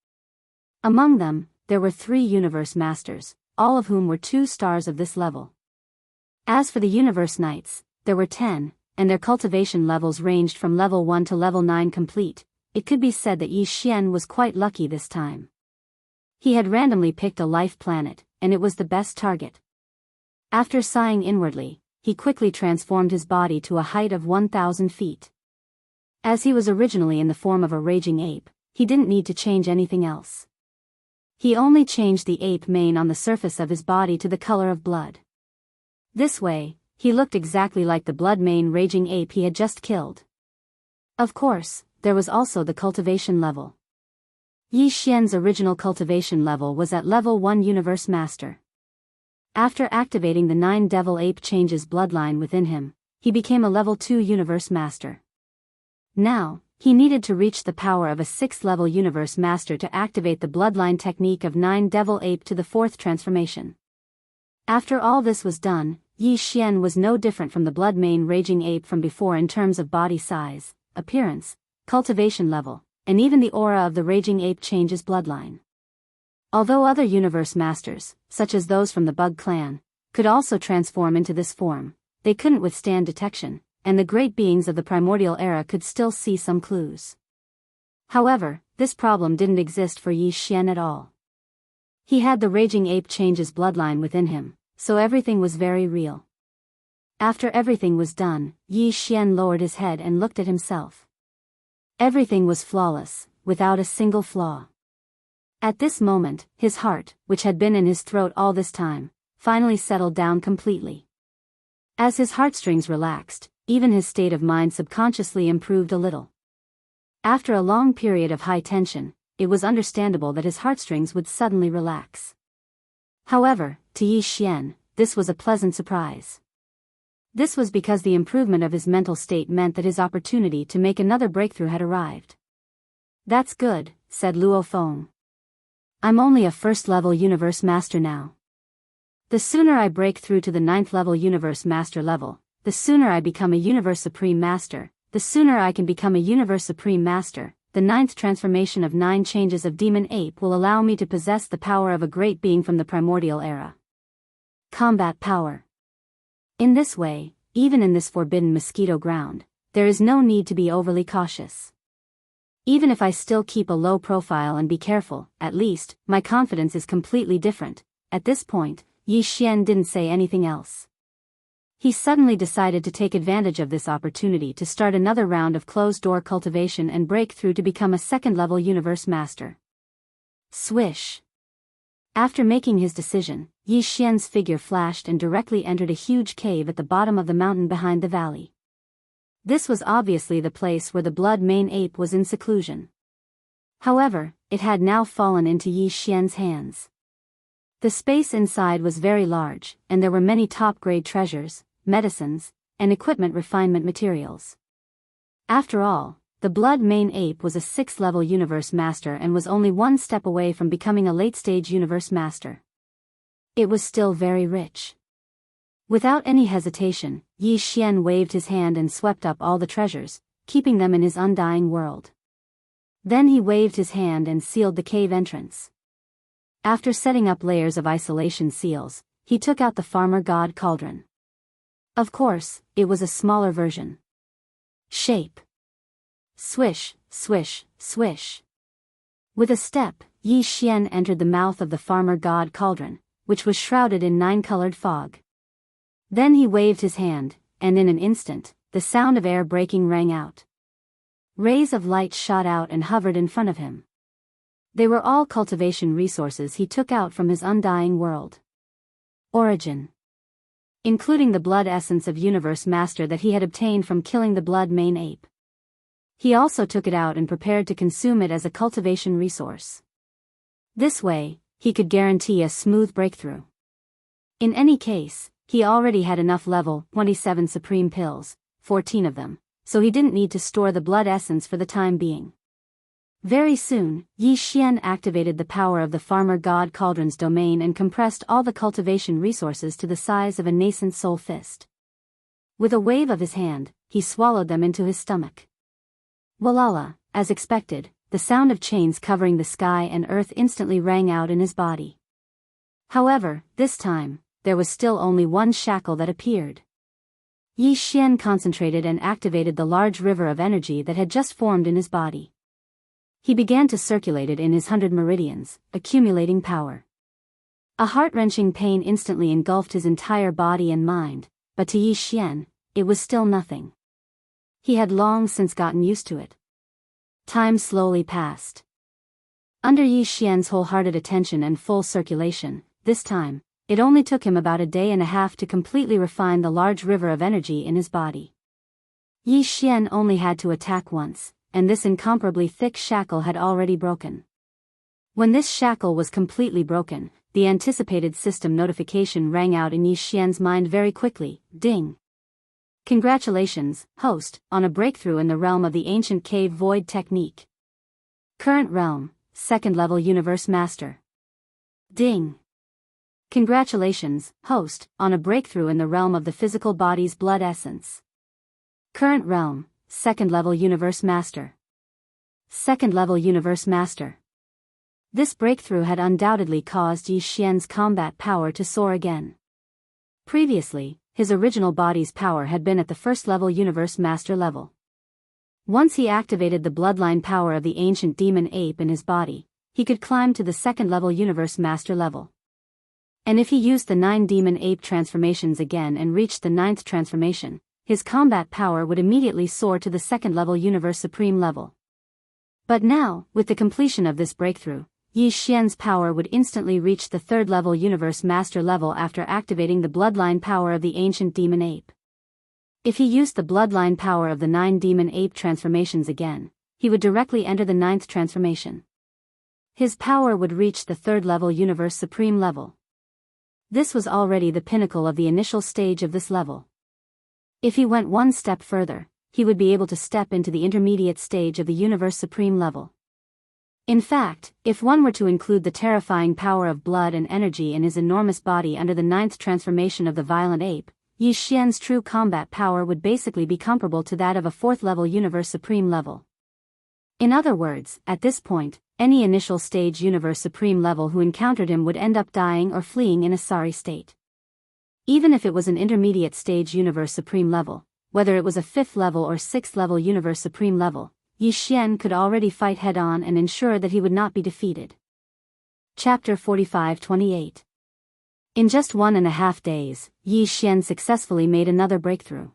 [SPEAKER 1] Among them, there were 3 Universe Masters, all of whom were 2 stars of this level. As for the Universe Knights, there were 10, and their cultivation levels ranged from level 1 to level 9 complete. It could be said that Yi Xian was quite lucky this time. He had randomly picked a life planet, and it was the best target. After sighing inwardly, he quickly transformed his body to a height of 1,000 feet. As he was originally in the form of a raging ape, he didn't need to change anything else. He only changed the ape mane on the surface of his body to the color of blood. This way, he looked exactly like the blood-mane raging ape he had just killed. Of course, there was also the cultivation level. Yi Xian's original cultivation level was at level 1 Universe Master. After activating the 9 Devil Ape Changes bloodline within him, he became a level 2 Universe Master. Now, he needed to reach the power of a 6th level Universe Master to activate the bloodline technique of 9 Devil Ape to the 4th transformation. After all this was done, Yi Xian was no different from the blood-mane raging ape from before in terms of body size, appearance, cultivation level, and even the aura of the raging ape changes bloodline. Although other Universe Masters, such as those from the Bug Clan, could also transform into this form, they couldn't withstand detection, and the great beings of the primordial era could still see some clues. However, this problem didn't exist for Yi Xian at all. He had the raging ape changes bloodline within him, so everything was very real. After everything was done, Yi Xian lowered his head and looked at himself. Everything was flawless, without a single flaw. At this moment, his heart, which had been in his throat all this time, finally settled down completely. As his heartstrings relaxed, even his state of mind subconsciously improved a little. After a long period of high tension, it was understandable that his heartstrings would suddenly relax. However, to Yi Xian, this was a pleasant surprise. This was because the improvement of his mental state meant that his opportunity to make another breakthrough had arrived. "That's good," said Luo Feng. "I'm only a 1st level Universe Master now. The sooner I break through to the 9th level Universe Master level, the sooner I become a Universe Supreme Master, the sooner I can become a Universe Supreme Master. The 9th transformation of 9 changes of Demon Ape will allow me to possess the power of a great being from the primordial era. Combat power. In this way, even in this forbidden mosquito ground, there is no need to be overly cautious. Even if I still keep a low profile and be careful, at least, my confidence is completely different. At this point, Yi Xian didn't say anything else. He suddenly decided to take advantage of this opportunity to start another round of closed-door cultivation and break through to become a second-level Universe Master. Swish! After making his decision, Yi Xian's figure flashed and directly entered a huge cave at the bottom of the mountain behind the valley. This was obviously the place where the blood mane ape was in seclusion. However, it had now fallen into Yi Xian's hands. The space inside was very large, and there were many top-grade treasures, medicines, and equipment refinement materials. After all, the blood mane ape was a 6th-level Universe Master and was only one step away from becoming a late-stage Universe Master. It was still very rich. Without any hesitation, Yi Xian waved his hand and swept up all the treasures, keeping them in his undying world. Then he waved his hand and sealed the cave entrance. After setting up layers of isolation seals, he took out the farmer god cauldron. Of course, it was a smaller version. Shape. Swish, swish, swish. With a step, Yi Xian entered the mouth of the farmer god cauldron, which was shrouded in 9-colored fog. Then he waved his hand, and in an instant, the sound of air breaking rang out. Rays of light shot out and hovered in front of him. They were all cultivation resources he took out from his undying world. Origin. Including the blood essence of Universe Master that he had obtained from killing the blood mane ape. He also took it out and prepared to consume it as a cultivation resource. This way, he could guarantee a smooth breakthrough. In any case, he already had enough level 27 supreme pills, 14 of them, so he didn't need to store the blood essence for the time being. Very soon, Yi Xian activated the power of the farmer god cauldron's domain and compressed all the cultivation resources to the size of a nascent soul fist. With a wave of his hand, he swallowed them into his stomach. Walala, as expected, the sound of chains covering the sky and earth instantly rang out in his body. However, this time, there was still only one shackle that appeared. Yi Xian concentrated and activated the large river of energy that had just formed in his body. He began to circulate it in his 100 meridians, accumulating power. A heart-wrenching pain instantly engulfed his entire body and mind, but to Yi Xian, it was still nothing. He had long since gotten used to it. Time slowly passed. Under Yi Xian's wholehearted attention and full circulation, this time, it only took him about a day and a half to completely refine the large river of energy in his body. Yi Xian only had to attack once, and this incomparably thick shackle had already broken. When this shackle was completely broken, the anticipated system notification rang out in Yi Xian's mind very quickly. Ding! Congratulations, host, on a breakthrough in the realm of the ancient cave void technique. Current realm, 2nd level Universe Master. Ding! Congratulations, host, on a breakthrough in the realm of the physical body's blood essence. Current realm, 2nd level Universe Master. 2nd level Universe Master. This breakthrough had undoubtedly caused Yi Xian's combat power to soar again. Previously, his original body's power had been at the 1st level Universe Master level. Once he activated the bloodline power of the ancient demon ape in his body, he could climb to the 2nd level Universe Master level. And if he used the 9 demon ape transformations again and reached the 9th transformation, his combat power would immediately soar to the 2nd level Universe Supreme level. But now, with the completion of this breakthrough, Yi Xian's power would instantly reach the 3rd level Universe Master level after activating the bloodline power of the ancient demon ape. If he used the bloodline power of the 9 demon ape transformations again, he would directly enter the 9th transformation. His power would reach the 3rd level Universe Supreme level. This was already the pinnacle of the initial stage of this level. If he went one step further, he would be able to step into the intermediate stage of the Universe Supreme level. In fact, if one were to include the terrifying power of blood and energy in his enormous body under the ninth transformation of the violent ape, Yi Xian's true combat power would basically be comparable to that of a fourth-level Universe Supreme level. In other words, at this point, any initial stage Universe Supreme level who encountered him would end up dying or fleeing in a sorry state. Even if it was an intermediate stage Universe Supreme level, whether it was a 5th level or 6th level Universe Supreme level, Yi Xian could already fight head-on and ensure that he would not be defeated. Chapter 45-28. In just 1.5 days, Yi Xian successfully made another breakthrough.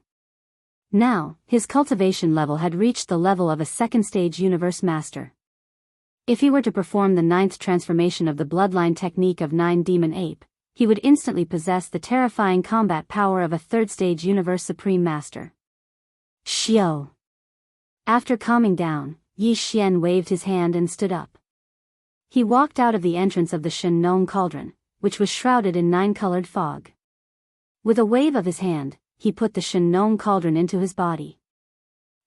[SPEAKER 1] Now, his cultivation level had reached the level of a second-stage Universe Master. If he were to perform the 9th transformation of the bloodline technique of 9 Demon Ape, he would instantly possess the terrifying combat power of a 3rd-stage Universe Supreme Master. Xiao. After calming down, Yi Xian waved his hand and stood up. He walked out of the entrance of the Shen Nong cauldron, which was shrouded in 9-colored fog. With a wave of his hand, he put the Shen Nong cauldron into his body.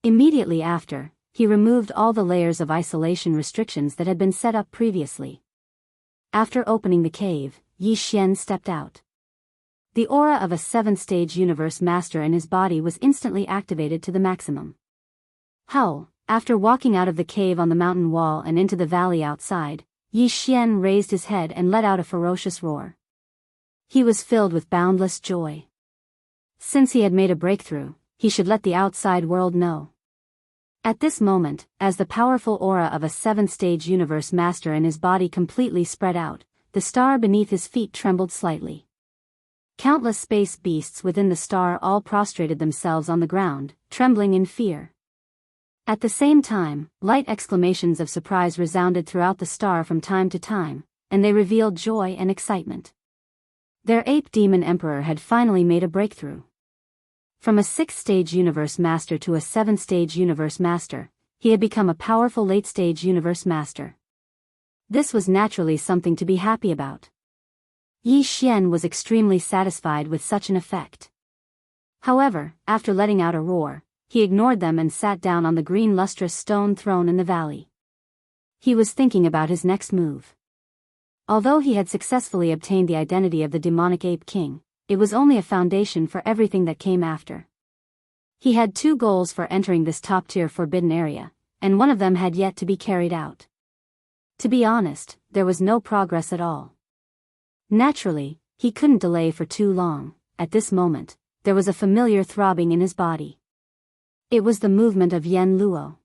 [SPEAKER 1] Immediately after, he removed all the layers of isolation restrictions that had been set up previously. After opening the cave, Yi Xian stepped out. The aura of a 7th-stage Universe Master in his body was instantly activated to the maximum. How, after walking out of the cave on the mountain wall and into the valley outside, Yi Xian raised his head and let out a ferocious roar. He was filled with boundless joy. Since he had made a breakthrough, he should let the outside world know. At this moment, as the powerful aura of a 7th-stage Universe Master in his body completely spread out, the star beneath his feet trembled slightly. Countless space beasts within the star all prostrated themselves on the ground, trembling in fear. At the same time, light exclamations of surprise resounded throughout the star from time to time, and they revealed joy and excitement. Their ape demon emperor had finally made a breakthrough. From a 6th-stage Universe Master to a 7th-stage Universe Master, he had become a powerful late-stage Universe Master. This was naturally something to be happy about. Yi Xian was extremely satisfied with such an effect. However, after letting out a roar, he ignored them and sat down on the green lustrous stone throne in the valley. He was thinking about his next move. Although he had successfully obtained the identity of the demonic ape king, it was only a foundation for everything that came after. He had 2 goals for entering this top-tier forbidden area, and one of them had yet to be carried out. To be honest, there was no progress at all. Naturally, he couldn't delay for too long. At this moment, there was a familiar throbbing in his body. It was the movement of Yan Luo.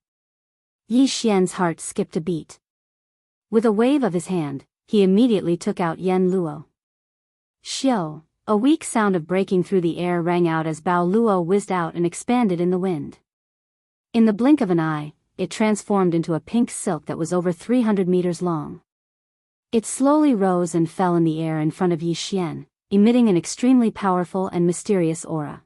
[SPEAKER 1] Yi Xian's heart skipped a beat. With a wave of his hand, he immediately took out Yan Luo. Xiao, a weak sound of breaking through the air rang out as Bao Luo whizzed out and expanded in the wind. In the blink of an eye, it transformed into a pink silk that was over 300 meters long. It slowly rose and fell in the air in front of Yi Xian, emitting an extremely powerful and mysterious aura.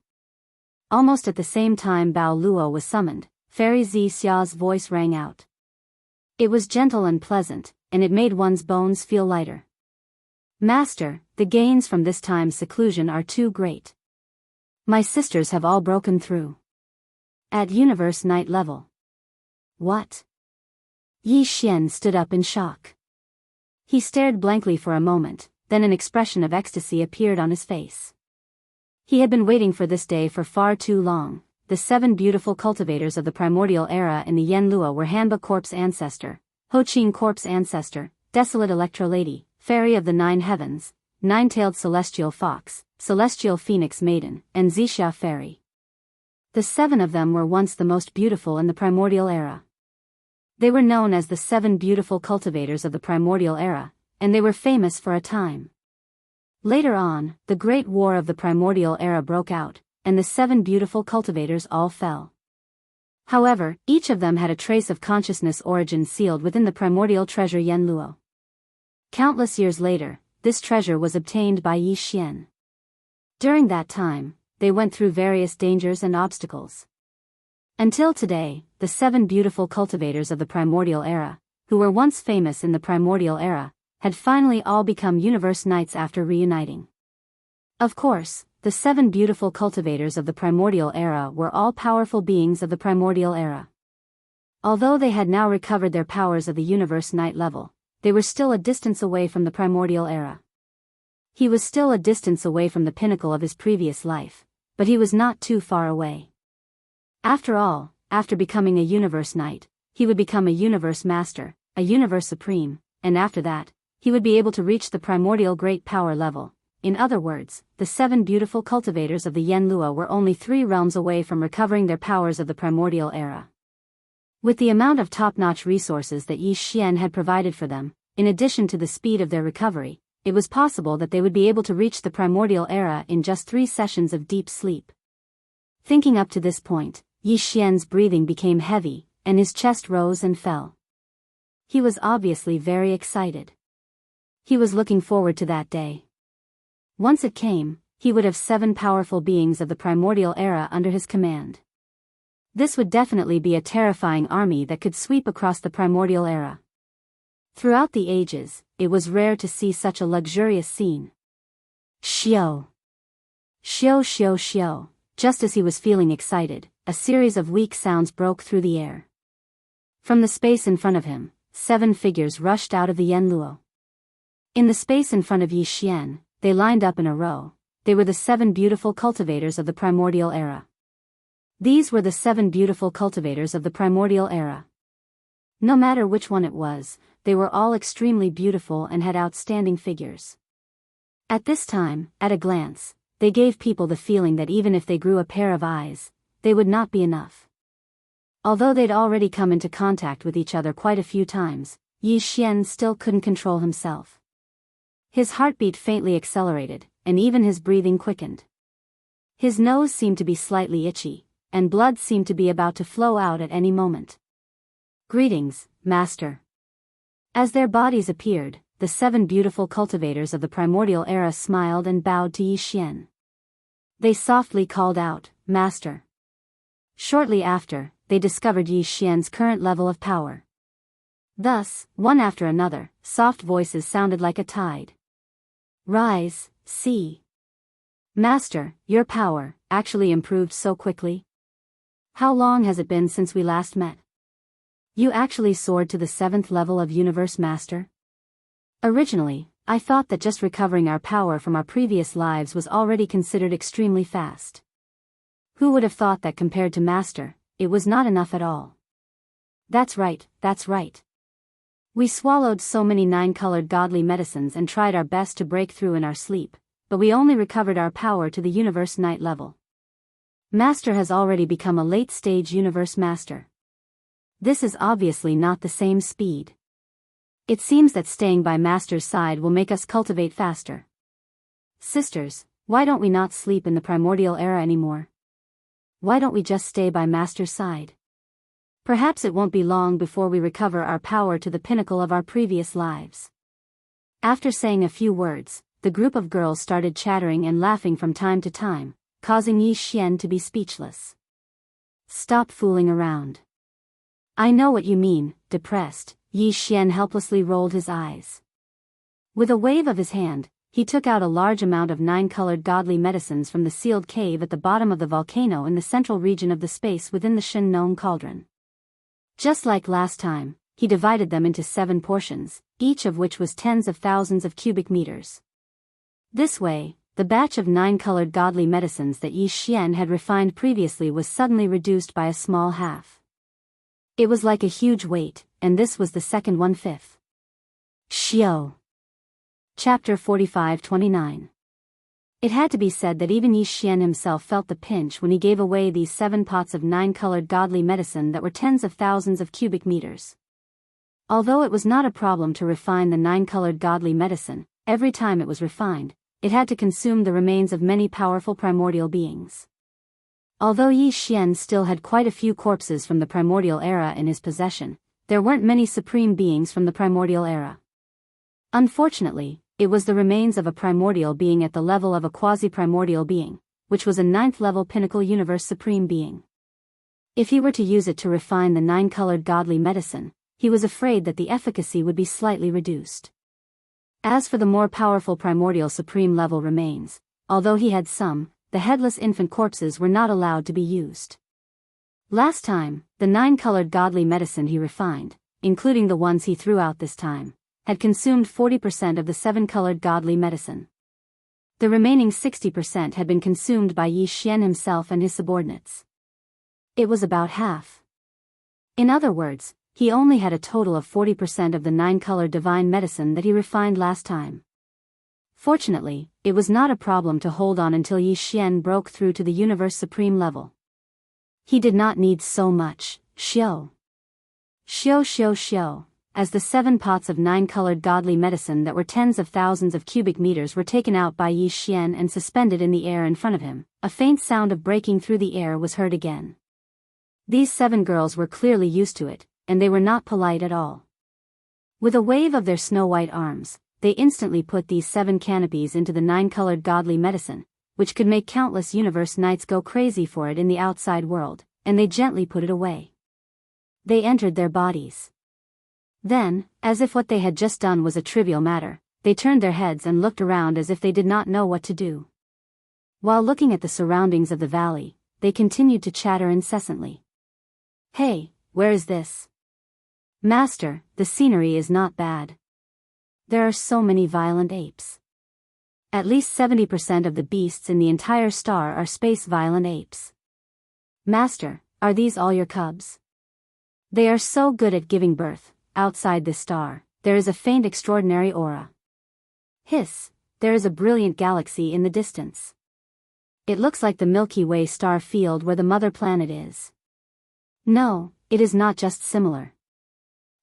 [SPEAKER 1] Almost at the same time Bao Luo was summoned, Fairy Zi Xia's voice rang out. It was gentle and pleasant, and it made one's bones feel lighter. Master, the gains from this time's seclusion are too great. My sisters have all broken through. At Universe Night level. What? Yi Xian stood up in shock. He stared blankly for a moment, then an expression of ecstasy appeared on his face. He had been waiting for this day for far too long. The 7 beautiful cultivators of the primordial era in the Yan Luo were Hanba Corp's ancestor, Ho Qing Corp's ancestor, Desolate Electro Lady, Fairy of the 9 Heavens, 9-tailed Celestial Fox, Celestial Phoenix Maiden, and Zixia Fairy. The 7 of them were once the most beautiful in the primordial era. They were known as the 7 beautiful cultivators of the primordial era, and they were famous for a time. Later on, the Great War of the primordial era broke out, and the 7 beautiful cultivators all fell. However, each of them had a trace of consciousness origin sealed within the primordial treasure Yan Luo. Countless years later, this treasure was obtained by Yi Xian. During that time, they went through various dangers and obstacles. Until today, the 7 beautiful cultivators of the primordial era, who were once famous in the primordial era, had finally all become universe knights after reuniting. Of course, the 7 beautiful cultivators of the primordial era were all powerful beings of the primordial era. Although they had now recovered their powers of the universe night level, they were still a distance away from the primordial era. He was still a distance away from the pinnacle of his previous life, but he was not too far away. After all, after becoming a universe knight, he would become a universe master, a universe supreme, and after that, he would be able to reach the primordial great power level. In other words, the 7 beautiful cultivators of the Yenlua were only 3 realms away from recovering their powers of the primordial era. With the amount of top-notch resources that Yi Xian had provided for them, in addition to the speed of their recovery, it was possible that they would be able to reach the primordial era in just 3 sessions of deep sleep. Thinking up to this point, Yi Xian's breathing became heavy, and his chest rose and fell. He was obviously very excited. He was looking forward to that day. Once it came, he would have 7 powerful beings of the primordial era under his command. This would definitely be a terrifying army that could sweep across the primordial era. Throughout the ages, it was rare to see such a luxurious scene. Xiao! Xiao xiao xiao! Just as he was feeling excited, a series of weak sounds broke through the air. From the space in front of him, 7 figures rushed out of the Yenluo. In the space in front of Yi Xian, they lined up in a row. They were the 7 beautiful cultivators of the primordial era. These were the 7 beautiful cultivators of the primordial era. No matter which one it was, they were all extremely beautiful and had outstanding figures. At this time, at a glance, they gave people the feeling that even if they grew a pair of eyes, they would not be enough. Although they'd already come into contact with each other quite a few times, Yi Xian still couldn't control himself. His heartbeat faintly accelerated, and even his breathing quickened. His nose seemed to be slightly itchy, and blood seemed to be about to flow out at any moment. Greetings, Master. As their bodies appeared, the 7 beautiful cultivators of the primordial era smiled and bowed to Yi Xian. They softly called out, Master. Shortly after, they discovered Yi Xian's current level of power. Thus, one after another, soft voices sounded like a tide. Rise, see. Master, your power actually improved so quickly. How long has it been since we last met? You actually soared to the 7th level of Universe Master? Originally, I thought that just recovering our power from our previous lives was already considered extremely fast. Who would have thought that compared to Master, it was not enough at all? That's right, that's right. We swallowed so many 9-colored godly medicines and tried our best to break through in our sleep, but we only recovered our power to the Universe Night level. Master has already become a late-stage Universe Master. This is obviously not the same speed. It seems that staying by Master's side will make us cultivate faster. Sisters, why don't we not sleep in the primordial era anymore? Why don't we just stay by Master's side? Perhaps it won't be long before we recover our power to the pinnacle of our previous lives. After saying a few words, the group of girls started chattering and laughing from time to time, causing Yi Xian to be speechless. Stop fooling around. I know what you mean, depressed. Yi Xian helplessly rolled his eyes. With a wave of his hand, he took out a large amount of 9-colored godly medicines from the sealed cave at the bottom of the volcano in the central region of the space within the Shin Nong cauldron. Just like last time, he divided them into 7 portions, each of which was tens of thousands of cubic meters. This way, the batch of 9-colored godly medicines that Yi Xian had refined previously was suddenly reduced by a small half. It was like a huge weight, and this was the second 1/5. Xiao. Chapter 45-29. It had to be said that even Yi Xian himself felt the pinch when he gave away these 7 pots of 9-colored godly medicine that were tens of thousands of cubic meters. Although it was not a problem to refine the 9-colored godly medicine, every time it was refined, it had to consume the remains of many powerful primordial beings. Although Yi Xian still had quite a few corpses from the primordial era in his possession, there weren't many supreme beings from the primordial era. Unfortunately, it was the remains of a primordial being at the level of a quasi-primordial being, which was a 9th-level pinnacle universe supreme being. If he were to use it to refine the 9-colored godly medicine, he was afraid that the efficacy would be slightly reduced. As for the more powerful primordial supreme level remains, although he had some, the headless infant corpses were not allowed to be used. Last time, the 9-colored godly medicine he refined, including the ones he threw out this time, had consumed 40% of the 7-colored godly medicine. The remaining 60% had been consumed by Yi Xian himself and his subordinates. It was about half. In other words, he only had a total of 40% of the 9-colored divine medicine that he refined last time. Fortunately, it was not a problem to hold on until Yi Xian broke through to the universe supreme level. He did not need so much, xiu. As the 7 pots of 9-colored godly medicine that were tens of thousands of cubic meters were taken out by Yi Xian and suspended in the air in front of him, a faint sound of breaking through the air was heard again. These 7 girls were clearly used to it, and they were not polite at all. With a wave of their snow-white arms, they instantly put these 7 canopies into the 9-colored godly medicine, which could make countless universe knights go crazy for it in the outside world, and they gently put it away. They entered their bodies. Then, as if what they had just done was a trivial matter, they turned their heads and looked around as if they did not know what to do. While looking at the surroundings of the valley, they continued to chatter incessantly. "Hey, where is this? Master, the scenery is not bad. There are so many violent apes. At least 70% of the beasts in the entire star are space violent apes. Master, are these all your cubs? They are so good at giving birth. Outside this star, there is a faint extraordinary aura. Hiss, there is a brilliant galaxy in the distance. It looks like the Milky Way star field where the mother planet is. No, it is not just similar.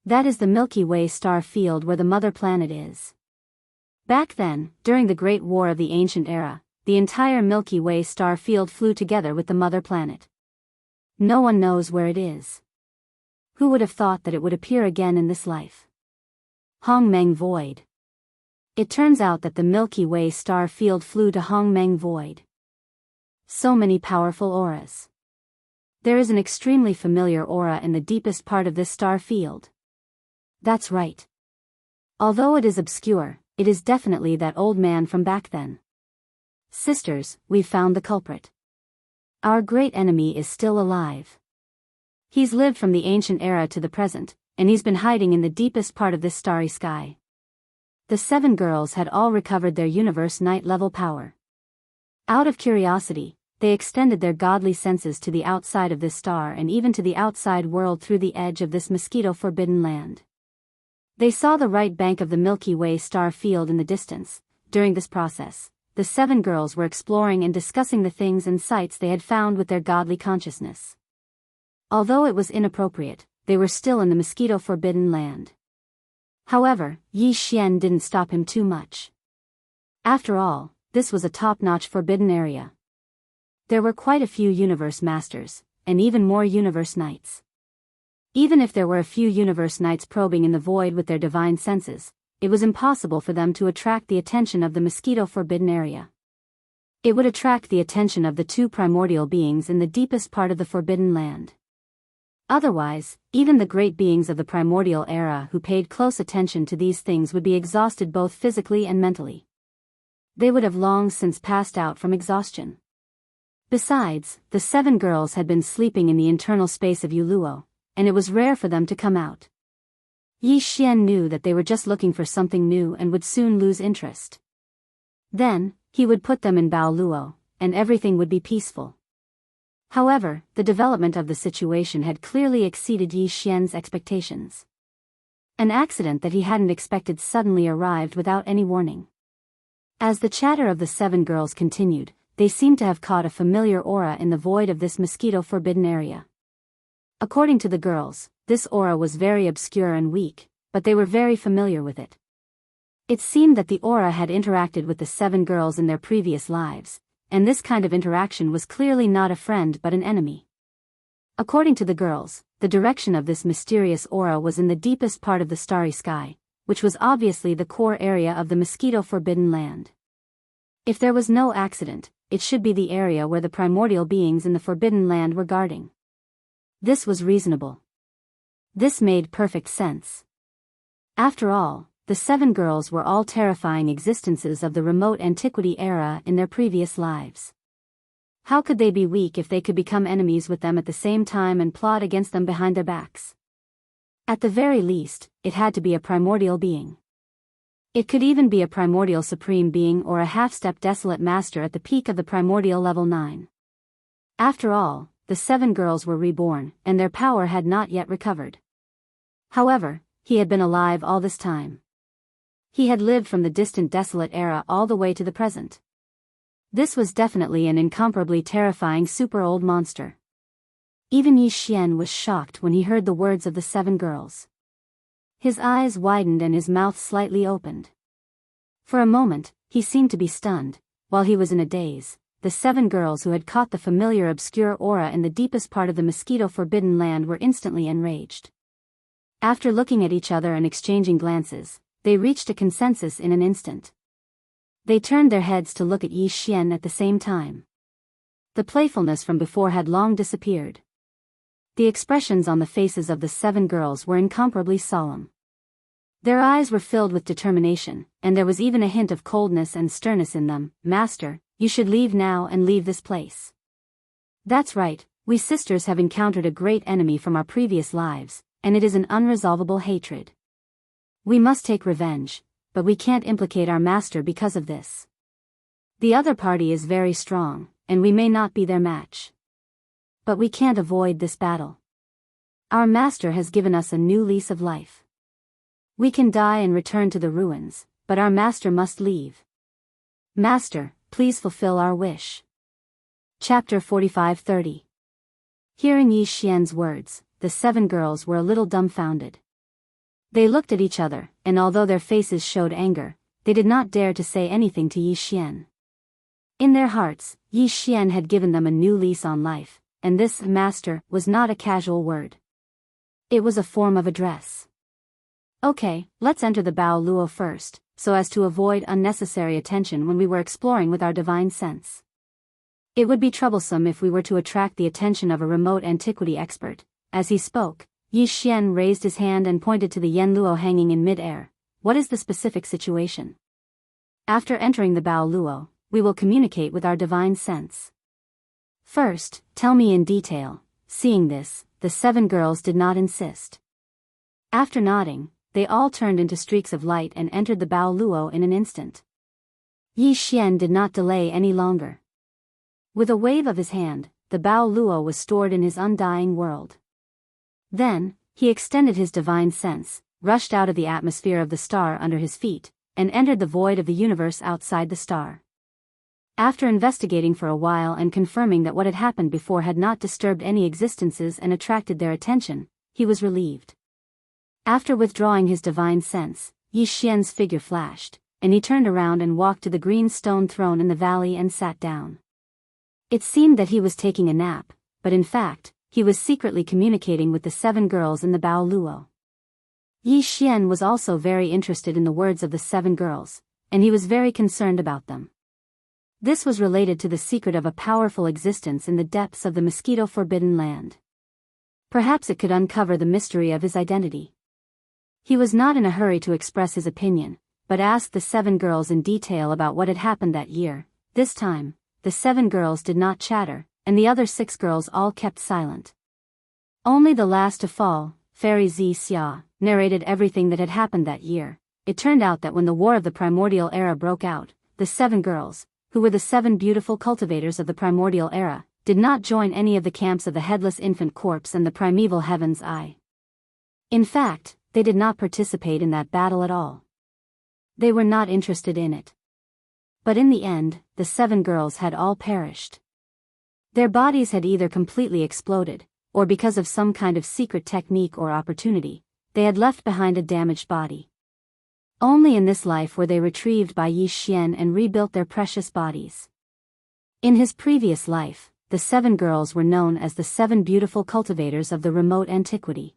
[SPEAKER 1] That is the Milky Way star field where the mother planet is. Back then, during the Great War of the Ancient Era, the entire Milky Way star field flew together with the mother planet. No one knows where it is. Who would have thought that it would appear again in this life? Hongmeng Void. It turns out that the Milky Way star field flew to Hongmeng Void. So many powerful auras. There is an extremely familiar aura in the deepest part of this star field. That's right. Although it is obscure, it is definitely that old man from back then. Sisters, we've found the culprit. Our great enemy is still alive. He's lived from the ancient era to the present, and he's been hiding in the deepest part of this starry sky. The 7 girls had all recovered their universe knight level power. Out of curiosity, they extended their godly senses to the outside of this star and even to the outside world through the edge of this mosquito-forbidden land. They saw the right bank of the Milky Way star field in the distance. During this process, the 7 girls were exploring and discussing the things and sights they had found with their godly consciousness. Although it was inappropriate, they were still in the mosquito-forbidden land. However, Yi Xian didn't stop him too much. After all, this was a top-notch forbidden area. There were quite a few universe masters, and even more universe knights. Even if there were a few universe knights probing in the void with their divine senses, it was impossible for them to attract the attention of the mosquito-forbidden area. It would attract the attention of the 2 primordial beings in the deepest part of the forbidden land. Otherwise, even the great beings of the primordial era who paid close attention to these things would be exhausted both physically and mentally. They would have long since passed out from exhaustion. Besides, the 7 girls had been sleeping in the internal space of Yuluo, and it was rare for them to come out. Yi Xian knew that they were just looking for something new and would soon lose interest. Then, he would put them in Bao Luo, and everything would be peaceful. However, the development of the situation had clearly exceeded Yi Xian's expectations. An accident that he hadn't expected suddenly arrived without any warning. As the chatter of the 7 girls continued, they seemed to have caught a familiar aura in the void of this mosquito-forbidden area. According to the girls, this aura was very obscure and weak, but they were very familiar with it. It seemed that the aura had interacted with the 7 girls in their previous lives, and this kind of interaction was clearly not a friend but an enemy. According to the girls, the direction of this mysterious aura was in the deepest part of the starry sky, which was obviously the core area of the mosquito-forbidden land. If there was no accident, it should be the area where the primordial beings in the forbidden land were guarding. This was reasonable. This made perfect sense. After all, the 7 girls were all terrifying existences of the remote antiquity era in their previous lives. How could they be weak if they could become enemies with them at the same time and plot against them behind their backs? At the very least, it had to be a primordial being. It could even be a primordial supreme being or a half-step desolate master at the peak of the primordial level 9. After all, the 7 girls were reborn, and their power had not yet recovered. However, he had been alive all this time. He had lived from the distant desolate era all the way to the present. This was definitely an incomparably terrifying super-old monster. Even Yi Xian was shocked when he heard the words of the 7 girls. His eyes widened and his mouth slightly opened. For a moment, he seemed to be stunned. While he was in a daze, the 7 girls who had caught the familiar obscure aura in the deepest part of the mosquito-forbidden land were instantly enraged. After looking at each other and exchanging glances, they reached a consensus in an instant. They turned their heads to look at Yi Xian at the same time. The playfulness from before had long disappeared. The expressions on the faces of the 7 girls were incomparably solemn. Their eyes were filled with determination, and there was even a hint of coldness and sternness in them. "Master, you should leave now and leave this place." "That's right, we sisters have encountered a great enemy from our previous lives, and it is an unresolvable hatred. We must take revenge, but we can't implicate our master because of this. The other party is very strong, and we may not be their match. But we can't avoid this battle. Our master has given us a new lease of life. We can die and return to the ruins, but our master must leave. Master, please fulfill our wish." Chapter 45-30. Hearing Yi Xian's words, the 7 girls were a little dumbfounded. They looked at each other, and although their faces showed anger, they did not dare to say anything to Yi Xian. In their hearts, Yi Xian had given them a new lease on life, and this "master" was not a casual word. It was a form of address. "Okay, let's enter the Bao Luo first, so as to avoid unnecessary attention when we were exploring with our divine sense. It would be troublesome if we were to attract the attention of a remote antiquity expert." As he spoke, Yi Xian raised his hand and pointed to the Yen Luo hanging in mid-air. "What is the specific situation? After entering the Bao Luo, we will communicate with our divine sense. First, tell me in detail." Seeing this, the 7 girls did not insist. After nodding, they all turned into streaks of light and entered the Bao Luo in an instant. Yi Xian did not delay any longer. With a wave of his hand, the Bao Luo was stored in his undying world. Then, he extended his divine sense, rushed out of the atmosphere of the star under his feet, and entered the void of the universe outside the star. After investigating for a while and confirming that what had happened before had not disturbed any existences and attracted their attention, he was relieved. After withdrawing his divine sense, Yi Xian's figure flashed, and he turned around and walked to the green stone throne in the valley and sat down. It seemed that he was taking a nap, but in fact, he was secretly communicating with the 7 girls in the Bao Luo. Yi Xian was also very interested in the words of the 7 girls, and he was very concerned about them. This was related to the secret of a powerful existence in the depths of the mosquito-forbidden land. Perhaps it could uncover the mystery of his identity. He was not in a hurry to express his opinion, but asked the 7 girls in detail about what had happened that year. This time, the 7 girls did not chatter, and the other 6 girls all kept silent. Only the last to fall, Fairy Zi Xia, narrated everything that had happened that year. It turned out that when the War of the Primordial Era broke out, the 7 girls, who were the 7 beautiful cultivators of the Primordial Era, did not join any of the camps of the Headless Infant Corpse and the Primeval Heaven's Eye. In fact, they did not participate in that battle at all. They were not interested in it. But in the end, the 7 girls had all perished. Their bodies had either completely exploded, or because of some kind of secret technique or opportunity, they had left behind a damaged body. Only in this life were they retrieved by Yi Xian and rebuilt their precious bodies. In his previous life, the 7 girls were known as the 7 beautiful cultivators of the remote antiquity.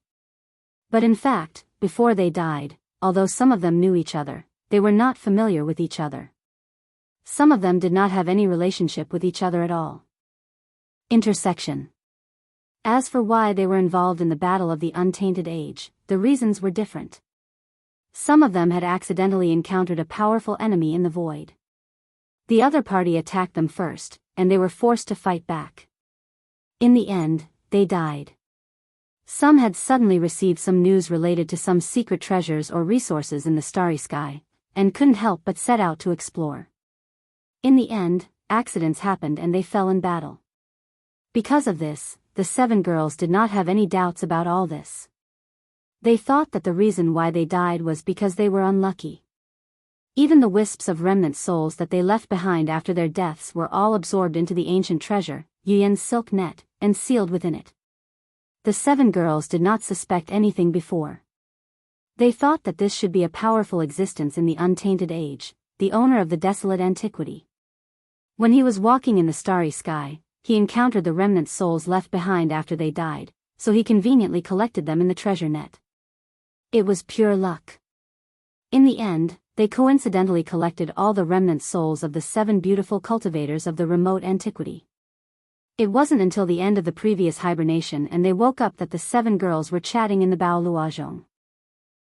[SPEAKER 1] But in fact, before they died, although some of them knew each other, they were not familiar with each other. Some of them did not have any relationship with each other at all. Intersection. As for why they were involved in the battle of the untainted age, the reasons were different. Some of them had accidentally encountered a powerful enemy in the void. The other party attacked them first, and they were forced to fight back. In the end, they died. Some had suddenly received some news related to some secret treasures or resources in the starry sky, and couldn't help but set out to explore. In the end, accidents happened and they fell in battle. Because of this, the 7 girls did not have any doubts about all this. They thought that the reason why they died was because they were unlucky. Even the wisps of remnant souls that they left behind after their deaths were all absorbed into the ancient treasure, Yuyen's silk net, and sealed within it. The 7 girls did not suspect anything before. They thought that this should be a powerful existence in the untainted age, the owner of the desolate antiquity. When he was walking in the starry sky, he encountered the remnant souls left behind after they died, so he conveniently collected them in the treasure net. It was pure luck. In the end, they coincidentally collected all the remnant souls of the 7 beautiful cultivators of the remote antiquity. It wasn't until the end of the previous hibernation and they woke up that the 7 girls were chatting in the Bao Luozhong.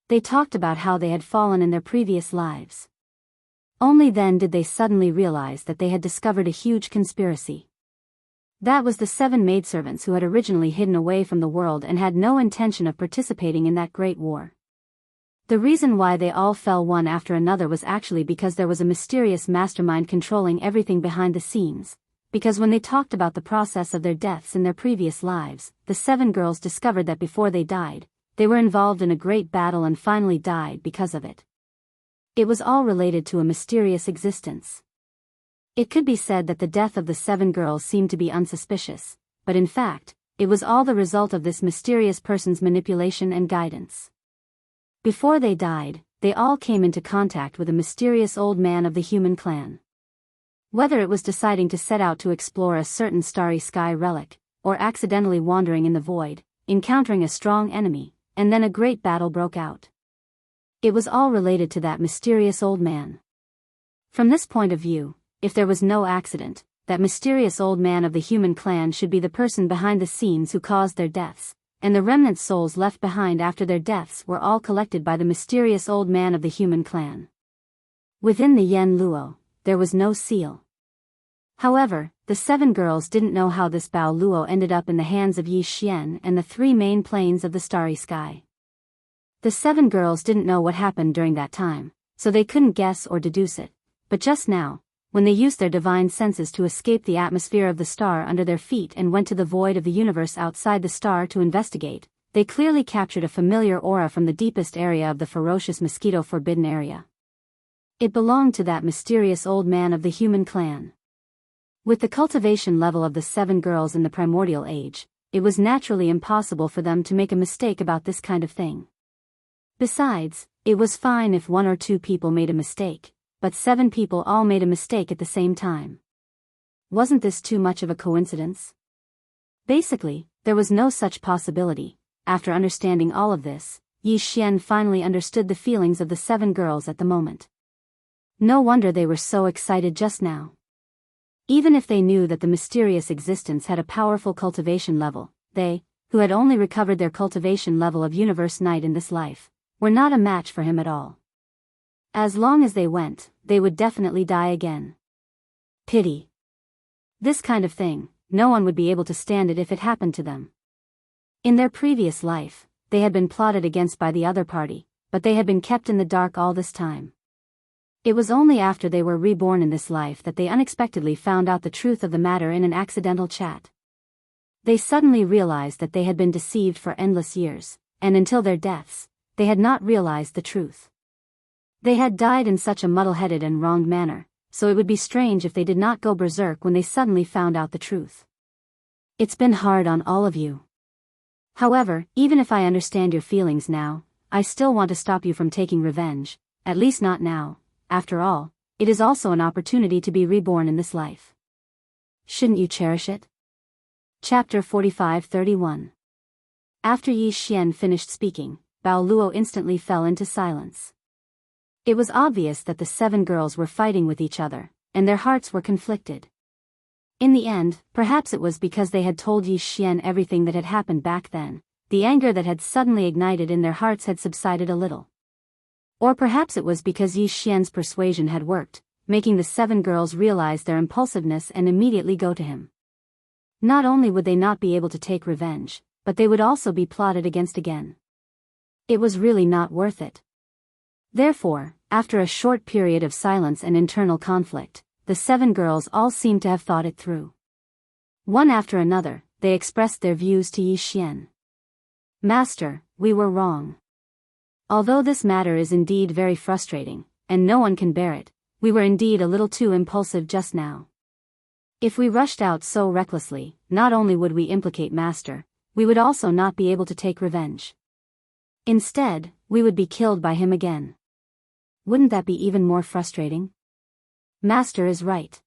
[SPEAKER 1] They talked about how they had fallen in their previous lives. Only then did they suddenly realize that they had discovered a huge conspiracy. That was the 7 maidservants who had originally hidden away from the world and had no intention of participating in that great war. The reason why they all fell one after another was actually because there was a mysterious mastermind controlling everything behind the scenes, because when they talked about the process of their deaths in their previous lives, the 7 girls discovered that before they died, they were involved in a great battle and finally died because of it. It was all related to a mysterious existence. It could be said that the death of the 7 girls seemed to be unsuspicious, but in fact, it was all the result of this mysterious person's manipulation and guidance. Before they died, they all came into contact with a mysterious old man of the human clan. Whether it was deciding to set out to explore a certain starry sky relic, or accidentally wandering in the void, encountering a strong enemy, and then a great battle broke out. It was all related to that mysterious old man. From this point of view, if there was no accident, that mysterious old man of the human clan should be the person behind the scenes who caused their deaths, and the remnant souls left behind after their deaths were all collected by the mysterious old man of the human clan. Within the Yen Luo, there was no seal. However, the 7 girls didn't know how this Bao Luo ended up in the hands of Yi Xian and the 3 main planes of the starry sky. The 7 girls didn't know what happened during that time, so they couldn't guess or deduce it, but just now, when they used their divine senses to escape the atmosphere of the star under their feet and went to the void of the universe outside the star to investigate, they clearly captured a familiar aura from the deepest area of the ferocious mosquito forbidden area. It belonged to that mysterious old man of the human clan. With the cultivation level of the 7 girls in the primordial age, it was naturally impossible for them to make a mistake about this kind of thing. Besides, it was fine if 1 or 2 people made a mistake, but 7 people all made a mistake at the same time. Wasn't this too much of a coincidence? Basically, there was no such possibility. After understanding all of this, Yi Xian finally understood the feelings of the 7 girls at the moment. No wonder they were so excited just now. Even if they knew that the mysterious existence had a powerful cultivation level, they, who had only recovered their cultivation level of universe night in this life, were not a match for him at all. As long as they went, they would definitely die again. Pity. This kind of thing, no one would be able to stand it if it happened to them. In their previous life, they had been plotted against by the other party, but they had been kept in the dark all this time. It was only after they were reborn in this life that they unexpectedly found out the truth of the matter in an accidental chat. They suddenly realized that they had been deceived for endless years, and until their deaths, they had not realized the truth. They had died in such a muddle-headed and wronged manner, so it would be strange if they did not go berserk when they suddenly found out the truth. It's been hard on all of you. However, even if I understand your feelings now, I still want to stop you from taking revenge, at least not now. After all, it is also an opportunity to be reborn in this life. Shouldn't you cherish it? Chapter 45-31. After Yi Xian finished speaking, Bao Luo instantly fell into silence. It was obvious that the 7 girls were fighting with each other, and their hearts were conflicted. In the end, perhaps it was because they had told Yi Xian everything that had happened back then, the anger that had suddenly ignited in their hearts had subsided a little. Or perhaps it was because Yi Xian's persuasion had worked, making the 7 girls realize their impulsiveness and immediately go to him. Not only would they not be able to take revenge, but they would also be plotted against again. It was really not worth it. Therefore, after a short period of silence and internal conflict, the 7 girls all seemed to have thought it through. One after another, they expressed their views to Yi Xian. Master, we were wrong. Although this matter is indeed very frustrating, and no one can bear it, we were indeed a little too impulsive just now. If we rushed out so recklessly, not only would we implicate Master, we would also not be able to take revenge. Instead, we would be killed by him again. Wouldn't that be even more frustrating? Master is right.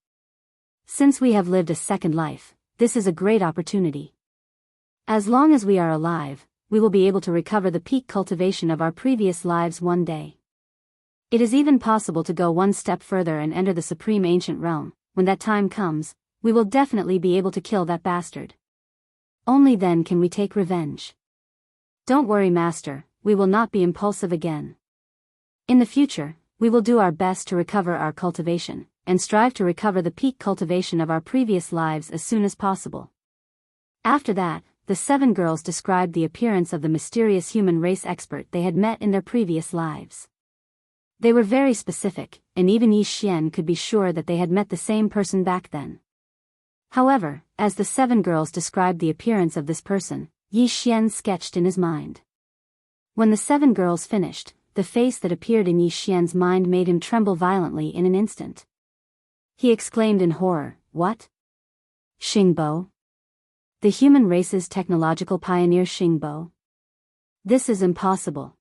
[SPEAKER 1] Since we have lived a second life, this is a great opportunity. As long as we are alive, we will be able to recover the peak cultivation of our previous lives one day. It is even possible to go one step further and enter the supreme ancient realm. When that time comes, we will definitely be able to kill that bastard. Only then can we take revenge. Don't worry, Master, we will not be impulsive again. In the future, we will do our best to recover our cultivation, and strive to recover the peak cultivation of our previous lives as soon as possible. After that, the 7 girls described the appearance of the mysterious human race expert they had met in their previous lives. They were very specific, and even Yi Xian could be sure that they had met the same person back then. However, as the 7 girls described the appearance of this person, Yi Xian sketched in his mind. When the 7 girls finished, the face that appeared in Yi Xian's mind made him tremble violently in an instant. He exclaimed in horror, "What? Xingbo? The human race's technological pioneer Xingbo? This is impossible."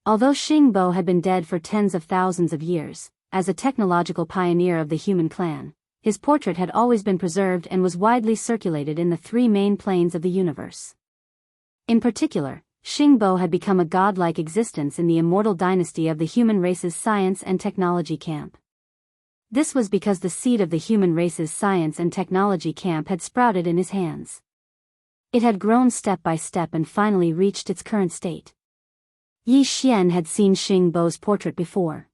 [SPEAKER 1] Although Xingbo had been dead for tens of thousands of years, as a technological pioneer of the human clan, his portrait had always been preserved and was widely circulated in the 3 main planes of the universe. In particular, Xingbo had become a godlike existence in the immortal dynasty of the human race's science and technology camp. This was because the seed of the human race's science and technology camp had sprouted in his hands. It had grown step by step and finally reached its current state. Yi Xian had seen Xingbo's portrait before.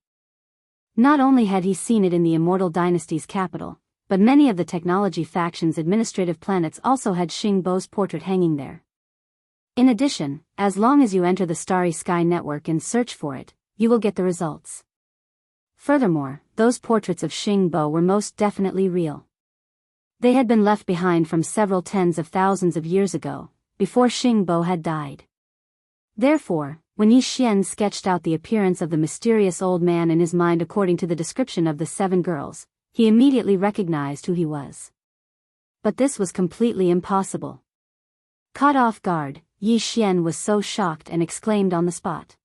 [SPEAKER 1] Not only had he seen it in the immortal dynasty's capital, but many of the technology faction's administrative planets also had Xingbo's portrait hanging there. In addition, as long as you enter the Starry Sky network and search for it, you will get the results. Furthermore, those portraits of Xingbo were most definitely real. They had been left behind from several tens of thousands of years ago, before Xingbo had died. Therefore, when Yi Xian sketched out the appearance of the mysterious old man in his mind according to the description of the 7 girls, he immediately recognized who he was. But this was completely impossible. Caught off guard, Yi Xian was so shocked and exclaimed on the spot.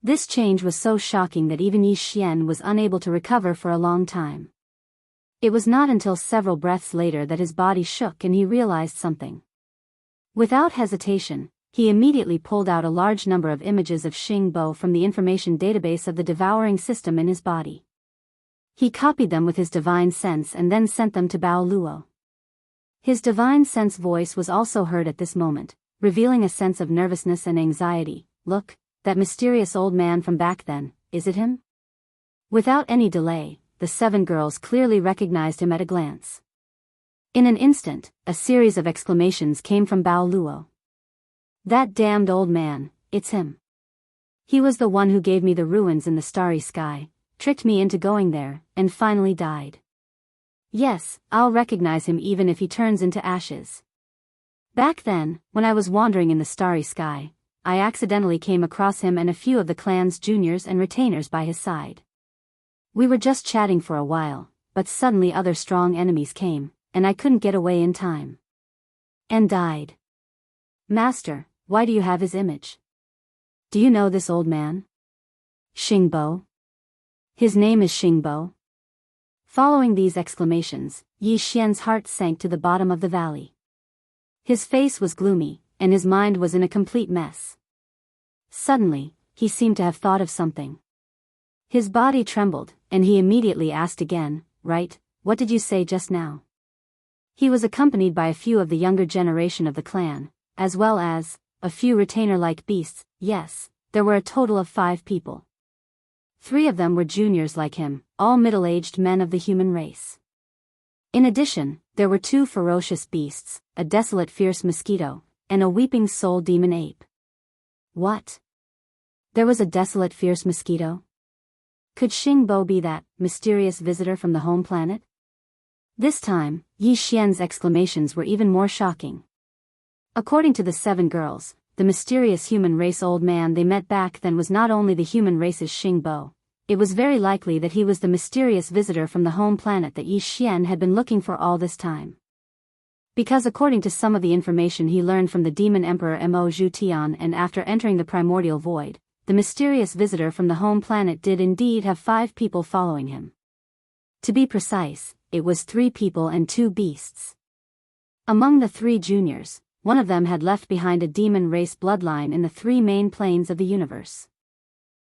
[SPEAKER 1] This change was so shocking that even Yi Xian was unable to recover for a long time. It was not until several breaths later that his body shook and he realized something. Without hesitation, he immediately pulled out a large number of images of Xingbo from the information database of the devouring system in his body. He copied them with his divine sense and then sent them to Bao Luo. His divine sense voice was also heard at this moment, revealing a sense of nervousness and anxiety. "Look, that mysterious old man from back then, is it him?" Without any delay, the 7 girls clearly recognized him at a glance. In an instant, a series of exclamations came from Bao Luo. "That damned old man, it's him. He was the one who gave me the ruins in the Starry Sky, tricked me into going there, and finally died. Yes, I'll recognize him even if he turns into ashes. Back then, when I was wandering in the Starry Sky, I accidentally came across him and a few of the clan's juniors and retainers by his side. We were just chatting for a while, but suddenly other strong enemies came, and I couldn't get away in time. And died. Master, why do you have his image? Do you know this old man? Xingbo? His name is Xingbo." Following these exclamations, Yi Xian's heart sank to the bottom of the valley. His face was gloomy, and his mind was in a complete mess. Suddenly, he seemed to have thought of something. His body trembled, and he immediately asked again, "Right, what did you say just now?" He was accompanied by a few of the younger generation of the clan, as well as a few retainer-like beasts. Yes, there were a total of 5 people. 3 of them were juniors like him, all middle-aged men of the human race. In addition, there were 2 ferocious beasts, a desolate fierce mosquito, and a weeping soul demon ape. What? There was a desolate fierce mosquito? Could Xingbo be that mysterious visitor from the home planet? This time, Yi Xian's exclamations were even more shocking. According to the 7 girls, the mysterious human race old man they met back then was not only the human race's Xingbo, it was very likely that he was the mysterious visitor from the home planet that Yi Xian had been looking for all this time. Because according to some of the information he learned from the demon emperor Mo Zhutian, and after entering the primordial void, the mysterious visitor from the home planet did indeed have 5 people following him. To be precise, it was 3 people and 2 beasts. Among the 3 juniors, one of them had left behind a demon race bloodline in the 3 main planes of the universe.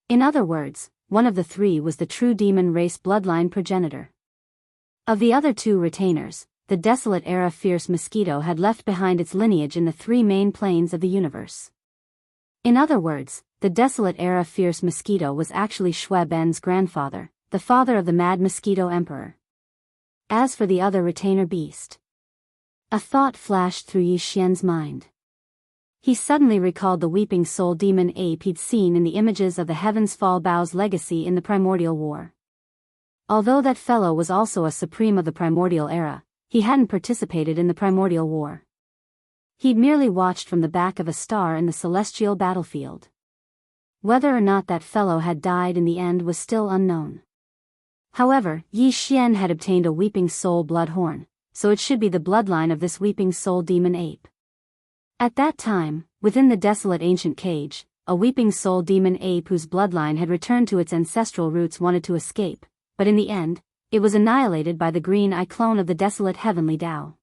[SPEAKER 1] In other words, one of the 3 was the true demon race bloodline progenitor. Of the other 2 retainers, the desolate era fierce mosquito had left behind its lineage in the 3 main planes of the universe. In other words, the desolate era fierce mosquito was actually Shui Ben's grandfather, the father of the mad mosquito emperor. As for the other retainer beast, a thought flashed through Yi Xian's mind. He suddenly recalled the weeping soul demon ape he'd seen in the images of the Heavens Fall Bao's legacy in the Primordial War. Although that fellow was also a supreme of the Primordial era, he hadn't participated in the Primordial War. He'd merely watched from the back of a star in the celestial battlefield. Whether or not that fellow had died in the end was still unknown. However, Yi Xian had obtained a weeping soul bloodhorn, so it should be the bloodline of this weeping soul demon ape. At that time, within the desolate ancient cage, a weeping soul demon ape whose bloodline had returned to its ancestral roots wanted to escape, but in the end, it was annihilated by the green eye clone of the desolate heavenly Tao.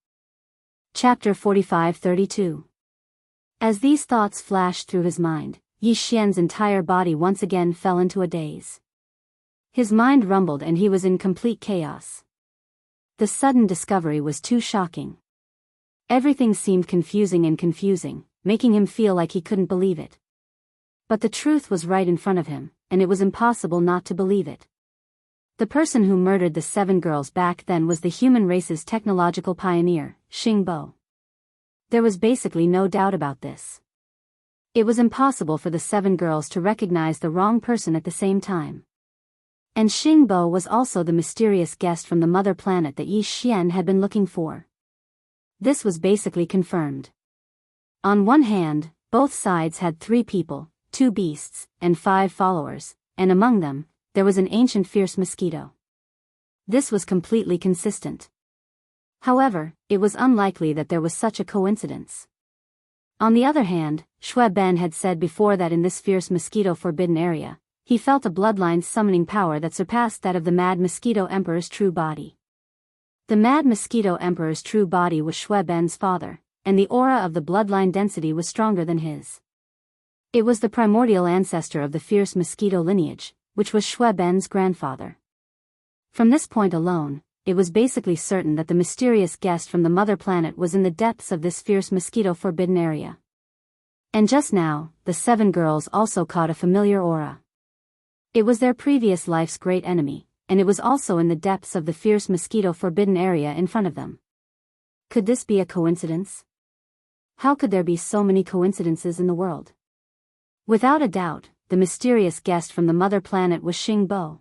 [SPEAKER 1] Chapter 45-32. As these thoughts flashed through his mind, Yi Xian's entire body once again fell into a daze. His mind rumbled and he was in complete chaos. The sudden discovery was too shocking. Everything seemed confusing, making him feel like he couldn't believe it. But the truth was right in front of him, and it was impossible not to believe it. The person who murdered the 7 girls back then was the human race's technological pioneer, Xingbo. There was basically no doubt about this. It was impossible for the 7 girls to recognize the wrong person at the same time. And Xingbo was also the mysterious guest from the mother planet that Yi Xian had been looking for. This was basically confirmed. On one hand, both sides had 3 people, 2 beasts, and 5 followers, and among them, there was an ancient fierce mosquito. This was completely consistent. However, it was unlikely that there was such a coincidence. On the other hand, Shui Ben had said before that in this fierce mosquito forbidden area, he felt a bloodline summoning power that surpassed that of the Mad Mosquito Emperor's true body. The Mad Mosquito Emperor's true body was Shui Ben's father, and the aura of the bloodline density was stronger than his. It was the primordial ancestor of the fierce mosquito lineage, which was Shui Ben's grandfather. From this point alone, it was basically certain that the mysterious guest from the mother planet was in the depths of this fierce mosquito forbidden area. And just now, the 7 girls also caught a familiar aura. It was their previous life's great enemy, and it was also in the depths of the fierce mosquito forbidden area in front of them. Could this be a coincidence? How could there be so many coincidences in the world? Without a doubt, the mysterious guest from the mother planet was Xingbo.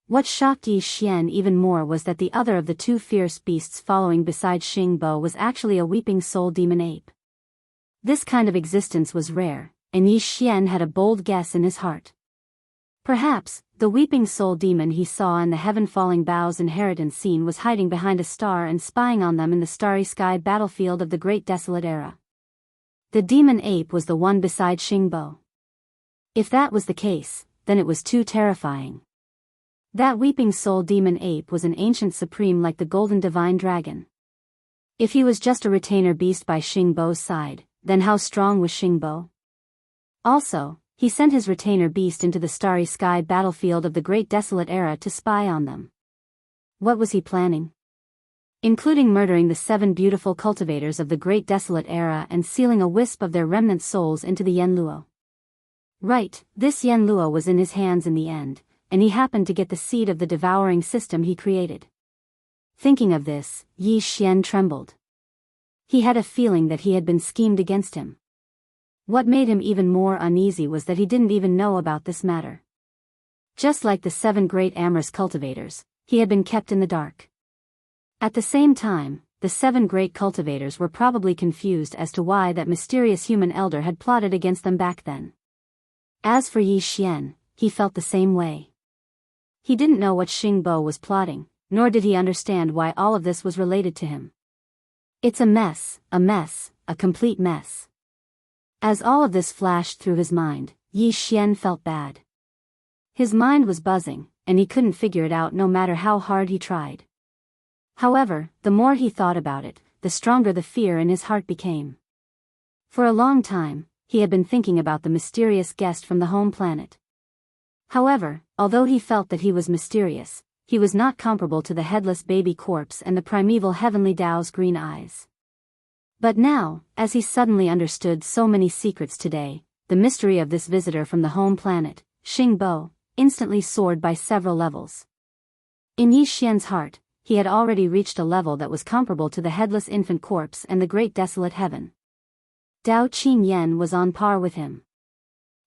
[SPEAKER 1] What shocked Yi Xian even more was that the other of the 2 fierce beasts following beside Xingbo was actually a weeping soul demon ape. This kind of existence was rare, and Yi Xian had a bold guess in his heart. Perhaps, the weeping soul demon he saw in the heaven-falling Bao's inheritance scene was hiding behind a star and spying on them in the starry sky battlefield of the Great Desolate Era. The demon ape was the one beside Xingbo. If that was the case, then it was too terrifying. That weeping soul demon ape was an ancient supreme like the golden divine dragon. If he was just a retainer beast by Xingbo's side, then how strong was Xingbo? Also, he sent his retainer beast into the starry sky battlefield of the Great Desolate Era to spy on them. What was he planning? Including murdering the 7 beautiful cultivators of the Great Desolate Era and sealing a wisp of their remnant souls into the Yanluo. Right, this Yanluo was in his hands in the end, and he happened to get the seed of the devouring system he created. Thinking of this, Yi Xian trembled. He had a feeling that he had been schemed against him. What made him even more uneasy was that he didn't even know about this matter. Just like the 7 great amorous cultivators, he had been kept in the dark. At the same time, the 7 great cultivators were probably confused as to why that mysterious human elder had plotted against them back then. As for Yi Xian, he felt the same way. He didn't know what Xing Bo was plotting, nor did he understand why all of this was related to him. It's a mess, a complete mess. As all of this flashed through his mind, Yi Xian felt bad. His mind was buzzing, and he couldn't figure it out no matter how hard he tried. However, the more he thought about it, the stronger the fear in his heart became. For a long time, he had been thinking about the mysterious guest from the home planet. However, although he felt that he was mysterious, he was not comparable to the headless baby corpse and the primeval heavenly Tao's green eyes. But now, as he suddenly understood so many secrets today, the mystery of this visitor from the home planet, Xing Bo, instantly soared by several levels. In Yi Xian's heart, he had already reached a level that was comparable to the headless infant corpse and the great desolate heaven. Dao Qing Yan was on par with him.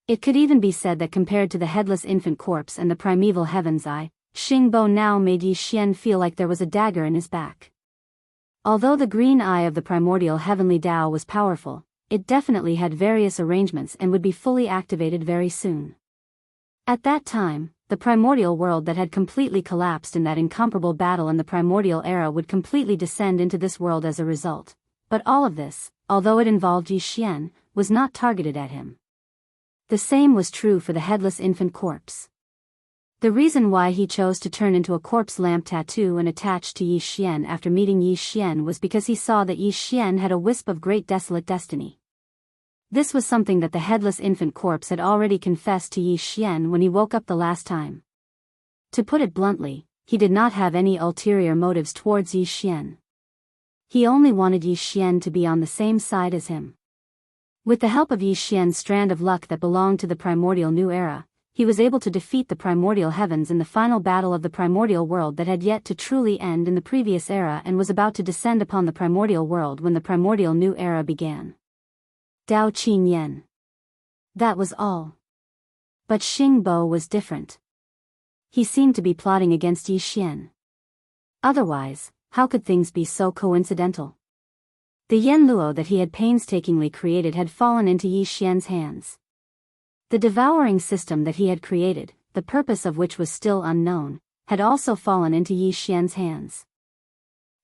[SPEAKER 1] It could even be said that compared to the headless infant corpse and the primeval heaven's eye, Xing Bo now made Yi Xian feel like there was a dagger in his back. Although the green eye of the primordial heavenly Tao was powerful, it definitely had various arrangements and would be fully activated very soon. At that time, the primordial world that had completely collapsed in that incomparable battle in the primordial era would completely descend into this world as a result. But all of this, although it involved Yi Xian, was not targeted at him. The same was true for the headless infant corpse. The reason why he chose to turn into a corpse lamp tattoo and attach to Yi Xian after meeting Yi Xian was because he saw that Yi Xian had a wisp of great desolate destiny. This was something that the headless infant corpse had already confessed to Yi Xian when he woke up the last time. To put it bluntly, he did not have any ulterior motives towards Yi Xian. He only wanted Yi Xian to be on the same side as him. With the help of Yi Xian's strand of luck that belonged to the primordial new era, he was able to defeat the primordial heavens in the final battle of the primordial world that had yet to truly end in the previous era and was about to descend upon the primordial world when the primordial new era began. Dao Qing Yan. That was all. But Xing Bo was different. He seemed to be plotting against Yi Xian. Otherwise, how could things be so coincidental? The Yen Luo that he had painstakingly created had fallen into Yi Xian's hands. The devouring system that he had created, the purpose of which was still unknown, had also fallen into Yi Xian's hands.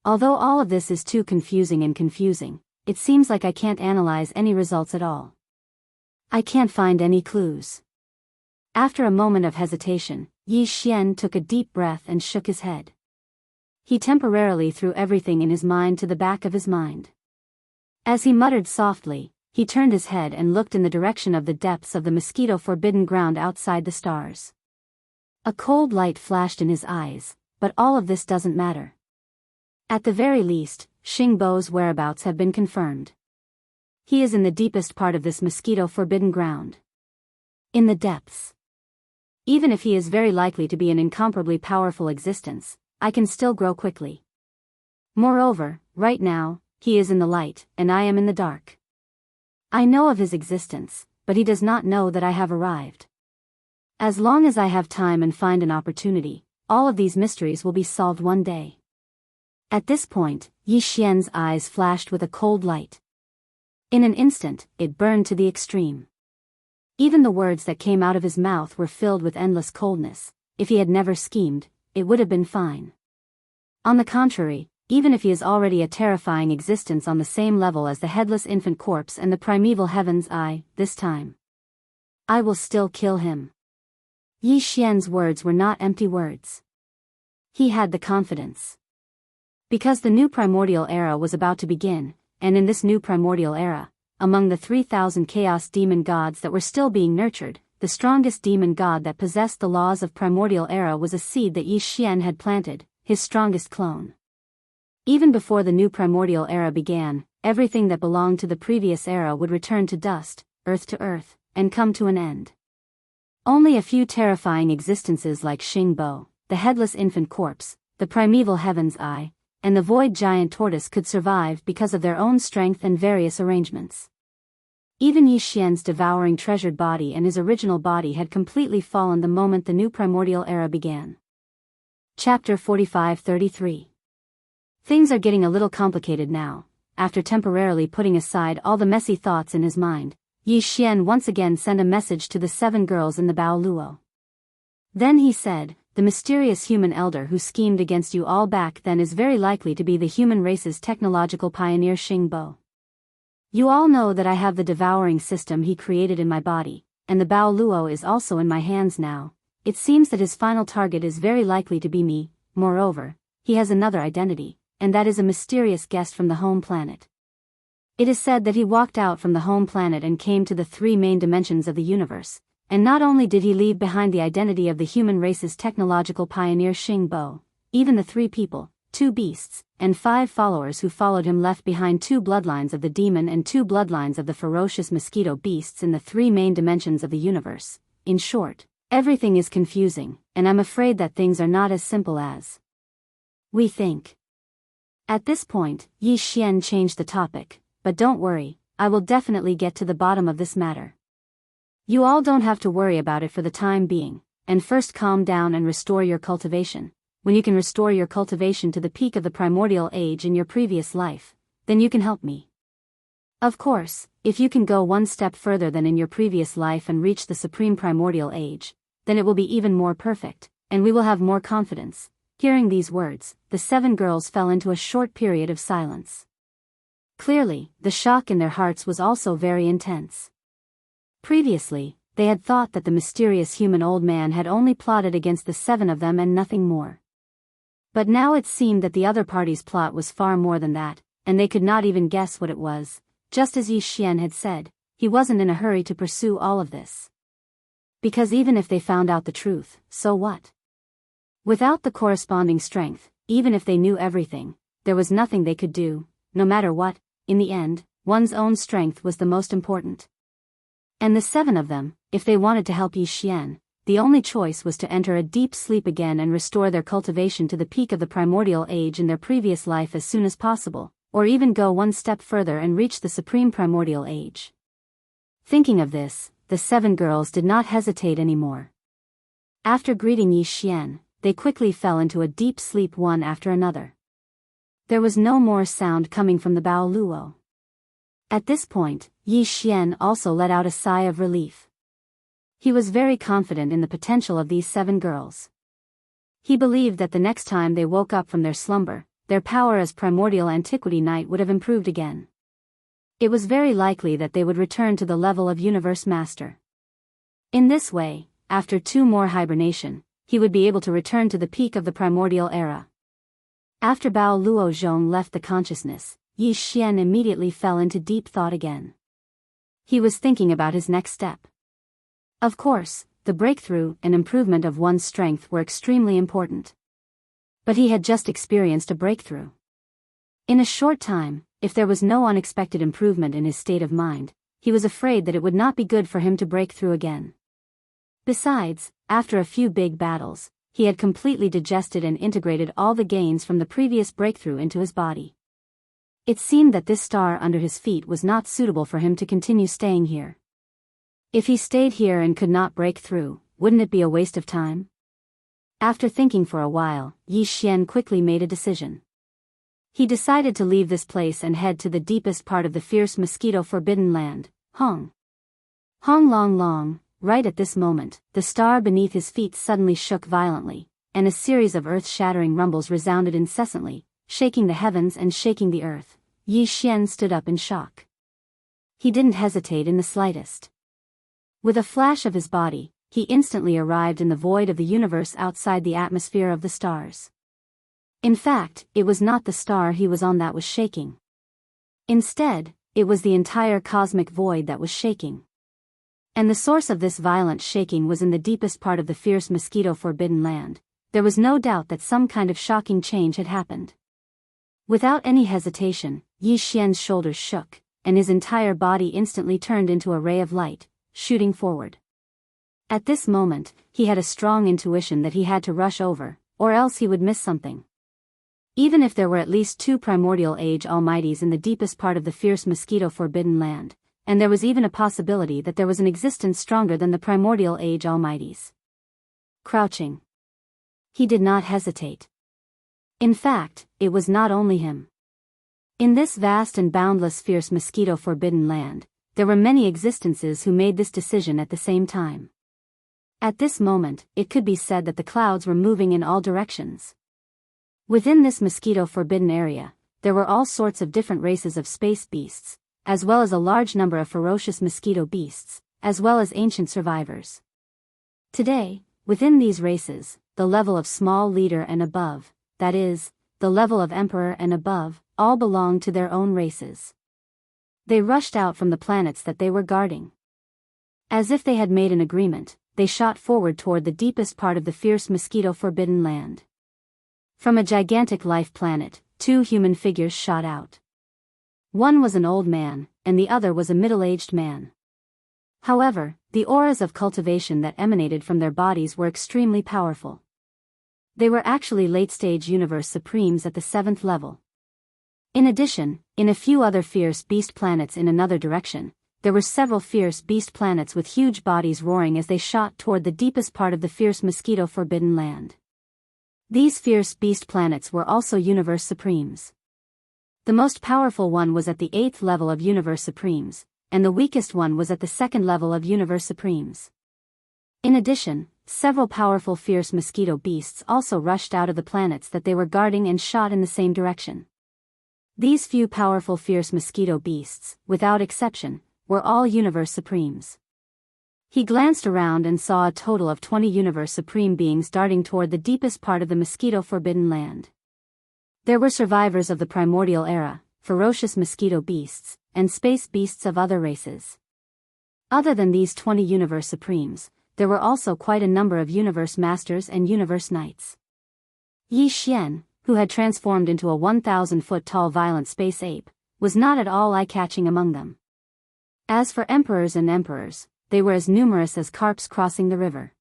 [SPEAKER 1] Although all of this is too confusing, it seems like I can't analyze any results at all. I can't find any clues. After a moment of hesitation, Yi Xian took a deep breath and shook his head. He temporarily threw everything in his mind to the back of his mind. As he muttered softly, he turned his head and looked in the direction of the depths of the mosquito-forbidden ground outside the stars. A cold light flashed in his eyes, but all of this doesn't matter. At the very least, Xing Bo's whereabouts have been confirmed. He is in the deepest part of this mosquito-forbidden ground. In the depths. Even if he is very likely to be an incomparably powerful existence, I can still grow quickly. Moreover, right now, he is in the light, and I am in the dark. I know of his existence, but he does not know that I have arrived. As long as I have time and find an opportunity, all of these mysteries will be solved one day. At this point, Yi Xian's eyes flashed with a cold light. In an instant, it burned to the extreme. Even the words that came out of his mouth were filled with endless coldness. If he had never schemed, it would have been fine. On the contrary, even if he is already a terrifying existence on the same level as the headless infant corpse and the primeval heaven's eye, this time I will still kill him. Yi Xian's words were not empty words. He had the confidence. Because the new primordial era was about to begin, and in this new primordial era, among the 3,000 chaos demon gods that were still being nurtured, the strongest demon god that possessed the laws of primordial era was a seed that Yi Xian had planted, his strongest clone. Even before the new primordial era began, everything that belonged to the previous era would return to dust, earth, and come to an end. Only a few terrifying existences like Xingbo, the headless infant corpse, the primeval heaven's eye, and the void giant tortoise could survive because of their own strength and various arrangements. Even Yi Xian's devouring treasured body and his original body had completely fallen the moment the new primordial era began. Chapter 45-33. Things are getting a little complicated now. After temporarily putting aside all the messy thoughts in his mind, Yi Xian once again sent a message to the 7 girls in the Bao Luo. Then he said, "The mysterious human elder who schemed against you all back then is very likely to be the human race's technological pioneer Xingbo. You all know that I have the devouring system he created in my body, and the Bao Luo is also in my hands now. It seems that his final target is very likely to be me. Moreover, he has another identity, and that is a mysterious guest from the home planet. It is said that he walked out from the home planet and came to the 3 main dimensions of the universe, and not only did he leave behind the identity of the human race's technological pioneer Xingbo, even the 3 people, 2 beasts, and 5 followers who followed him left behind 2 bloodlines of the demon and 2 bloodlines of the ferocious mosquito beasts in the 3 main dimensions of the universe. In short, everything is confusing, and I'm afraid that things are not as simple as we think." At this point, Yi Xian changed the topic, "But don't worry, I will definitely get to the bottom of this matter. You all don't have to worry about it for the time being, and first calm down and restore your cultivation. When you can restore your cultivation to the peak of the primordial age in your previous life, then you can help me. Of course, if you can go one step further than in your previous life and reach the supreme primordial age, then it will be even more perfect, and we will have more confidence." Hearing these words, the 7 girls fell into a short period of silence. Clearly, the shock in their hearts was also very intense. Previously, they had thought that the mysterious human old man had only plotted against the 7 of them and nothing more. But now it seemed that the other party's plot was far more than that, and they could not even guess what it was. Just as Yi Xian had said, he wasn't in a hurry to pursue all of this. Because even if they found out the truth, so what? Without the corresponding strength, even if they knew everything, there was nothing they could do. No matter what, in the end, one's own strength was the most important. And the 7 of them, if they wanted to help Yi Xian, the only choice was to enter a deep sleep again and restore their cultivation to the peak of the primordial age in their previous life as soon as possible, or even go one step further and reach the supreme primordial age. Thinking of this, the 7 girls did not hesitate anymore. After greeting Yi Xian, they quickly fell into a deep sleep one after another. There was no more sound coming from the Bao Luo. At this point, Yi Xian also let out a sigh of relief. He was very confident in the potential of these 7 girls. He believed that the next time they woke up from their slumber, their power as primordial antiquity knight would have improved again. It was very likely that they would return to the level of universe master. In this way, after 2 more hibernation, he would be able to return to the peak of the primordial era. After Bao Luo Zhong left the consciousness, Yi Xian immediately fell into deep thought again. He was thinking about his next step. Of course, the breakthrough and improvement of one's strength were extremely important. But he had just experienced a breakthrough. In a short time, if there was no unexpected improvement in his state of mind, he was afraid that it would not be good for him to break through again. Besides, after a few big battles, he had completely digested and integrated all the gains from the previous breakthrough into his body. It seemed that this star under his feet was not suitable for him to continue staying here. If he stayed here and could not break through, wouldn't it be a waste of time? After thinking for a while, Yi Xian quickly made a decision. He decided to leave this place and head to the deepest part of the fierce mosquito forbidden land, Hong. Hong Long Long. Right at this moment, the star beneath his feet suddenly shook violently, and a series of earth-shattering rumbles resounded incessantly, shaking the heavens and shaking the earth. Yi Xian stood up in shock. He didn't hesitate in the slightest. With a flash of his body, he instantly arrived in the void of the universe outside the atmosphere of the stars. In fact, it was not the star he was on that was shaking. Instead, it was the entire cosmic void that was shaking. And the source of this violent shaking was in the deepest part of the fierce mosquito forbidden land. There was no doubt that some kind of shocking change had happened. Without any hesitation, Yi Xian's shoulders shook, and his entire body instantly turned into a ray of light, shooting forward. At this moment, he had a strong intuition that he had to rush over, or else he would miss something. Even if there were at least 2 primordial age almighties in the deepest part of the fierce mosquito-forbidden land, and there was even a possibility that there was an existence stronger than the primordial age almighties. Crouching. He did not hesitate. In fact, it was not only him. In this vast and boundless fierce mosquito-forbidden land, there were many existences who made this decision at the same time. At this moment, it could be said that the clouds were moving in all directions. Within this mosquito-forbidden area, there were all sorts of different races of space beasts, as well as a large number of ferocious mosquito beasts, as well as ancient survivors. Today, within these races, the level of small leader and above, that is, the level of emperor and above, all belonged to their own races. They rushed out from the planets that they were guarding. As if they had made an agreement, they shot forward toward the deepest part of the fierce mosquito-forbidden land. From a gigantic life planet, 2 human figures shot out. One was an old man, and the other was a middle-aged man. However, the auras of cultivation that emanated from their bodies were extremely powerful. They were actually late-stage universe supremes at the 7th level. In addition, in a few other fierce beast planets in another direction, there were several fierce beast planets with huge bodies roaring as they shot toward the deepest part of the fierce mosquito-forbidden land. These fierce beast planets were also universe supremes. The most powerful one was at the 8th level of universe supremes, and the weakest one was at the 2nd level of universe supremes. In addition, several powerful fierce mosquito beasts also rushed out of the planets that they were guarding and shot in the same direction. These few powerful fierce mosquito beasts, without exception, were all universe supremes. He glanced around and saw a total of 20 universe supreme beings darting toward the deepest part of the mosquito-forbidden land. There were survivors of the primordial era, ferocious mosquito beasts, and space beasts of other races. Other than these 20 universe supremes, there were also quite a number of universe masters and universe knights. Yi Xian, who had transformed into a 1,000-foot-tall violent space ape, was not at all eye-catching among them. As for emperors and emperors, they were as numerous as carps crossing the river.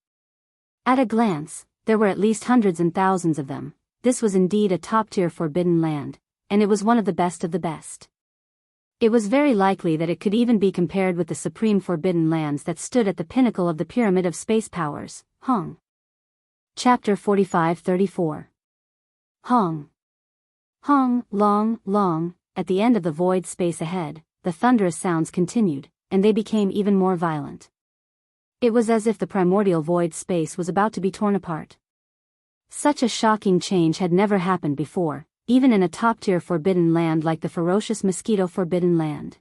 [SPEAKER 1] At a glance, there were at least hundreds and thousands of them. This was indeed a top-tier forbidden land, and it was one of the best of the best. It was very likely that it could even be compared with the supreme forbidden lands that stood at the pinnacle of the pyramid of space powers, Hong. Chapter 45-34. Hong. Hong, long, long, at the end of the void space ahead, the thunderous sounds continued, and they became even more violent. It was as if the primordial void space was about to be torn apart. Such a shocking change had never happened before, even in a top-tier forbidden land like the ferocious mosquito-forbidden land.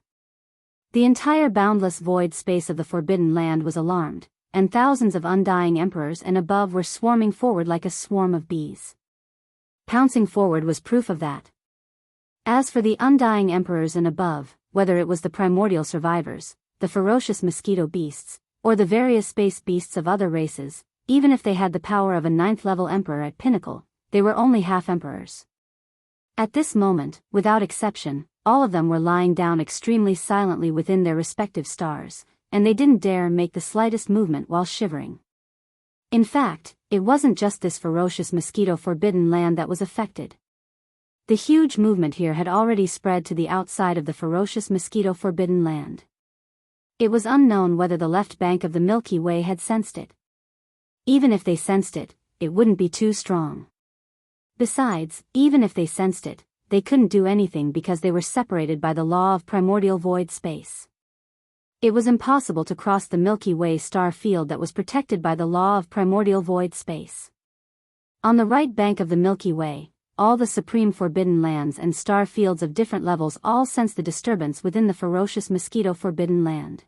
[SPEAKER 1] The entire boundless void space of the forbidden land was alarmed, and thousands of undying emperors and above were swarming forward like a swarm of bees. Pouncing forward was proof of that. As for the undying emperors and above, whether it was the primordial survivors, the ferocious mosquito beasts, or the various space beasts of other races, even if they had the power of a 9th-level emperor at pinnacle, they were only half-emperors. At this moment, without exception, all of them were lying down extremely silently within their respective stars, and they didn't dare make the slightest movement while shivering. In fact, it wasn't just this ferocious mosquito-forbidden land that was affected. The huge movement here had already spread to the outside of the ferocious mosquito-forbidden land. It was unknown whether the left bank of the Milky Way had sensed it. Even if they sensed it, it wouldn't be too strong. Besides, even if they sensed it, they couldn't do anything because they were separated by the law of primordial void space. It was impossible to cross the Milky Way star field that was protected by the law of primordial void space. On the right bank of the Milky Way, all the supreme forbidden lands and star fields of different levels all sensed the disturbance within the ferocious mosquito-forbidden land.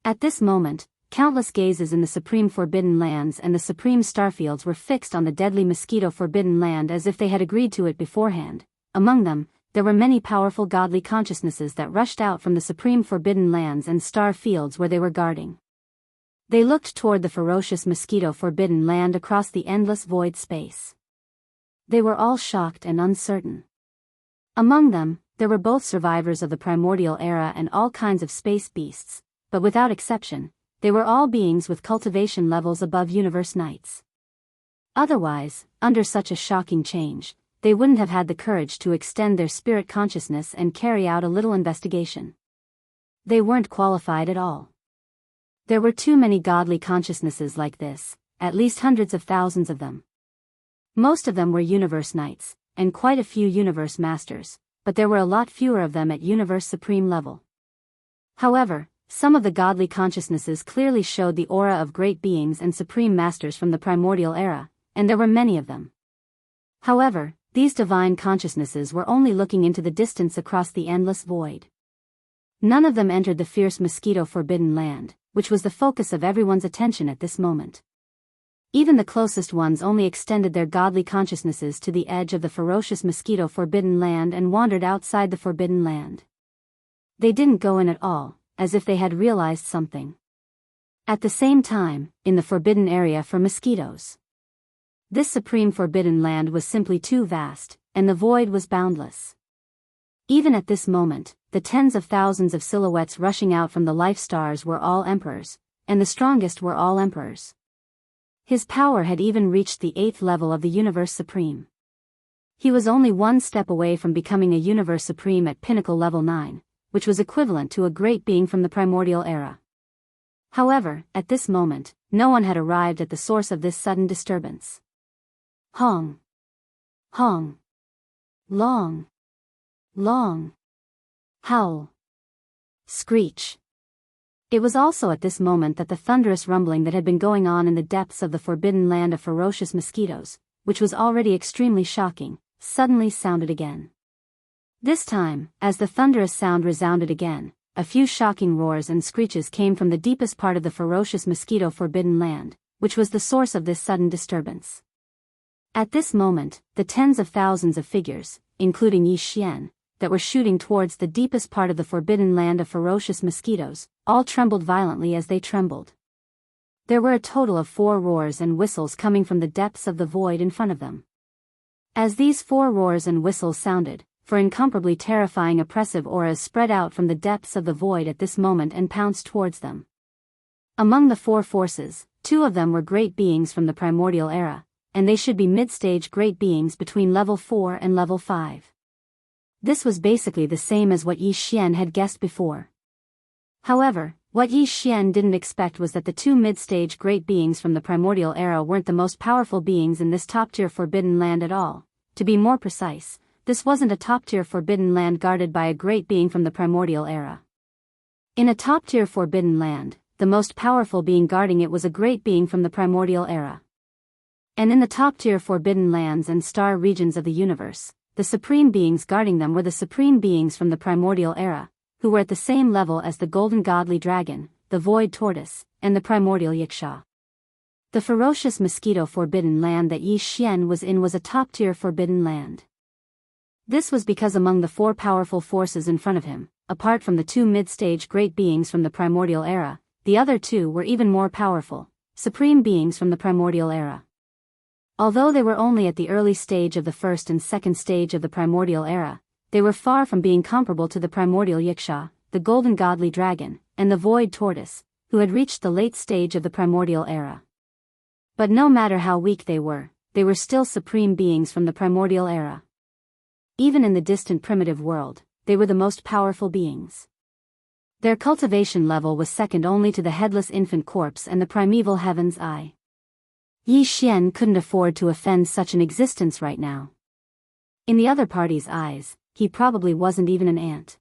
[SPEAKER 1] At this moment, countless gazes in the supreme forbidden lands and the supreme starfields were fixed on the deadly mosquito-forbidden land as if they had agreed to it beforehand. Among them, there were many powerful godly consciousnesses that rushed out from the supreme forbidden lands and star fields where they were guarding. They looked toward the ferocious mosquito-forbidden land across the endless void space. They were all shocked and uncertain. Among them, there were both survivors of the primordial era and all kinds of space beasts, but without exception, they were all beings with cultivation levels above universe knights. Otherwise, under such a shocking change, they wouldn't have had the courage to extend their spirit consciousness and carry out a little investigation. They weren't qualified at all. There were too many godly consciousnesses like this, at least hundreds of thousands of them. Most of them were universe knights, and quite a few universe masters, but there were a lot fewer of them at universe supreme level. However, some of the godly consciousnesses clearly showed the aura of great beings and supreme masters from the primordial era, and there were many of them. However, these divine consciousnesses were only looking into the distance across the endless void. None of them entered the fierce mosquito forbidden land, which was the focus of everyone's attention at this moment. Even the closest ones only extended their godly consciousnesses to the edge of the ferocious mosquito forbidden land and wandered outside the forbidden land. They didn't go in at all, as if they had realized something. At the same time, in the forbidden area for mosquitoes. This supreme forbidden land was simply too vast, and the void was boundless. Even at this moment, the tens of thousands of silhouettes rushing out from the life stars were all emperors, and the strongest were all emperors. His power had even reached the 8th level of the Universe Supreme. He was only one step away from becoming a Universe Supreme at Pinnacle Level 9, which was equivalent to a great being from the primordial era. However, at this moment, no one had arrived at the source of this sudden disturbance. Hong. Hong. Long. Long. Howl. Screech. It was also at this moment that the thunderous rumbling that had been going on in the depths of the forbidden land of ferocious mosquitoes, which was already extremely shocking, suddenly sounded again. This time, as the thunderous sound resounded again, a few shocking roars and screeches came from the deepest part of the ferocious mosquito forbidden land, which was the source of this sudden disturbance. At this moment, the tens of thousands of figures, including Yi Xian, that were shooting towards the deepest part of the forbidden land of ferocious mosquitoes, all trembled violently as they trembled. There were a total of 4 roars and whistles coming from the depths of the void in front of them. As these 4 roars and whistles sounded, 4 incomparably terrifying oppressive auras spread out from the depths of the void at this moment and pounced towards them. Among the 4 forces, 2 of them were great beings from the primordial era, and they should be mid-stage great beings between level 4 and level 5. This was basically the same as what Yi Xian had guessed before. However, what Yi Xian didn't expect was that the 2 mid-stage great beings from the primordial era weren't the most powerful beings in this top-tier forbidden land at all. To be more precise, this wasn't a top-tier forbidden land guarded by a great being from the primordial era. In a top-tier forbidden land, the most powerful being guarding it was a great being from the primordial era. And in the top-tier forbidden lands and star regions of the universe, the supreme beings guarding them were the supreme beings from the primordial era, who were at the same level as the golden godly dragon, the void tortoise, and the primordial yiksha. The ferocious mosquito forbidden land that Yi Xian was in was a top-tier forbidden land. This was because among the 4 powerful forces in front of him, apart from the 2 mid-stage great beings from the primordial era, the other 2 were even more powerful, supreme beings from the primordial era. Although they were only at the early stage of the first and second stage of the primordial era, they were far from being comparable to the primordial yiksha, the golden godly dragon, and the void tortoise, who had reached the late stage of the primordial era. But no matter how weak they were still supreme beings from the primordial era. Even in the distant primitive world, they were the most powerful beings. Their cultivation level was second only to the headless infant corpse and the primeval heaven's eye. Yi Xian couldn't afford to offend such an existence right now. In the other party's eyes, he probably wasn't even an ant.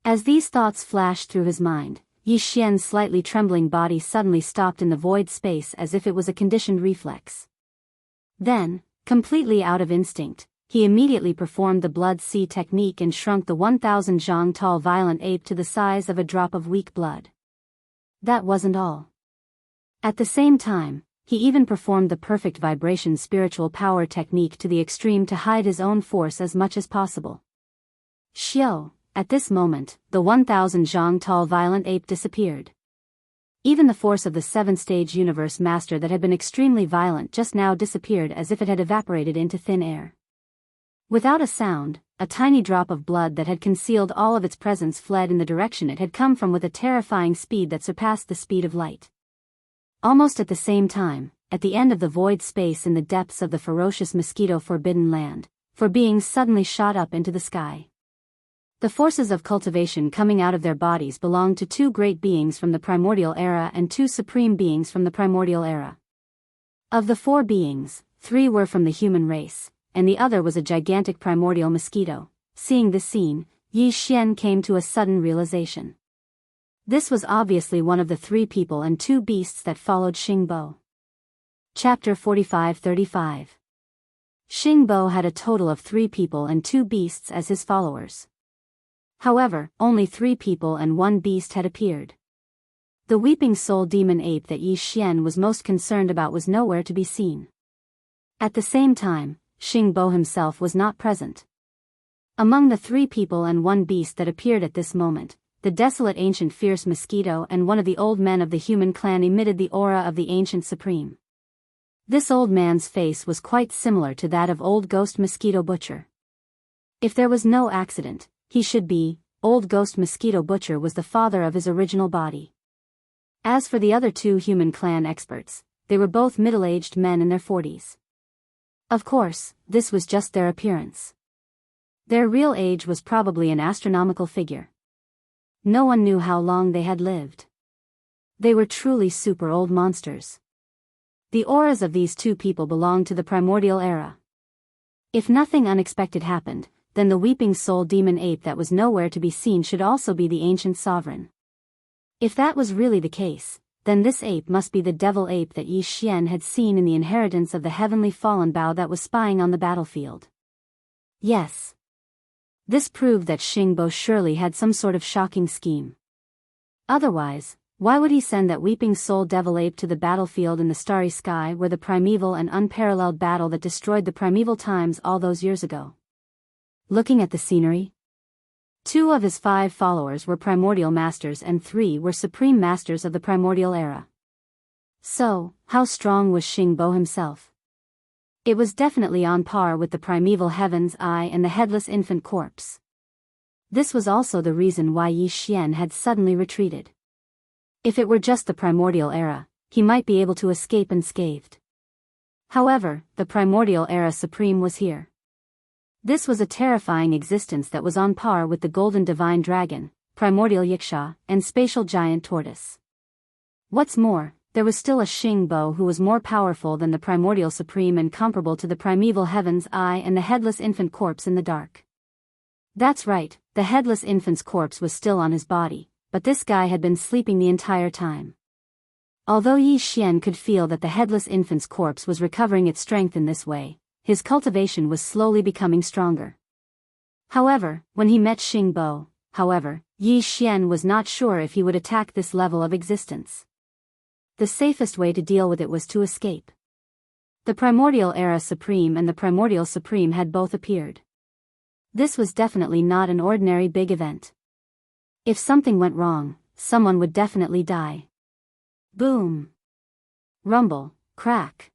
[SPEAKER 1] As these thoughts flashed through his mind, Yi Xian's slightly trembling body suddenly stopped in the void space as if it was a conditioned reflex. Then, completely out of instinct, he immediately performed the blood sea technique and shrunk the 1,000 zhang tall violent ape to the size of a drop of weak blood. That wasn't all. At the same time, he even performed the perfect vibration spiritual power technique to the extreme to hide his own force as much as possible. Xiao, at this moment, the 1,000 zhang tall violent ape disappeared. Even the force of the 7th-stage universe master that had been extremely violent just now disappeared as if it had evaporated into thin air. Without a sound, a tiny drop of blood that had concealed all of its presence fled in the direction it had come from with a terrifying speed that surpassed the speed of light. Almost at the same time, at the end of the void space in the depths of the ferocious mosquito-forbidden land, four beings suddenly shot up into the sky. The forces of cultivation coming out of their bodies belonged to two great beings from the primordial era and two supreme beings from the primordial era. Of the four beings, three were from the human race, and the other was a gigantic primordial mosquito. Seeing this scene, Yi Xian came to a sudden realization. This was obviously one of the three people and two beasts that followed Xingbo. Chapter 45-35. Xingbo had a total of 3 people and 2 beasts as his followers. However, only 3 people and 1 beast had appeared. The weeping soul demon ape that Yi Xian was most concerned about was nowhere to be seen. At the same time, Xingbo himself was not present. Among the 3 people and 1 beast that appeared at this moment, the desolate ancient fierce mosquito and one of the old men of the human clan emitted the aura of the ancient supreme. This old man's face was quite similar to that of old ghost mosquito butcher. If there was no accident, he should be, old ghost mosquito butcher was the father of his original body. As for the other 2 human clan experts, they were both middle-aged men in their 40s. Of course, this was just their appearance. Their real age was probably an astronomical figure. No one knew how long they had lived. They were truly super old monsters. The auras of these 2 people belonged to the primordial era. If nothing unexpected happened, then the weeping soul demon ape that was nowhere to be seen should also be the ancient sovereign. If that was really the case, then this ape must be the devil ape that Yi Xian had seen in the inheritance of the heavenly fallen bough that was spying on the battlefield. Yes. This proved that Xingbo surely had some sort of shocking scheme. Otherwise, why would he send that weeping soul devil ape to the battlefield in the starry sky where the primeval and unparalleled battle that destroyed the primeval times all those years ago? Looking at the scenery, 2 of his 5 followers were primordial masters and 3 were supreme masters of the primordial era. So, how strong was Xingbo himself? It was definitely on par with the primeval heaven's eye and the headless infant corpse. This was also the reason why Yi Xian had suddenly retreated. If it were just the primordial era, he might be able to escape unscathed. However, the primordial era supreme was here. This was a terrifying existence that was on par with the golden divine dragon, primordial yiksha, and spatial giant tortoise. What's more, there was still a Xingbo who was more powerful than the primordial supreme and comparable to the primeval heaven's eye and the headless infant corpse in the dark. That's right, the headless infant's corpse was still on his body, but this guy had been sleeping the entire time. Although Yi Xian could feel that the headless infant's corpse was recovering its strength in this way, his cultivation was slowly becoming stronger. However, when he met Xingbo, Yi Xian was not sure if he would attack this level of existence. The safest way to deal with it was to escape. The primordial era supreme and the primordial supreme had both appeared. This was definitely not an ordinary big event. If something went wrong, someone would definitely die. Boom! Rumble, crack.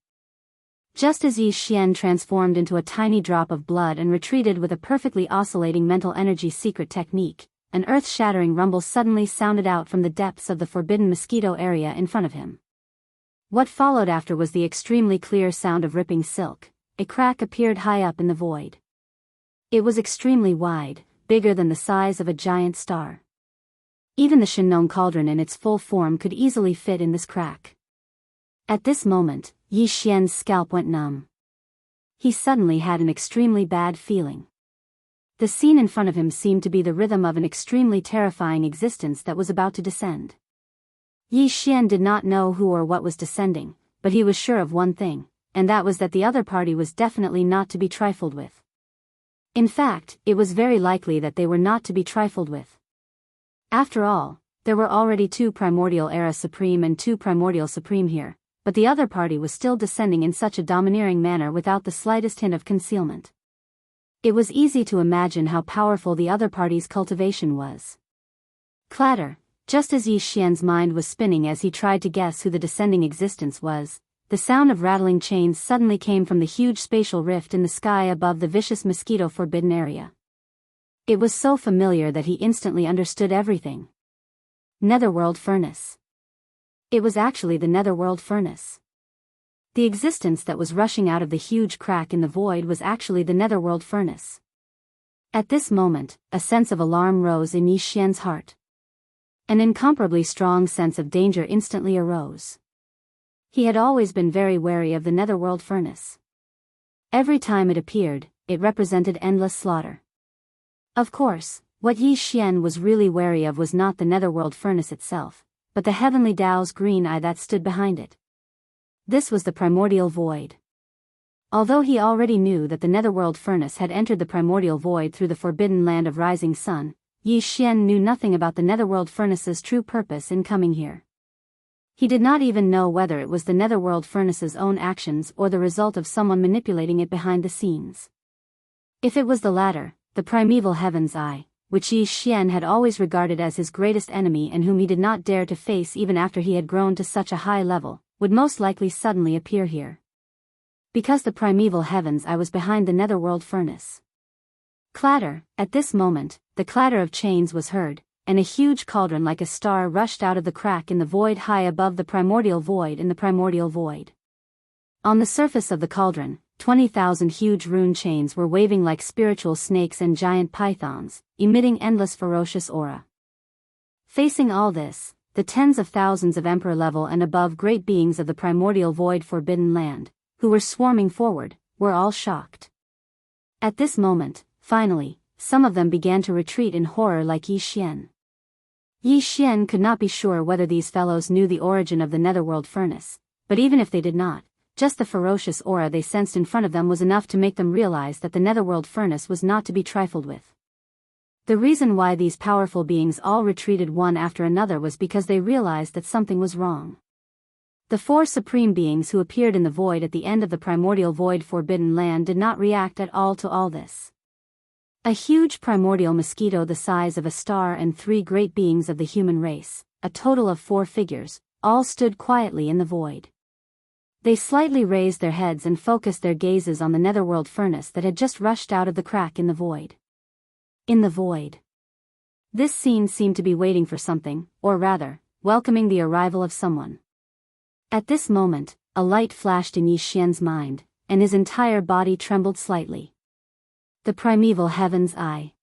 [SPEAKER 1] Just as Yi Xian transformed into a tiny drop of blood and retreated with a perfectly oscillating mental energy secret technique, an earth-shattering rumble suddenly sounded out from the depths of the forbidden mosquito area in front of him. What followed after was the extremely clear sound of ripping silk. A crack appeared high up in the void. It was extremely wide, bigger than the size of a giant star. Even the Shinong cauldron in its full form could easily fit in this crack. At this moment, Yi Xian's scalp went numb. He suddenly had an extremely bad feeling. The scene in front of him seemed to be the rhythm of an extremely terrifying existence that was about to descend. Yi Xian did not know who or what was descending, but he was sure of one thing, and that was that the other party was definitely not to be trifled with. In fact, it was very likely that they were not to be trifled with. After all, there were already 2 primordial era supreme and 2 primordial supreme here, but the other party was still descending in such a domineering manner without the slightest hint of concealment. It was easy to imagine how powerful the other party's cultivation was. Clatter, just as Yi Xian's mind was spinning as he tried to guess who the descending existence was, the sound of rattling chains suddenly came from the huge spatial rift in the sky above the vicious mosquito-forbidden area. It was so familiar that he instantly understood everything. Netherworld furnace. It was actually the Netherworld furnace. The existence that was rushing out of the huge crack in the void was actually the Netherworld furnace. At this moment, a sense of alarm rose in Yi Xian's heart. An incomparably strong sense of danger instantly arose. He had always been very wary of the Netherworld furnace. Every time it appeared, it represented endless slaughter. Of course, what Yi Xian was really wary of was not the Netherworld furnace itself, but the heavenly Tao's green eye that stood behind it. This was the primordial void. Although he already knew that the Netherworld furnace had entered the primordial void through the forbidden land of rising sun, Yi Xian knew nothing about the Netherworld furnace's true purpose in coming here. He did not even know whether it was the Netherworld furnace's own actions or the result of someone manipulating it behind the scenes. If it was the latter, the primeval heaven's eye, which Yi Xian had always regarded as his greatest enemy and whom he did not dare to face even after he had grown to such a high level, would most likely suddenly appear here. Because the primeval heaven's eye was behind the Netherworld furnace. Clatter, at this moment, the clatter of chains was heard, and a huge cauldron like a star rushed out of the crack in the void high above the primordial void in the primordial void. On the surface of the cauldron, 20,000 huge rune chains were waving like spiritual snakes and giant pythons, emitting endless ferocious aura. Facing all this, the tens of thousands of emperor-level and above great beings of the primordial void forbidden land, who were swarming forward, were all shocked. At this moment, finally, some of them began to retreat in horror like Yi Xian. Yi Xian could not be sure whether these fellows knew the origin of the Netherworld furnace, but even if they did not, just the ferocious aura they sensed in front of them was enough to make them realize that the Netherworld furnace was not to be trifled with. The reason why these powerful beings all retreated one after another was because they realized that something was wrong. The four supreme beings who appeared in the void at the end of the primordial void forbidden land did not react at all to all this. A huge primordial mosquito the size of a star and three great beings of the human race, a total of 4 figures, all stood quietly in the void. They slightly raised their heads and focused their gazes on the Netherworld furnace that had just rushed out of the crack in the void. In the void. This scene seemed to be waiting for something, or rather, welcoming the arrival of someone. At this moment, a light flashed in Yi Xian's mind, and his entire body trembled slightly. The primeval heaven's eye.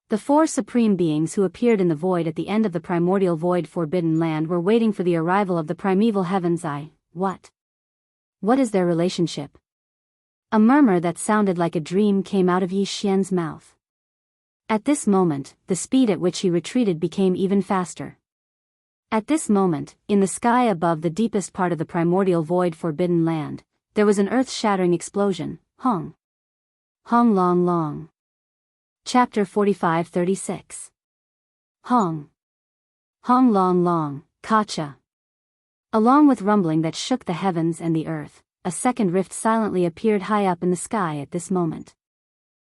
[SPEAKER 1] The 4 supreme beings who appeared in the void at the end of the primordial void forbidden land were waiting for the arrival of the primeval heaven's eye. What? What is their relationship? A murmur that sounded like a dream came out of Yi Xian's mouth. At this moment, the speed at which he retreated became even faster. At this moment, in the sky above the deepest part of the primordial void forbidden land, there was an earth-shattering explosion. Hong. Hong long long. Chapter 45-36. Hong. Hong long long, Kacha. Along with rumbling that shook the heavens and the earth, a second rift silently appeared high up in the sky at this moment.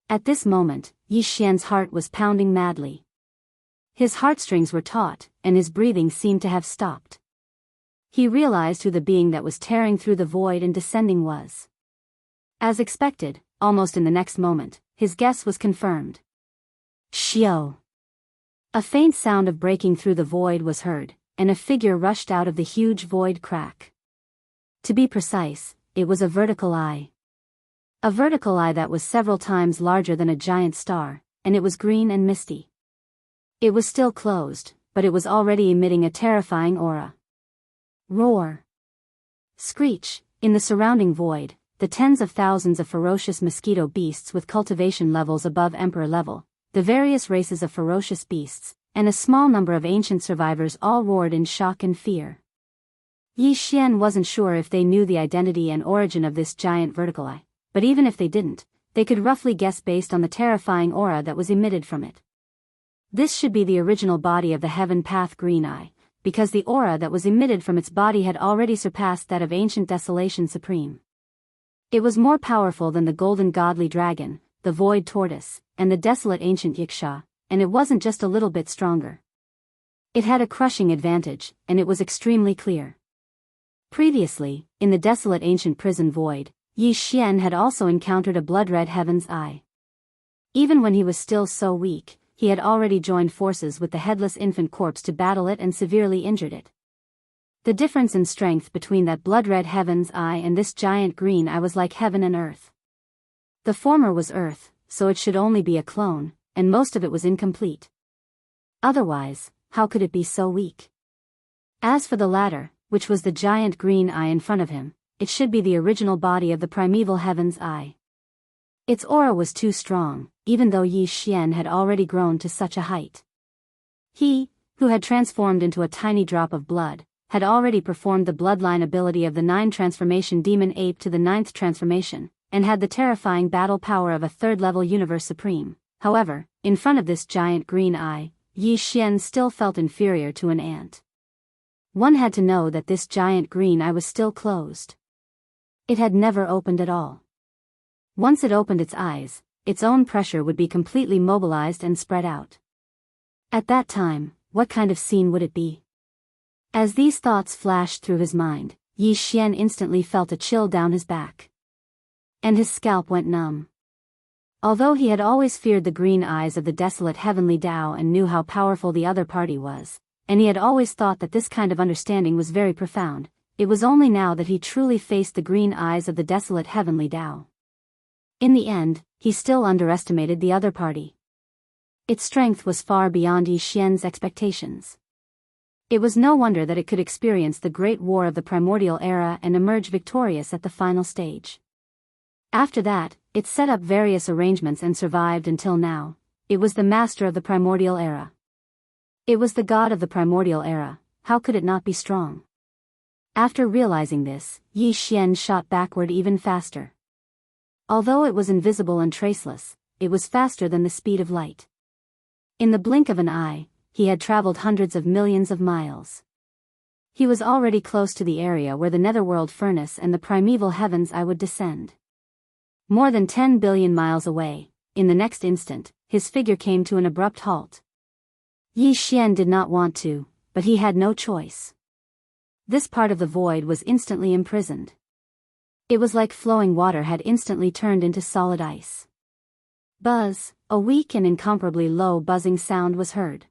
[SPEAKER 1] At this moment, Yi Xian's heart was pounding madly. His heartstrings were taut, and his breathing seemed to have stopped. He realized who the being that was tearing through the void and descending was. As expected, almost in the next moment, his guess was confirmed. Xiao. A faint sound of breaking through the void was heard, and a figure rushed out of the huge void crack. To be precise, it was a vertical eye. A vertical eye that was several times larger than a giant star, and it was green and misty. It was still closed, but it was already emitting a terrifying aura. Roar. Screech. In the surrounding void, the tens of thousands of ferocious mosquito beasts with cultivation levels above emperor level, the various races of ferocious beasts, and a small number of ancient survivors all roared in shock and fear. Yi Xian wasn't sure if they knew the identity and origin of this giant vertical eye, but even if they didn't, they could roughly guess based on the terrifying aura that was emitted from it. This should be the original body of the Heaven Path Green Eye, because the aura that was emitted from its body had already surpassed that of ancient Desolation Supreme. It was more powerful than the Golden Godly Dragon, the Void Tortoise, and the Desolate Ancient Yiksha, and it wasn't just a little bit stronger. It had a crushing advantage, and it was extremely clear. Previously, in the Desolate Ancient Prison Void, Yi Xian had also encountered a blood-red heaven's eye. Even when he was still so weak, he had already joined forces with the headless infant corpse to battle it and severely injured it. The difference in strength between that blood-red heaven's eye and this giant green eye was like heaven and earth. The former was earth, so it should only be a clone, and most of it was incomplete. Otherwise, how could it be so weak? As for the latter, which was the giant green eye in front of him, it should be the original body of the primeval heaven's eye. Its aura was too strong, even though Yi Xian had already grown to such a height. He, who had transformed into a tiny drop of blood, had already performed the bloodline ability of the 9 transformation demon ape to the 9th transformation, and had the terrifying battle power of a 3rd-level universe supreme. However, in front of this giant green eye, Yi Xian still felt inferior to an ant. One had to know that this giant green eye was still closed. It had never opened at all. Once it opened its eyes, its own pressure would be completely mobilized and spread out. At that time, what kind of scene would it be? As these thoughts flashed through his mind, Yi Xian instantly felt a chill down his back. And his scalp went numb. Although he had always feared the green eyes of the desolate heavenly Tao and knew how powerful the other party was, and he had always thought that this kind of understanding was very profound, it was only now that he truly faced the green eyes of the desolate heavenly Tao. In the end, he still underestimated the other party. Its strength was far beyond Yi Xian's expectations. It was no wonder that it could experience the Great War of the Primordial Era and emerge victorious at the final stage. After that, it set up various arrangements and survived until now. It was the master of the Primordial Era. It was the god of the Primordial Era. How could it not be strong? After realizing this, Yi Xian shot backward even faster. Although it was invisible and traceless, it was faster than the speed of light. In the blink of an eye, he had traveled hundreds of millions of miles. He was already close to the area where the netherworld furnace and the primeval heaven's eye would descend. More than 10 billion miles away, in the next instant, his figure came to an abrupt halt. Yi Xian did not want to, but he had no choice. This part of the void was instantly imprisoned. It was like flowing water had instantly turned into solid ice. Buzz, a weak and incomparably low buzzing sound was heard.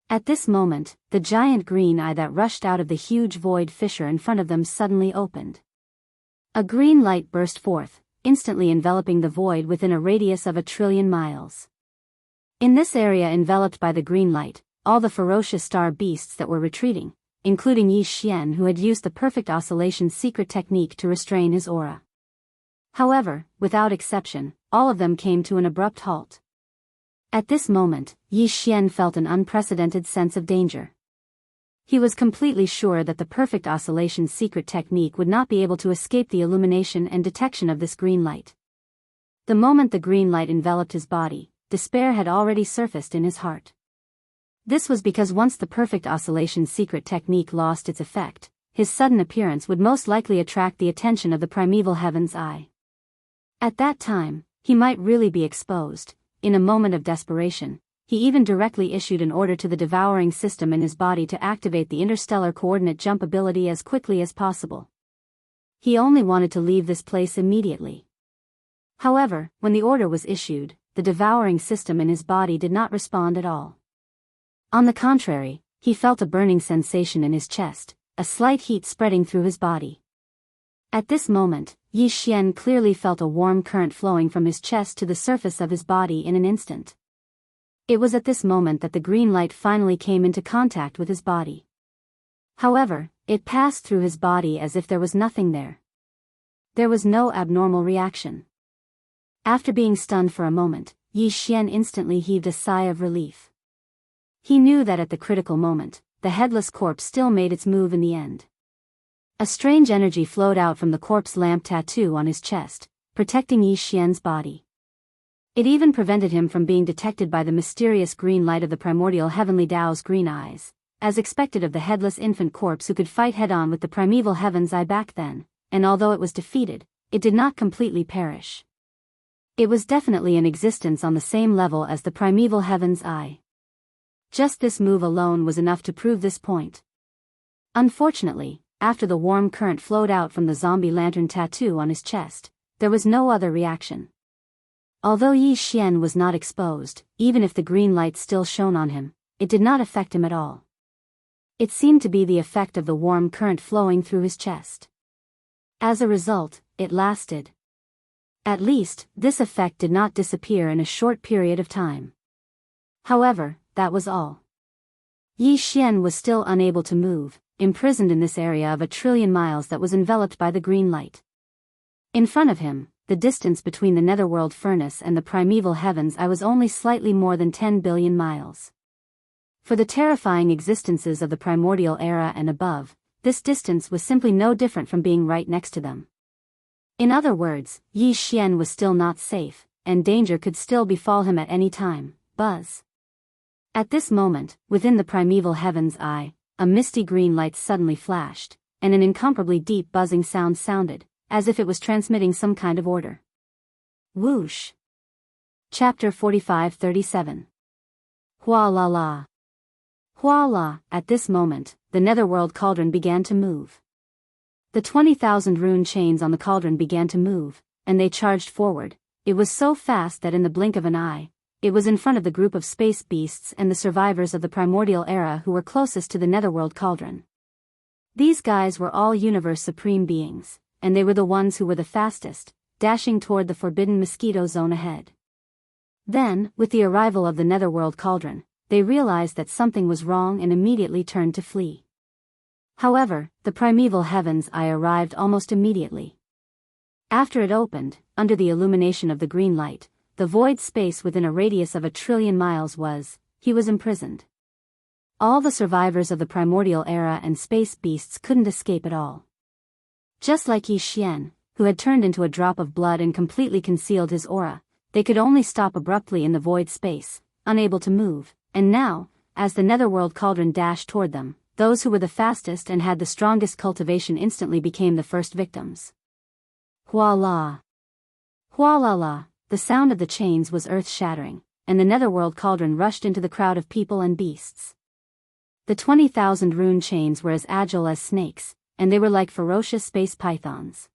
[SPEAKER 1] At this moment, the giant green eye that rushed out of the huge void fissure in front of them suddenly opened. A green light burst forth, instantly enveloping the void within a radius of 1 trillion miles. In this area enveloped by the green light, all the ferocious star beasts that were retreating, including Yi Xian, who had used the perfect oscillation secret technique to restrain his aura. However, without exception, all of them came to an abrupt halt. At this moment, Yi Xian felt an unprecedented sense of danger. He was completely sure that the perfect oscillation secret technique would not be able to escape the illumination and detection of this green light. The moment the green light enveloped his body, despair had already surfaced in his heart. This was because once the perfect oscillation secret technique lost its effect, his sudden appearance would most likely attract the attention of the primeval heaven's eye. At that time, he might really be exposed. In a moment of desperation, he even directly issued an order to the devouring system in his body to activate the interstellar coordinate jump ability as quickly as possible. He only wanted to leave this place immediately. However, when the order was issued, the devouring system in his body did not respond at all. On the contrary, he felt a burning sensation in his chest, a slight heat spreading through his body. At this moment, Yi Xian clearly felt a warm current flowing from his chest to the surface of his body in an instant. It was at this moment that the green light finally came into contact with his body. However, it passed through his body as if there was nothing there. There was no abnormal reaction. After being stunned for a moment, Yi Xian instantly heaved a sigh of relief. He knew that at the critical moment, the headless corpse still made its move in the end. A strange energy flowed out from the corpse lamp tattoo on his chest, protecting Yi Xian's body. It even prevented him from being detected by the mysterious green light of the primordial heavenly Tao's green eyes, as expected of the headless infant corpse who could fight head-on with the primeval heaven's eye back then, and although it was defeated, it did not completely perish. It was definitely in existence on the same level as the primeval heaven's eye. Just this move alone was enough to prove this point. Unfortunately, after the warm current flowed out from the zombie lantern tattoo on his chest, there was no other reaction. Although Yi Xian was not exposed, even if the green light still shone on him, it did not affect him at all. It seemed to be the effect of the warm current flowing through his chest. As a result, it lasted. At least, this effect did not disappear in a short period of time. However, that was all. Yi Xian was still unable to move, imprisoned in this area of 1,000,000,000 miles that was enveloped by the green light. In front of him, the distance between the netherworld furnace and the primeval heavens was only slightly more than 10 billion miles. For the terrifying existences of the primordial era and above, this distance was simply no different from being right next to them. In other words, Yi Xian was still not safe, and danger could still befall him at any time. Buzz. At this moment, within the primeval heaven's eye, a misty green light suddenly flashed, and an incomparably deep buzzing sound sounded, as if it was transmitting some kind of order. Whoosh. Chapter 45-37. Hua la la. Hua la. At this moment, the netherworld cauldron began to move. The 20,000 rune chains on the cauldron began to move, and they charged forward. It was so fast that in the blink of an eye, it was in front of the group of space beasts and the survivors of the primordial era who were closest to the netherworld cauldron. These guys were all universe supreme beings, and they were the ones who were the fastest, dashing toward the forbidden mosquito zone ahead. Then, with the arrival of the netherworld cauldron, they realized that something was wrong and immediately turned to flee. However, the primeval heaven's eye arrived almost immediately. After it opened, under the illumination of the green light, the void space within a radius of 1,000,000,000 miles he was imprisoned. All the survivors of the primordial era and space beasts couldn't escape at all. Just like Yi Xian, who had turned into a drop of blood and completely concealed his aura, they could only stop abruptly in the void space, unable to move, and now, as the netherworld cauldron dashed toward them, those who were the fastest and had the strongest cultivation instantly became the first victims. Hua la. Hua la la. The sound of the chains was earth-shattering, and the netherworld cauldron rushed into the crowd of people and beasts. The 20,000 rune chains were as agile as snakes, and they were like ferocious space pythons.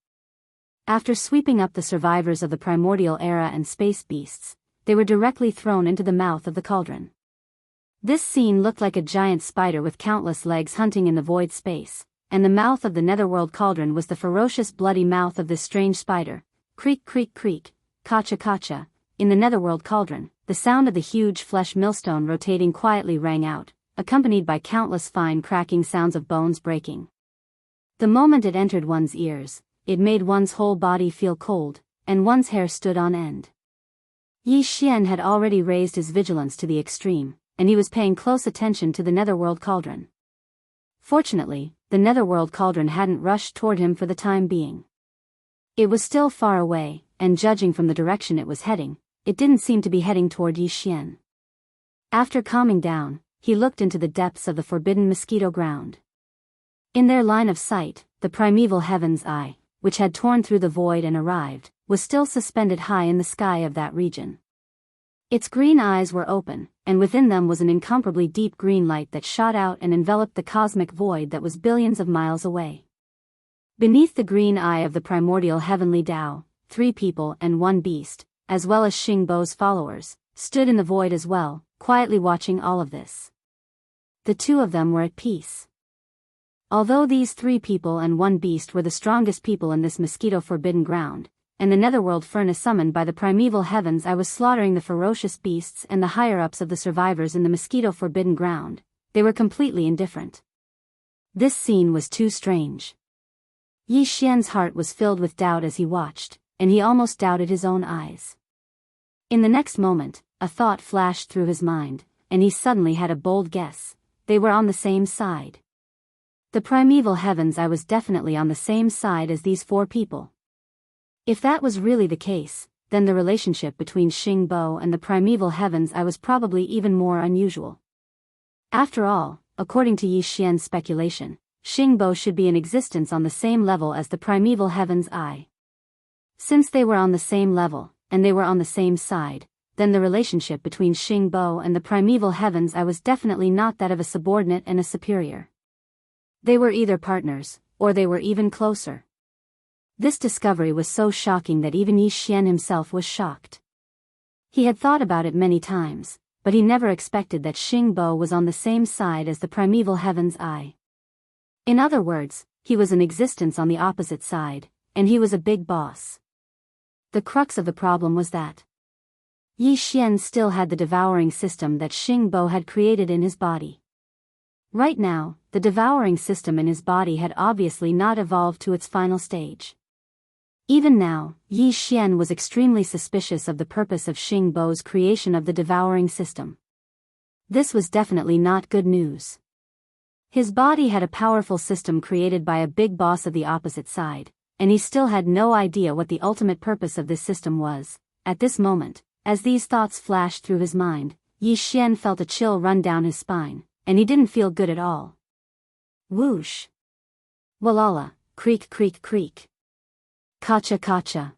[SPEAKER 1] After sweeping up the survivors of the primordial era and space beasts, they were directly thrown into the mouth of the cauldron. This scene looked like a giant spider with countless legs hunting in the void space, and the mouth of the netherworld cauldron was the ferocious bloody mouth of this strange spider. Creak creak creak, kacha kacha. In the netherworld cauldron, the sound of the huge flesh millstone rotating quietly rang out, accompanied by countless fine cracking sounds of bones breaking. The moment it entered one's ears, it made one's whole body feel cold, and one's hair stood on end. Yi Xian had already raised his vigilance to the extreme, and he was paying close attention to the netherworld cauldron. Fortunately, the netherworld cauldron hadn't rushed toward him for the time being. It was still far away, and judging from the direction it was heading, it didn't seem to be heading toward Yi Xian. After calming down, he looked into the depths of the forbidden mosquito ground. In their line of sight, the primeval heaven's eye, which had torn through the void and arrived, was still suspended high in the sky of that region. Its green eyes were open, and within them was an incomparably deep green light that shot out and enveloped the cosmic void that was billions of miles away. Beneath the green eye of the primordial heavenly Tao, 3 people and 1 beast, as well as Xing Bo's followers, stood in the void as well, quietly watching all of this. The 2 of them were at peace. Although these 3 people and 1 beast were the strongest people in this mosquito-forbidden ground, and the netherworld furnace summoned by the primeval heavens was slaughtering the ferocious beasts and the higher-ups of the survivors in the mosquito-forbidden ground, they were completely indifferent. This scene was too strange. Yi Xian's heart was filled with doubt as he watched, and he almost doubted his own eyes. In the next moment, a thought flashed through his mind, and he suddenly had a bold guess. They were on the same side. The primeval heavens was definitely on the same side as these 4 people. If that was really the case, then the relationship between Xing Bo and the primeval heavens was probably even more unusual. After all, according to Yi Xian's speculation, Xing Bo should be in existence on the same level as the primeval heavens Since they were on the same level, and they were on the same side, then the relationship between Xing Bo and the primeval heavens was definitely not that of a subordinate and a superior. They were either partners, or they were even closer. This discovery was so shocking that even Yi Xian himself was shocked. He had thought about it many times, but he never expected that Xingbo was on the same side as the primeval heaven's eye. In other words, he was an existence on the opposite side, and he was a big boss. The crux of the problem was that Yi Xian still had the devouring system that Xingbo had created in his body. Right now, the devouring system in his body had obviously not evolved to its final stage. Even now, Yi Xian was extremely suspicious of the purpose of Xingbo's creation of the devouring system. This was definitely not good news. His body had a powerful system created by a big boss of the opposite side, and he still had no idea what the ultimate purpose of this system was. At this moment, as these thoughts flashed through his mind, Yi Xian felt a chill run down his spine, and he didn't feel good at all. Whoosh! Walala, creak creak creak. Kacha kacha.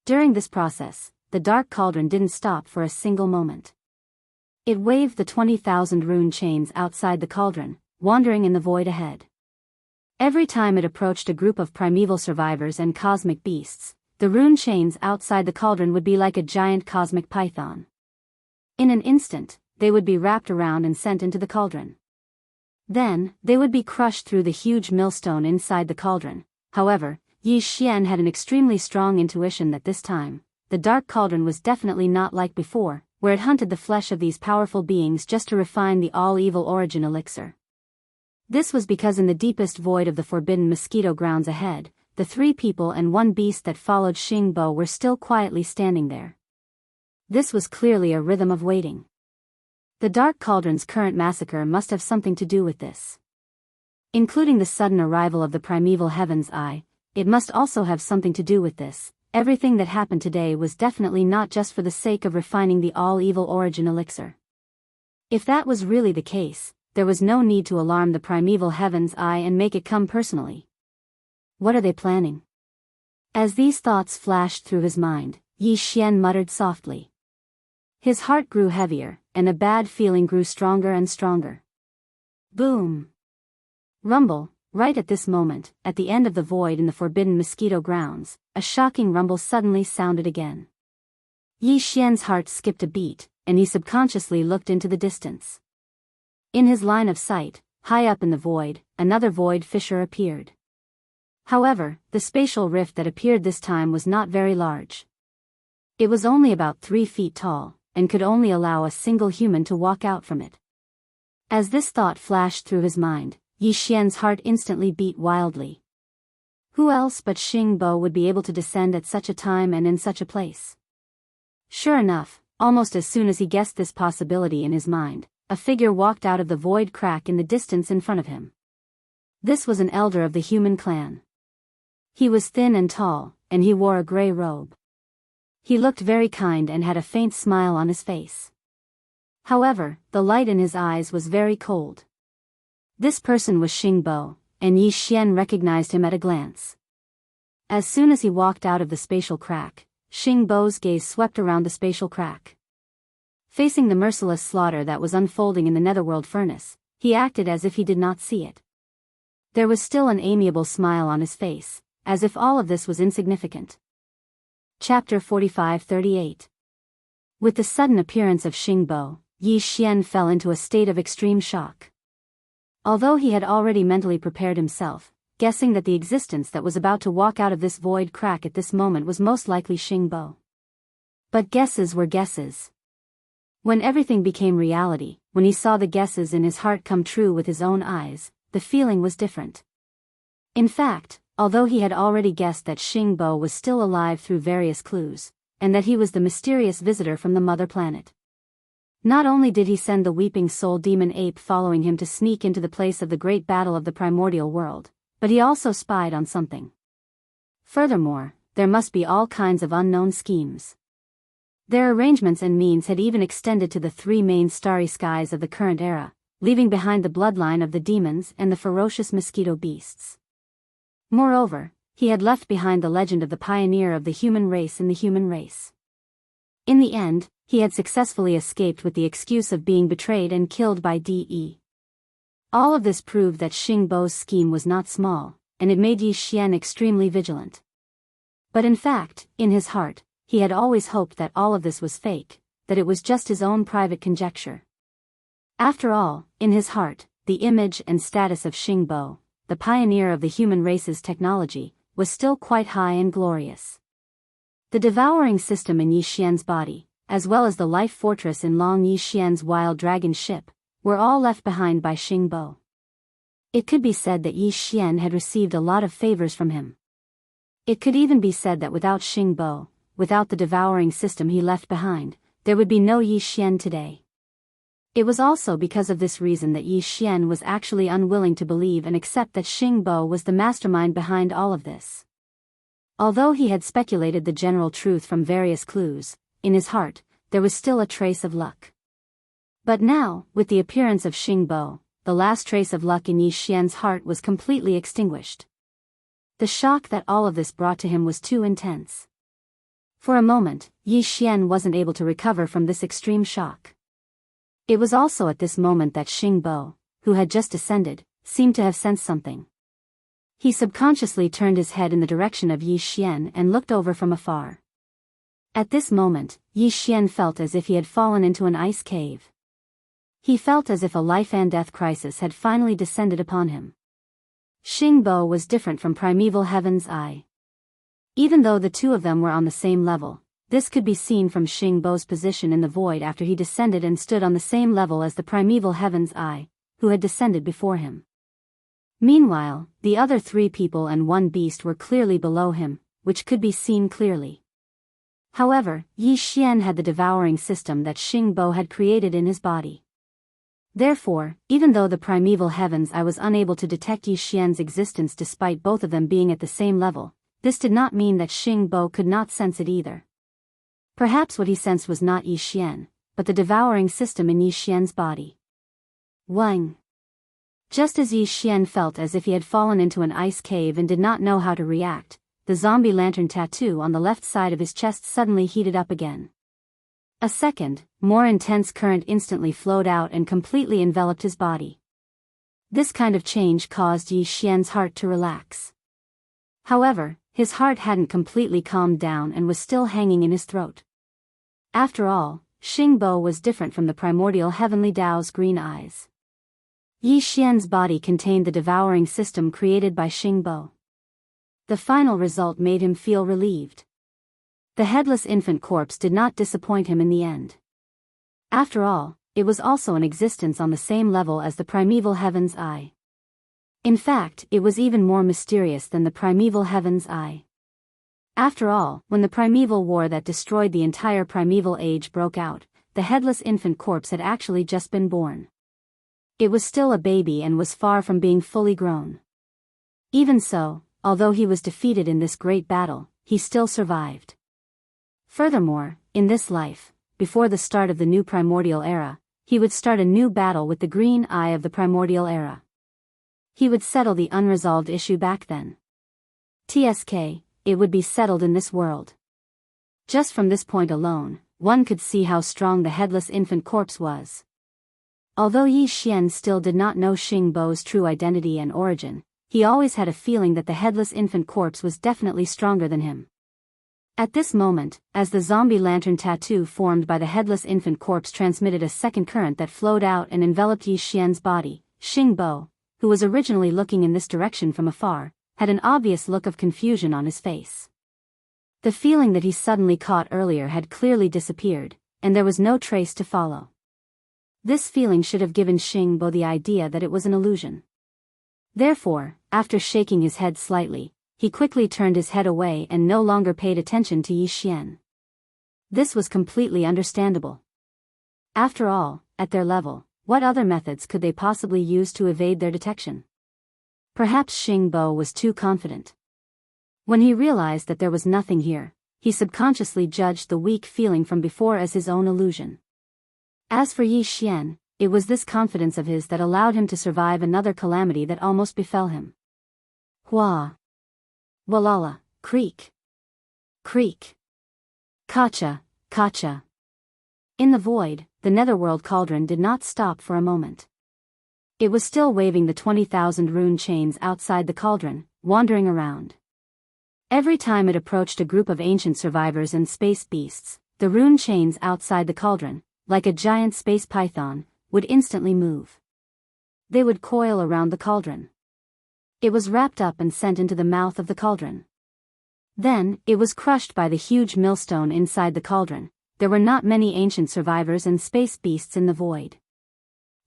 [SPEAKER 1] During this process, the dark cauldron didn't stop for a single moment. It waved the 20,000 rune chains outside the cauldron, wandering in the void ahead. Every time it approached a group of primeval survivors and cosmic beasts, the rune chains outside the cauldron would be like a giant cosmic python. In an instant, they would be wrapped around and sent into the cauldron. Then, they would be crushed through the huge millstone inside the cauldron. However, Yi Xian had an extremely strong intuition that this time, the dark cauldron was definitely not like before, where it hunted the flesh of these powerful beings just to refine the all-evil origin elixir. This was because in the deepest void of the forbidden mosquito grounds ahead, the 3 people and 1 beast that followed Xingbo were still quietly standing there. This was clearly a rhythm of waiting. The Dark Cauldron's current massacre must have something to do with this. Including the sudden arrival of the primeval heaven's eye, it must also have something to do with this. Everything that happened today was definitely not just for the sake of refining the all-evil origin elixir. If that was really the case, there was no need to alarm the primeval heaven's eye and make it come personally. What are they planning? As these thoughts flashed through his mind, Yi Xian muttered softly. His heart grew heavier, and a bad feeling grew stronger and stronger. Boom! Rumble! Right at this moment, at the end of the void in the forbidden mosquito grounds, a shocking rumble suddenly sounded again. Yi Xian's heart skipped a beat, and he subconsciously looked into the distance. In his line of sight, high up in the void, another void fissure appeared. However, the spatial rift that appeared this time was not very large. It was only about 3 feet tall, and could only allow a single human to walk out from it. As this thought flashed through his mind, Yi Xian's heart instantly beat wildly. Who else but Xingbo would be able to descend at such a time and in such a place? Sure enough, almost as soon as he guessed this possibility in his mind, a figure walked out of the void crack in the distance in front of him. This was an elder of the human clan. He was thin and tall, and he wore a gray robe. He looked very kind and had a faint smile on his face. However, the light in his eyes was very cold. This person was Xingbo, and Yi Xian recognized him at a glance. As soon as he walked out of the spatial crack, Xingbo's gaze swept around the spatial crack. Facing the merciless slaughter that was unfolding in the netherworld furnace, he acted as if he did not see it. There was still an amiable smile on his face, as if all of this was insignificant. Chapter 45-38. With the sudden appearance of Xingbo, Yi Xian fell into a state of extreme shock. Although he had already mentally prepared himself, guessing that the existence that was about to walk out of this void crack at this moment was most likely Xingbo. But guesses were guesses. When everything became reality, when he saw the guesses in his heart come true with his own eyes, the feeling was different. In fact, although he had already guessed that Xingbo was still alive through various clues, and that he was the mysterious visitor from the mother planet. Not only did he send the weeping soul demon ape following him to sneak into the place of the great battle of the primordial world, but he also spied on something. Furthermore, there must be all kinds of unknown schemes. Their arrangements and means had even extended to the 3 main starry skies of the current era, leaving behind the bloodline of the demons and the ferocious mosquito beasts. Moreover, he had left behind the legend of the pioneer of the human race in the human race. In the end, he had successfully escaped with the excuse of being betrayed and killed by De. All of this proved that Xingbo's scheme was not small, and it made Yi Xian extremely vigilant. But in fact, in his heart, he had always hoped that all of this was fake, that it was just his own private conjecture. After all, in his heart, the image and status of Xingbo, the pioneer of the human race's technology, was still quite high and glorious. The devouring system in Yi Xian's body, as well as the life fortress in Long Yi Xian's wild dragon ship, were all left behind by Xingbo. It could be said that Yi Xian had received a lot of favors from him. It could even be said that without Xingbo, without the devouring system he left behind, there would be no Yi Xian today. It was also because of this reason that Yi Xian was actually unwilling to believe and accept that Xingbo was the mastermind behind all of this. Although he had speculated the general truth from various clues, in his heart, there was still a trace of luck. But now, with the appearance of Xingbo, the last trace of luck in Yi Xian's heart was completely extinguished. The shock that all of this brought to him was too intense. For a moment, Yi Xian wasn't able to recover from this extreme shock. It was also at this moment that Xingbo, who had just descended, seemed to have sensed something. He subconsciously turned his head in the direction of Yi Xian and looked over from afar. At this moment, Yi Xian felt as if he had fallen into an ice cave. He felt as if a life and death crisis had finally descended upon him. Xingbo was different from primeval Heaven's Eye. Even though the two of them were on the same level, this could be seen from Xingbo's position in the void after he descended and stood on the same level as the primeval Heaven's Eye, who had descended before him. Meanwhile, the other three people and one beast were clearly below him, which could be seen clearly. However, Yi Xian had the devouring system that Xingbo had created in his body. Therefore, even though the primeval Heaven's Eye was unable to detect Yi Xian's existence despite both of them being at the same level, this did not mean that Xingbo could not sense it either. Perhaps what he sensed was not Yi Xian, but the devouring system in Yi Xian's body. Wang. Just as Yi Xian felt as if he had fallen into an ice cave and did not know how to react, the zombie lantern tattoo on the left side of his chest suddenly heated up again. A second, more intense current instantly flowed out and completely enveloped his body. This kind of change caused Yi Xian's heart to relax. However, his heart hadn't completely calmed down and was still hanging in his throat. After all, Xingbo was different from the primordial heavenly Tao's green eyes. Yi Xian's body contained the devouring system created by Xingbo. The final result made him feel relieved. The headless infant corpse did not disappoint him in the end. After all, it was also in existence on the same level as the primeval Heaven's Eye. In fact, it was even more mysterious than the primeval Heaven's Eye. After all, when the primeval war that destroyed the entire primeval age broke out, the headless infant corpse had actually just been born. It was still a baby and was far from being fully grown. Even so, although he was defeated in this great battle, he still survived. Furthermore, in this life, before the start of the new primordial era, he would start a new battle with the green eye of the primordial era. He would settle the unresolved issue back then. TSK, it would be settled in this world. Just from this point alone, one could see how strong the headless infant corpse was. Although Yi Xian still did not know Xingbo's true identity and origin, he always had a feeling that the headless infant corpse was definitely stronger than him. At this moment, as the zombie lantern tattoo formed by the headless infant corpse transmitted a second current that flowed out and enveloped Yi Xian's body, Xingbo, who was originally looking in this direction from afar, had an obvious look of confusion on his face. The feeling that he suddenly caught earlier had clearly disappeared, and there was no trace to follow. This feeling should have given Xingbo the idea that it was an illusion. Therefore, after shaking his head slightly, he quickly turned his head away and no longer paid attention to Yi Xian. This was completely understandable. After all, at their level, what other methods could they possibly use to evade their detection? Perhaps Xingbo was too confident. When he realized that there was nothing here, he subconsciously judged the weak feeling from before as his own illusion. As for Yi Xian, it was this confidence of his that allowed him to survive another calamity that almost befell him. Hua. Walala, creak. Creak. Kacha, kacha. In the void, the netherworld cauldron did not stop for a moment. It was still waving the 20,000 rune chains outside the cauldron, wandering around. Every time it approached a group of ancient survivors and space beasts, the rune chains outside the cauldron, like a giant space python, would instantly move. They would coil around the cauldron. It was wrapped up and sent into the mouth of the cauldron. Then, it was crushed by the huge millstone inside the cauldron. There were not many ancient survivors and space beasts in the void.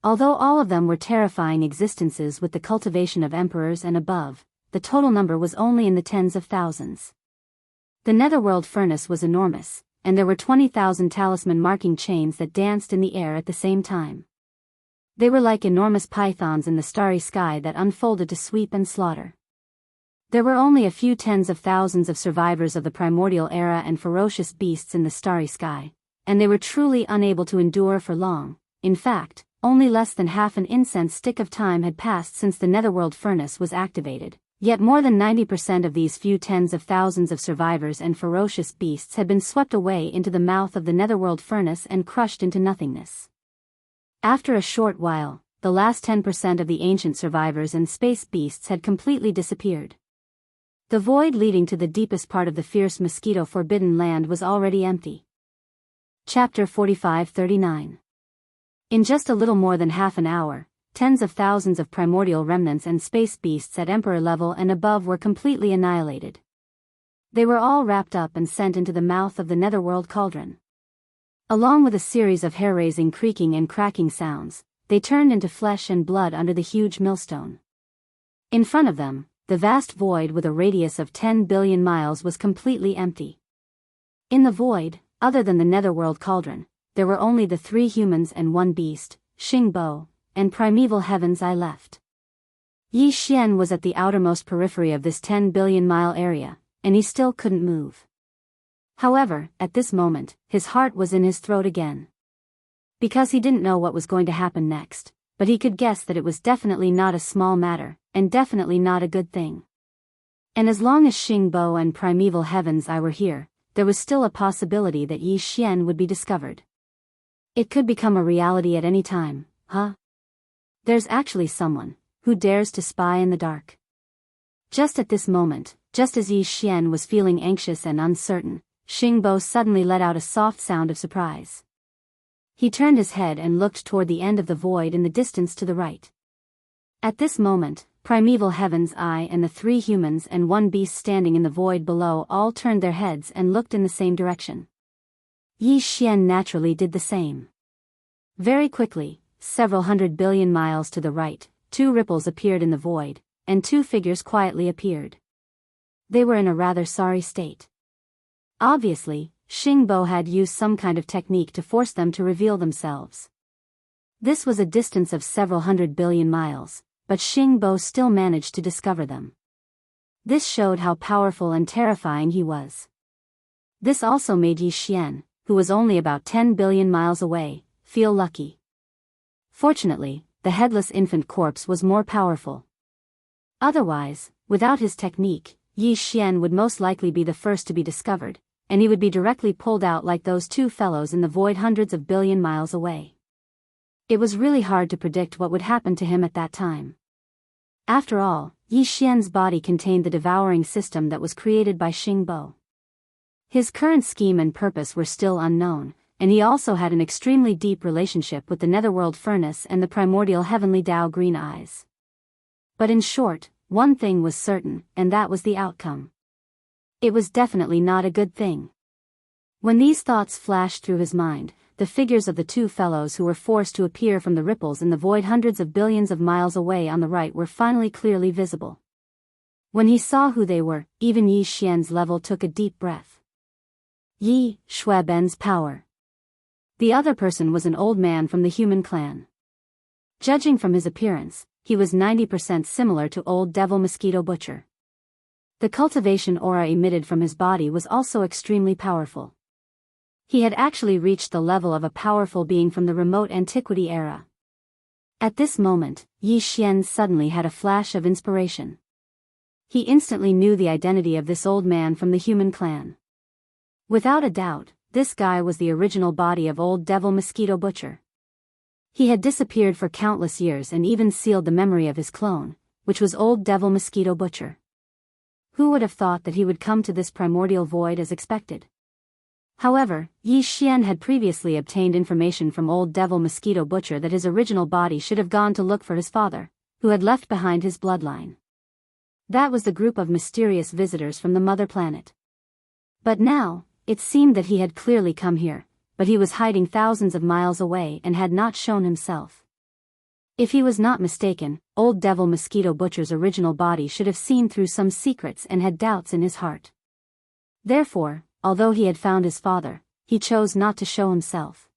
[SPEAKER 1] Although all of them were terrifying existences with the cultivation of emperors and above, the total number was only in the tens of thousands. The netherworld furnace was enormous, and there were 20,000 talisman marking chains that danced in the air at the same time. They were like enormous pythons in the starry sky that unfolded to sweep and slaughter. There were only a few tens of thousands of survivors of the primordial era and ferocious beasts in the starry sky, and they were truly unable to endure for long. In fact, only less than half an incense stick of time had passed since the netherworld furnace was activated, yet more than 90% of these few tens of thousands of survivors and ferocious beasts had been swept away into the mouth of the netherworld furnace and crushed into nothingness. After a short while, the last 10% of the ancient survivors and space beasts had completely disappeared. The void leading to the deepest part of the fierce mosquito-forbidden land was already empty. Chapter 45-39. In just a little more than half an hour, tens of thousands of primordial remnants and space beasts at emperor level and above were completely annihilated. They were all wrapped up and sent into the mouth of the netherworld cauldron. Along with a series of hair-raising creaking and cracking sounds, they turned into flesh and blood under the huge millstone. In front of them, the vast void with a radius of 10 billion miles was completely empty. In the void, other than the netherworld cauldron, there were only the 3 humans and 1 beast, Xingbo, and primeval heavens I left. Yi Xian was at the outermost periphery of this 10 billion mile area, and he still couldn't move. However, at this moment, his heart was in his throat again. Because he didn't know what was going to happen next, but he could guess that it was definitely not a small matter, and definitely not a good thing. And as long as Xingbo and primeval heavens I were here, there was still a possibility that Yi Xian would be discovered. It could become a reality at any time, huh? There's actually someone who dares to spy in the dark. Just at this moment, just as Yi Xian was feeling anxious and uncertain, Xingbo suddenly let out a soft sound of surprise. He turned his head and looked toward the end of the void in the distance to the right. At this moment, primeval heavens I and the 3 humans and 1 beast standing in the void below all turned their heads and looked in the same direction. Yi Xian naturally did the same. Very quickly, several 100 billion miles to the right, 2 ripples appeared in the void, and 2 figures quietly appeared. They were in a rather sorry state. Obviously, Xingbo had used some kind of technique to force them to reveal themselves. This was a distance of several 100 billion miles, but Xingbo still managed to discover them. This showed how powerful and terrifying he was. This also made Yi Xian, who was only about 10 billion miles away, feel lucky. Fortunately, the headless infant corpse was more powerful. Otherwise, without his technique, Yi Xian would most likely be the first to be discovered, and he would be directly pulled out like those 2 fellows in the void hundreds of billion miles away. It was really hard to predict what would happen to him at that time. After all, Yi Xian's body contained the devouring system that was created by Xingbo. His current scheme and purpose were still unknown, and he also had an extremely deep relationship with the netherworld furnace and the primordial heavenly Tao green eyes. But in short, one thing was certain, and that was the outcome. It was definitely not a good thing. When these thoughts flashed through his mind, the figures of the 2 fellows who were forced to appear from the ripples in the void hundreds of billions of miles away on the right were finally clearly visible. When he saw who they were, even Yi Xian's level took a deep breath. Yi Shuaben's power. The other person was an old man from the human clan. Judging from his appearance, he was 90% similar to old Devil Mosquito Butcher. The cultivation aura emitted from his body was also extremely powerful. He had actually reached the level of a powerful being from the remote antiquity era. At this moment, Yi Xian suddenly had a flash of inspiration. He instantly knew the identity of this old man from the human clan. Without a doubt, this guy was the original body of old Devil Mosquito Butcher. He had disappeared for countless years and even sealed the memory of his clone, which was old Devil Mosquito Butcher. Who would have thought that he would come to this primordial void as expected? However, Yi Xian had previously obtained information from old devil mosquito butcher that his original body should have gone to look for his father, who had left behind his bloodline. That was the group of mysterious visitors from the mother planet. But now, it seemed that he had clearly come here, but he was hiding thousands of miles away and had not shown himself. If he was not mistaken, old devil mosquito butcher's original body should have seen through some secrets and had doubts in his heart. Therefore, although he had found his father, he chose not to show himself.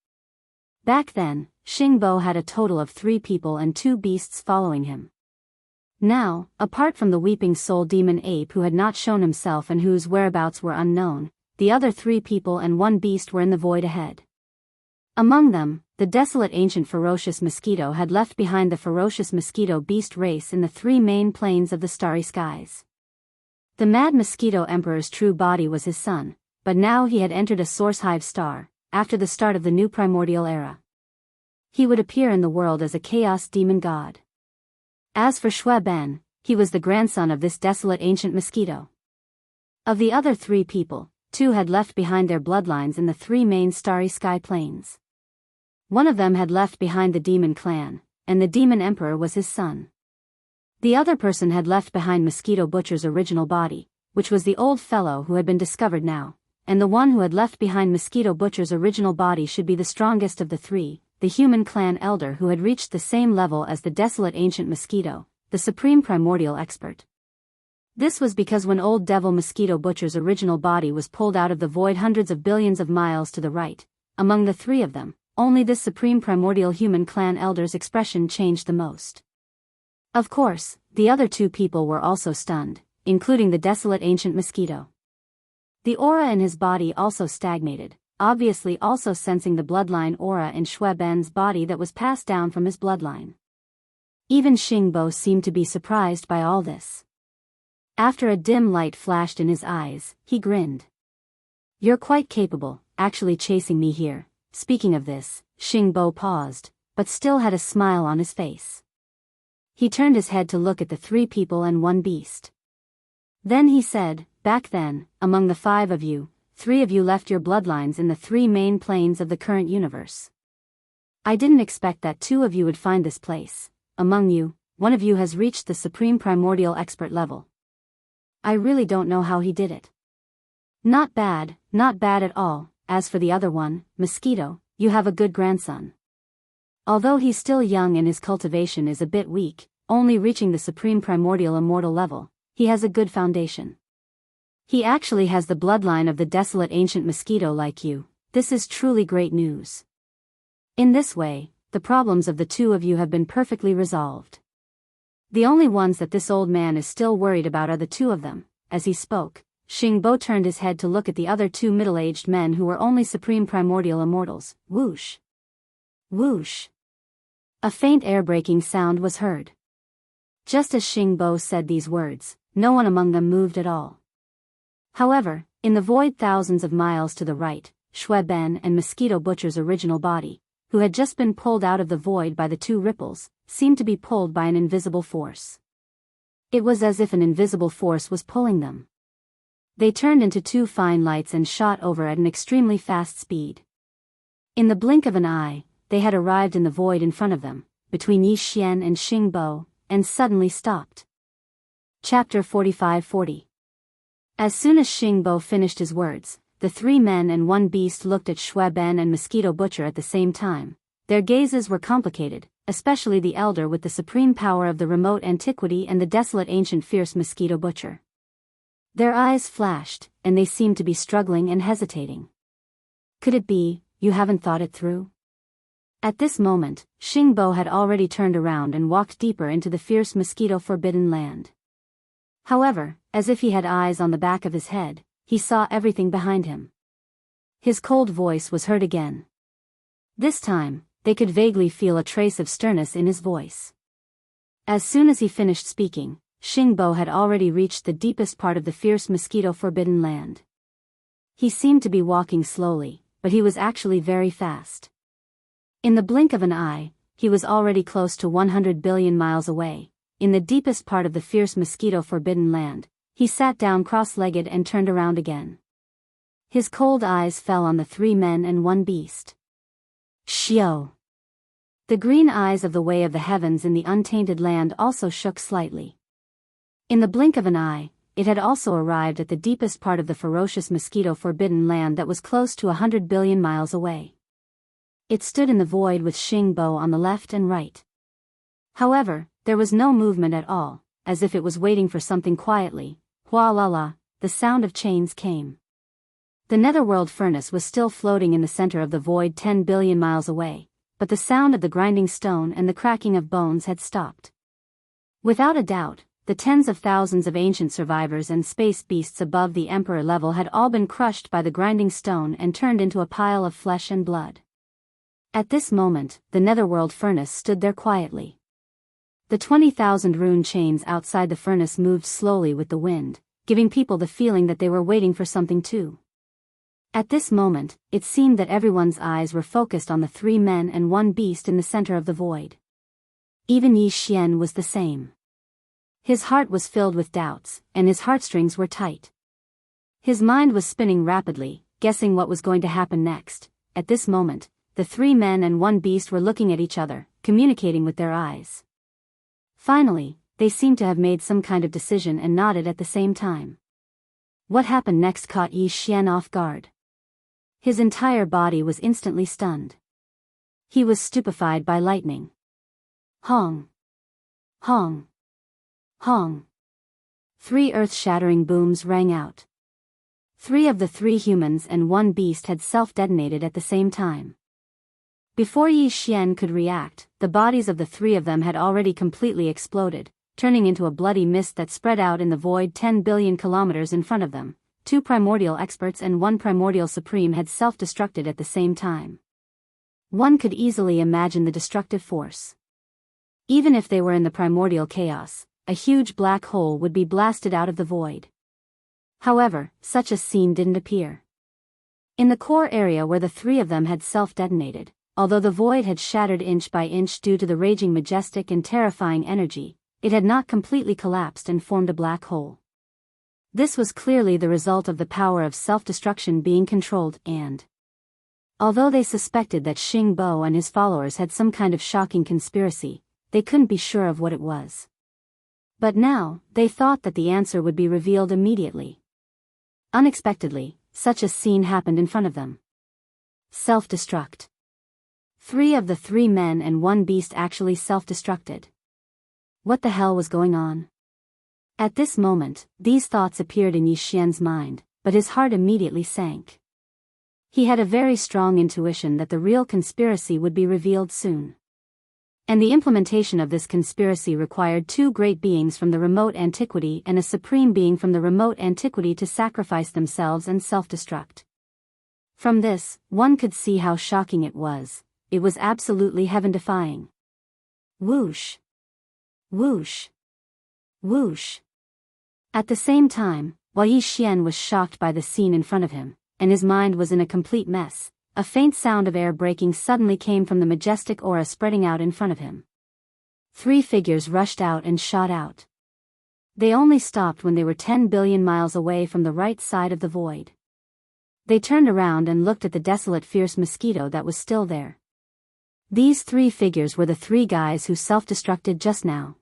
[SPEAKER 1] Back then, Xingbo had a total of 3 people and 2 beasts following him. Now, apart from the weeping soul demon ape who had not shown himself and whose whereabouts were unknown, the other 3 people and 1 beast were in the void ahead. Among them, the desolate ancient ferocious mosquito had left behind the ferocious mosquito beast race in the 3 main planes of the starry skies. The mad mosquito emperor's true body was his son, but now he had entered a source hive star, after the start of the new primordial era. He would appear in the world as a chaos demon god. As for Shui Ben, he was the grandson of this desolate ancient mosquito. Of the other 3 people, 2 had left behind their bloodlines in the 3 main starry sky planes. One of them had left behind the demon clan, and the demon emperor was his son. The other person had left behind Mosquito Butcher's original body, which was the old fellow who had been discovered now, and the one who had left behind Mosquito Butcher's original body should be the strongest of the 3, the human clan elder who had reached the same level as the desolate ancient mosquito, the supreme primordial expert. This was because when old devil Mosquito Butcher's original body was pulled out of the void hundreds of billions of miles to the right, among the 3 of them, only this supreme primordial human clan elder's expression changed the most. Of course, the other 2 people were also stunned, including the desolate ancient mosquito. The aura in his body also stagnated, obviously also sensing the bloodline aura in Shui Ben's body that was passed down from his bloodline. Even Xingbo seemed to be surprised by all this. After a dim light flashed in his eyes, he grinned. "You're quite capable, actually chasing me here." Speaking of this, Xingbo paused, but still had a smile on his face. He turned his head to look at the 3 people and 1 beast. Then he said, "Back then, among the 5 of you, 3 of you left your bloodlines in the 3 main planes of the current universe. I didn't expect that 2 of you would find this place. Among you, 1 of you has reached the supreme primordial expert level. I really don't know how he did it. Not bad at all. As for the other one, Mosquito, you have a good grandson. Although he's still young and his cultivation is a bit weak, only reaching the supreme primordial immortal level, he has a good foundation. He actually has the bloodline of the desolate ancient mosquito like you. This is truly great news. In this way, the problems of the 2 of you have been perfectly resolved. The only ones that this old man is still worried about are the 2 of them." As he spoke, Xingbo turned his head to look at the other 2 middle-aged men who were only supreme primordial immortals. Whoosh! Whoosh! A faint air-breaking sound was heard. Just as Xingbo said these words, no one among them moved at all. However, in the void thousands of miles to the right, Shui Ben and Mosquito Butcher's original body, who had just been pulled out of the void by the 2 ripples, seemed to be pulled by an invisible force. It was as if an invisible force was pulling them. They turned into 2 fine lights and shot over at an extremely fast speed. In the blink of an eye, they had arrived in the void in front of them, between Yi Xian and Xingbo, and suddenly stopped. Chapter 45-40. As soon as Xingbo finished his words, the 3 men and 1 beast looked at Shui Ben and Mosquito Butcher at the same time. Their gazes were complicated, especially the elder with the supreme power of the remote antiquity and the desolate ancient fierce Mosquito Butcher. Their eyes flashed, and they seemed to be struggling and hesitating. Could it be, you haven't thought it through? At this moment, Xingbo had already turned around and walked deeper into the fierce mosquito forbidden land. However, as if he had eyes on the back of his head, he saw everything behind him. His cold voice was heard again. This time, they could vaguely feel a trace of sternness in his voice. As soon as he finished speaking, Xingbo had already reached the deepest part of the fierce mosquito forbidden land. He seemed to be walking slowly, but he was actually very fast. In the blink of an eye, he was already close to 100 billion miles away. In the deepest part of the fierce mosquito forbidden land, He sat down cross-legged and turned around again. His cold eyes fell on the 3 men and 1 beast. Xiao! The green eyes of the way of the heavens in the untainted land also shook slightly. In the blink of an eye, it had also arrived at the deepest part of the ferocious mosquito-forbidden land that was close to 100 billion miles away. It stood in the void with Xingbo on the left and right. However, there was no movement at all, as if it was waiting for something quietly. Hua la la, the sound of chains came. The netherworld furnace was still floating in the center of the void 10 billion miles away, but the sound of the grinding stone and the cracking of bones had stopped. Without a doubt, the tens of thousands of ancient survivors and space beasts above the Emperor level had all been crushed by the grinding stone and turned into a pile of flesh and blood. At this moment, the netherworld furnace stood there quietly. The 20,000 rune chains outside the furnace moved slowly with the wind, giving people the feeling that they were waiting for something too. At this moment, it seemed that everyone's eyes were focused on the 3 men and 1 beast in the center of the void. Even Yi Xian was the same. His heart was filled with doubts, and his heartstrings were tight. His mind was spinning rapidly, guessing what was going to happen next. At this moment, the 3 men and 1 beast were looking at each other, communicating with their eyes. Finally, they seemed to have made some kind of decision and nodded at the same time. What happened next caught Yi Xian off guard. His entire body was instantly stunned. He was stupefied by lightning. Hong! Hong! Hong! 3 earth-shattering booms rang out. 3 of the 3 humans and 1 beast had self-detonated at the same time. Before Yi Xian could react, the bodies of the 3 of them had already completely exploded, turning into a bloody mist that spread out in the void 10 billion kilometers in front of them. 2 primordial experts and 1 primordial supreme had self-destructed at the same time. One could easily imagine the destructive force. Even if they were in the primordial chaos, a huge black hole would be blasted out of the void. However, such a scene didn't appear. In the core area where the 3 of them had self-detonated, although the void had shattered inch by inch due to the raging majestic and terrifying energy, it had not completely collapsed and formed a black hole. This was clearly the result of the power of self-destruction being controlled and, although they suspected that Xing Bo and his followers had some kind of shocking conspiracy, they couldn't be sure of what it was. But now, they thought that the answer would be revealed immediately. Unexpectedly, such a scene happened in front of them. Self-destruct. 3 of the 3 men and 1 beast actually self-destructed. What the hell was going on? At this moment, these thoughts appeared in Yi Xian's mind, but his heart immediately sank. He had a very strong intuition that the real conspiracy would be revealed soon. And the implementation of this conspiracy required 2 great beings from the remote antiquity and a supreme being from the remote antiquity to sacrifice themselves and self-destruct. From this, one could see how shocking it was. It was absolutely heaven-defying. Whoosh! Whoosh! Whoosh! At the same time, while Yi Xian was shocked by the scene in front of him, and his mind was in a complete mess, a faint sound of air breaking suddenly came from the majestic aura spreading out in front of him. 3 figures rushed out and shot out. They only stopped when they were 10 billion miles away from the right side of the void. They turned around and looked at the desolate fierce mosquito that was still there. These 3 figures were the 3 guys who self-destructed just now.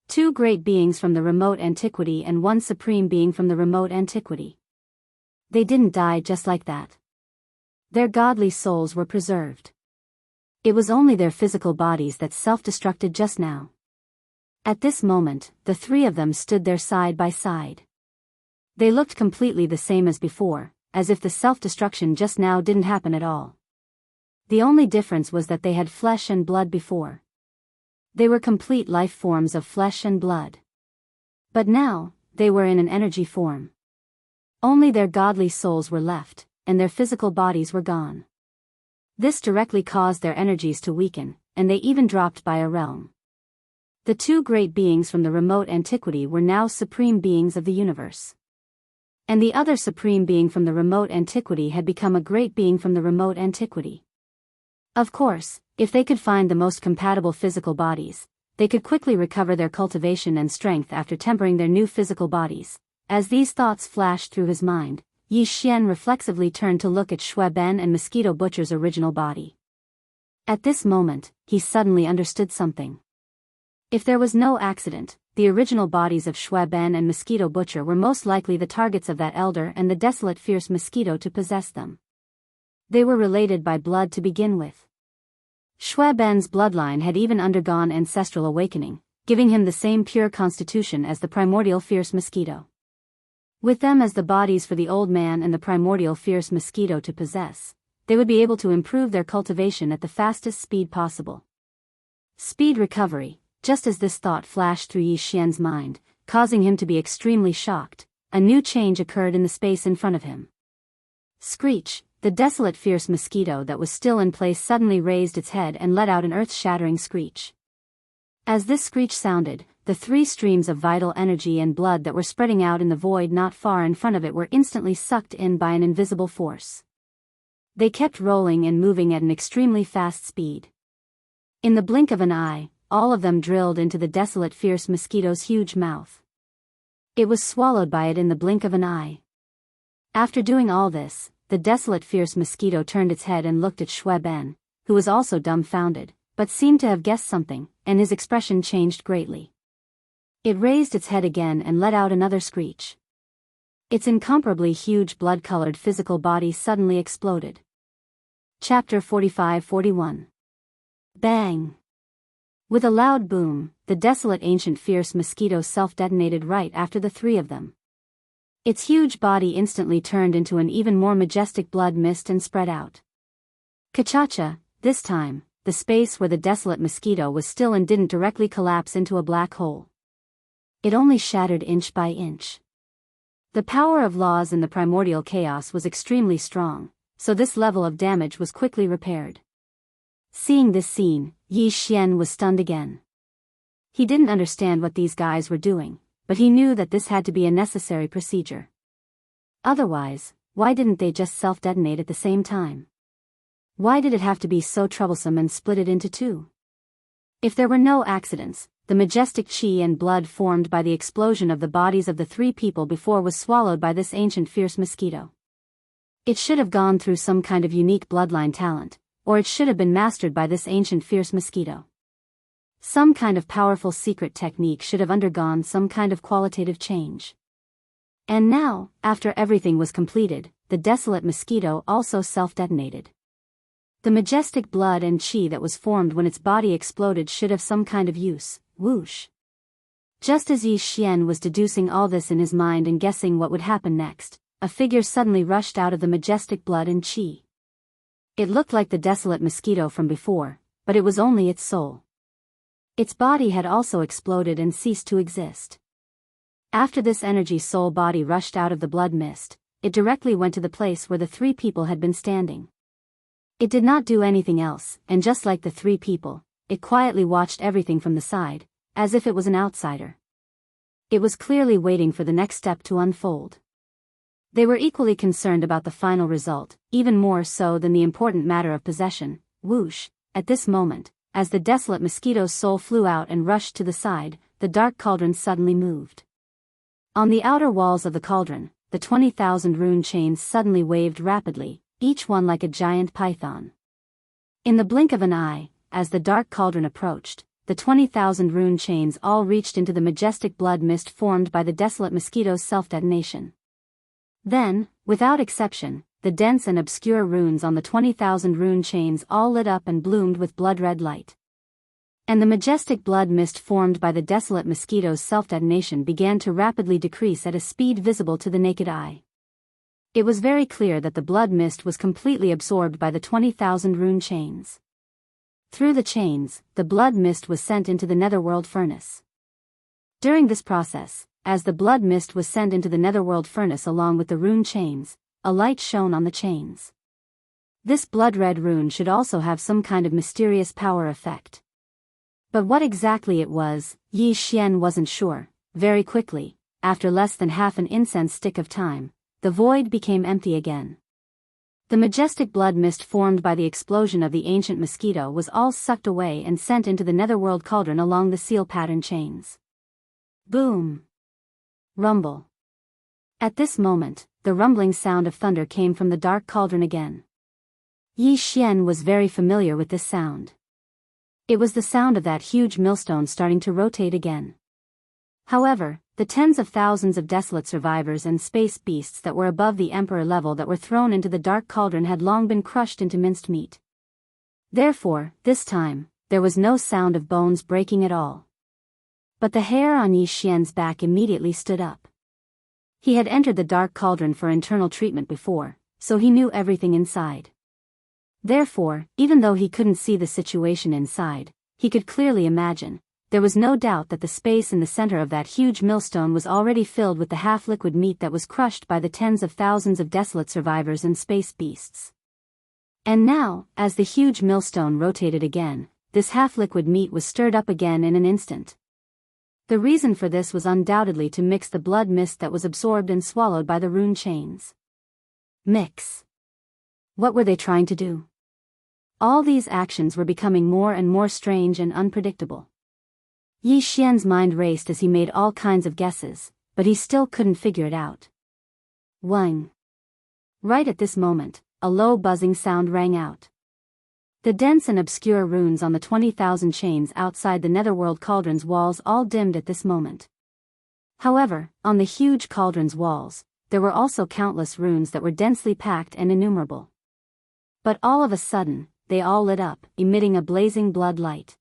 [SPEAKER 1] 2 great beings from the remote antiquity and 1 supreme being from the remote antiquity. They didn't die just like that. Their godly souls were preserved. It was only their physical bodies that self-destructed just now. At this moment, the 3 of them stood there side by side. They looked completely the same as before, as if the self-destruction just now didn't happen at all. The only difference was that they had flesh and blood before. They were complete life forms of flesh and blood. But now, they were in an energy form. Only their godly souls were left, and their physical bodies were gone. This directly caused their energies to weaken, and they even dropped by a realm. The 2 great beings from the remote antiquity were now supreme beings of the universe. And the other supreme being from the remote antiquity had become a great being from the remote antiquity. Of course, if they could find the most compatible physical bodies, they could quickly recover their cultivation and strength after tempering their new physical bodies, As these thoughts flashed through his mind, Yi Xian reflexively turned to look at Shui Ben and Mosquito Butcher's original body. At this moment, he suddenly understood something. If there was no accident, the original bodies of Shui Ben and Mosquito Butcher were most likely the targets of that elder and the desolate fierce mosquito to possess them. They were related by blood to begin with. Shui Ben's bloodline had even undergone ancestral awakening, giving him the same pure constitution as the primordial fierce mosquito. With them as the bodies for the old man and the primordial fierce mosquito to possess, they would be able to improve their cultivation at the fastest speed possible. Speed recovery. Just as this thought flashed through Yi Xian's mind, causing him to be extremely shocked, a new change occurred in the space in front of him. Screech, the desolate fierce mosquito that was still in place suddenly raised its head and let out an earth-shattering screech. As this screech sounded, the 3 streams of vital energy and blood that were spreading out in the void not far in front of it were instantly sucked in by an invisible force. They kept rolling and moving at an extremely fast speed. In the blink of an eye, all of them drilled into the desolate fierce mosquito's huge mouth. It was swallowed by it in the blink of an eye. After doing all this, the desolate fierce mosquito turned its head and looked at Shui Ben, who was also dumbfounded, but seemed to have guessed something, and his expression changed greatly. It raised its head again and let out another screech. Its incomparably huge blood-colored physical body suddenly exploded. Chapter 45-41. Bang! With a loud boom, the desolate ancient fierce mosquito self-detonated right after the 3 of them. Its huge body instantly turned into an even more majestic blood mist and spread out. Kachacha, this time, the space where the desolate mosquito was still and didn't directly collapse into a black hole. It only shattered inch by inch. The power of laws in the primordial chaos was extremely strong, so this level of damage was quickly repaired. Seeing this scene, Yi Xian was stunned again. He didn't understand what these guys were doing, but he knew that this had to be a necessary procedure. Otherwise, why didn't they just self-detonate at the same time? Why did it have to be so troublesome and split it into 2? If there were no accidents, the majestic chi and blood formed by the explosion of the bodies of the 3 people before was swallowed by this ancient fierce mosquito. It should have gone through some kind of unique bloodline talent, or it should have been mastered by this ancient fierce mosquito. Some kind of powerful secret technique should have undergone some kind of qualitative change. And now, after everything was completed, the desolate mosquito also self-detonated. The majestic blood and chi that was formed when its body exploded should have some kind of use. Whoosh! Just as Yi Xian was deducing all this in his mind and guessing what would happen next, a figure suddenly rushed out of the majestic blood and chi. It looked like the desolate mosquito from before, but it was only its soul. Its body had also exploded and ceased to exist. After this energy soul body rushed out of the blood mist, it directly went to the place where the 3 people had been standing. It did not do anything else, and just like the 3 people, it quietly watched everything from the side, as if it was an outsider. It was clearly waiting for the next step to unfold. They were equally concerned about the final result, even more so than the important matter of possession. Whoosh! At this moment, as the desolate mosquito's soul flew out and rushed to the side, the dark cauldron suddenly moved. On the outer walls of the cauldron, the 20,000 rune chains suddenly waved rapidly, each one like a giant python. In the blink of an eye, as the dark cauldron approached, the 20,000 rune chains all reached into the majestic blood mist formed by the desolate mosquito's self-detonation. Then, without exception, the dense and obscure runes on the 20,000 rune chains all lit up and bloomed with blood-red light. And the majestic blood mist formed by the desolate mosquito's self-detonation began to rapidly decrease at a speed visible to the naked eye. It was very clear that the blood mist was completely absorbed by the 20,000 rune chains. Through the chains, the blood mist was sent into the netherworld furnace. During this process, as the blood mist was sent into the netherworld furnace along with the rune chains, a light shone on the chains. This blood-red rune should also have some kind of mysterious power effect. But what exactly it was, Yi Xian wasn't sure. Very quickly, after less than half an incense stick of time, the void became empty again. The majestic blood mist formed by the explosion of the ancient mosquito was all sucked away and sent into the netherworld cauldron along the seal pattern chains. Boom! Rumble! At this moment, the rumbling sound of thunder came from the dark cauldron again. Yi Xian was very familiar with this sound. It was the sound of that huge millstone starting to rotate again. However, the tens of thousands of desolate survivors and space beasts that were above the Emperor level that were thrown into the dark cauldron had long been crushed into minced meat. Therefore, this time, there was no sound of bones breaking at all. But the hair on Yi Xian's back immediately stood up. He had entered the dark cauldron for internal treatment before, so he knew everything inside. Therefore, even though he couldn't see the situation inside, he could clearly imagine. There was no doubt that the space in the center of that huge millstone was already filled with the half-liquid meat that was crushed by the tens of thousands of desolate survivors and space beasts. And now, as the huge millstone rotated again, this half-liquid meat was stirred up again in an instant. The reason for this was undoubtedly to mix the blood mist that was absorbed and swallowed by the rune chains. Mix. What were they trying to do? All these actions were becoming more and more strange and unpredictable. Yi Xian's mind raced as he made all kinds of guesses, but he still couldn't figure it out. Wang. Right at this moment, a low buzzing sound rang out. The dense and obscure runes on the 20,000 chains outside the netherworld cauldron's walls all dimmed at this moment. However, on the huge cauldron's walls, there were also countless runes that were densely packed and innumerable. But all of a sudden, they all lit up, emitting a blazing blood light.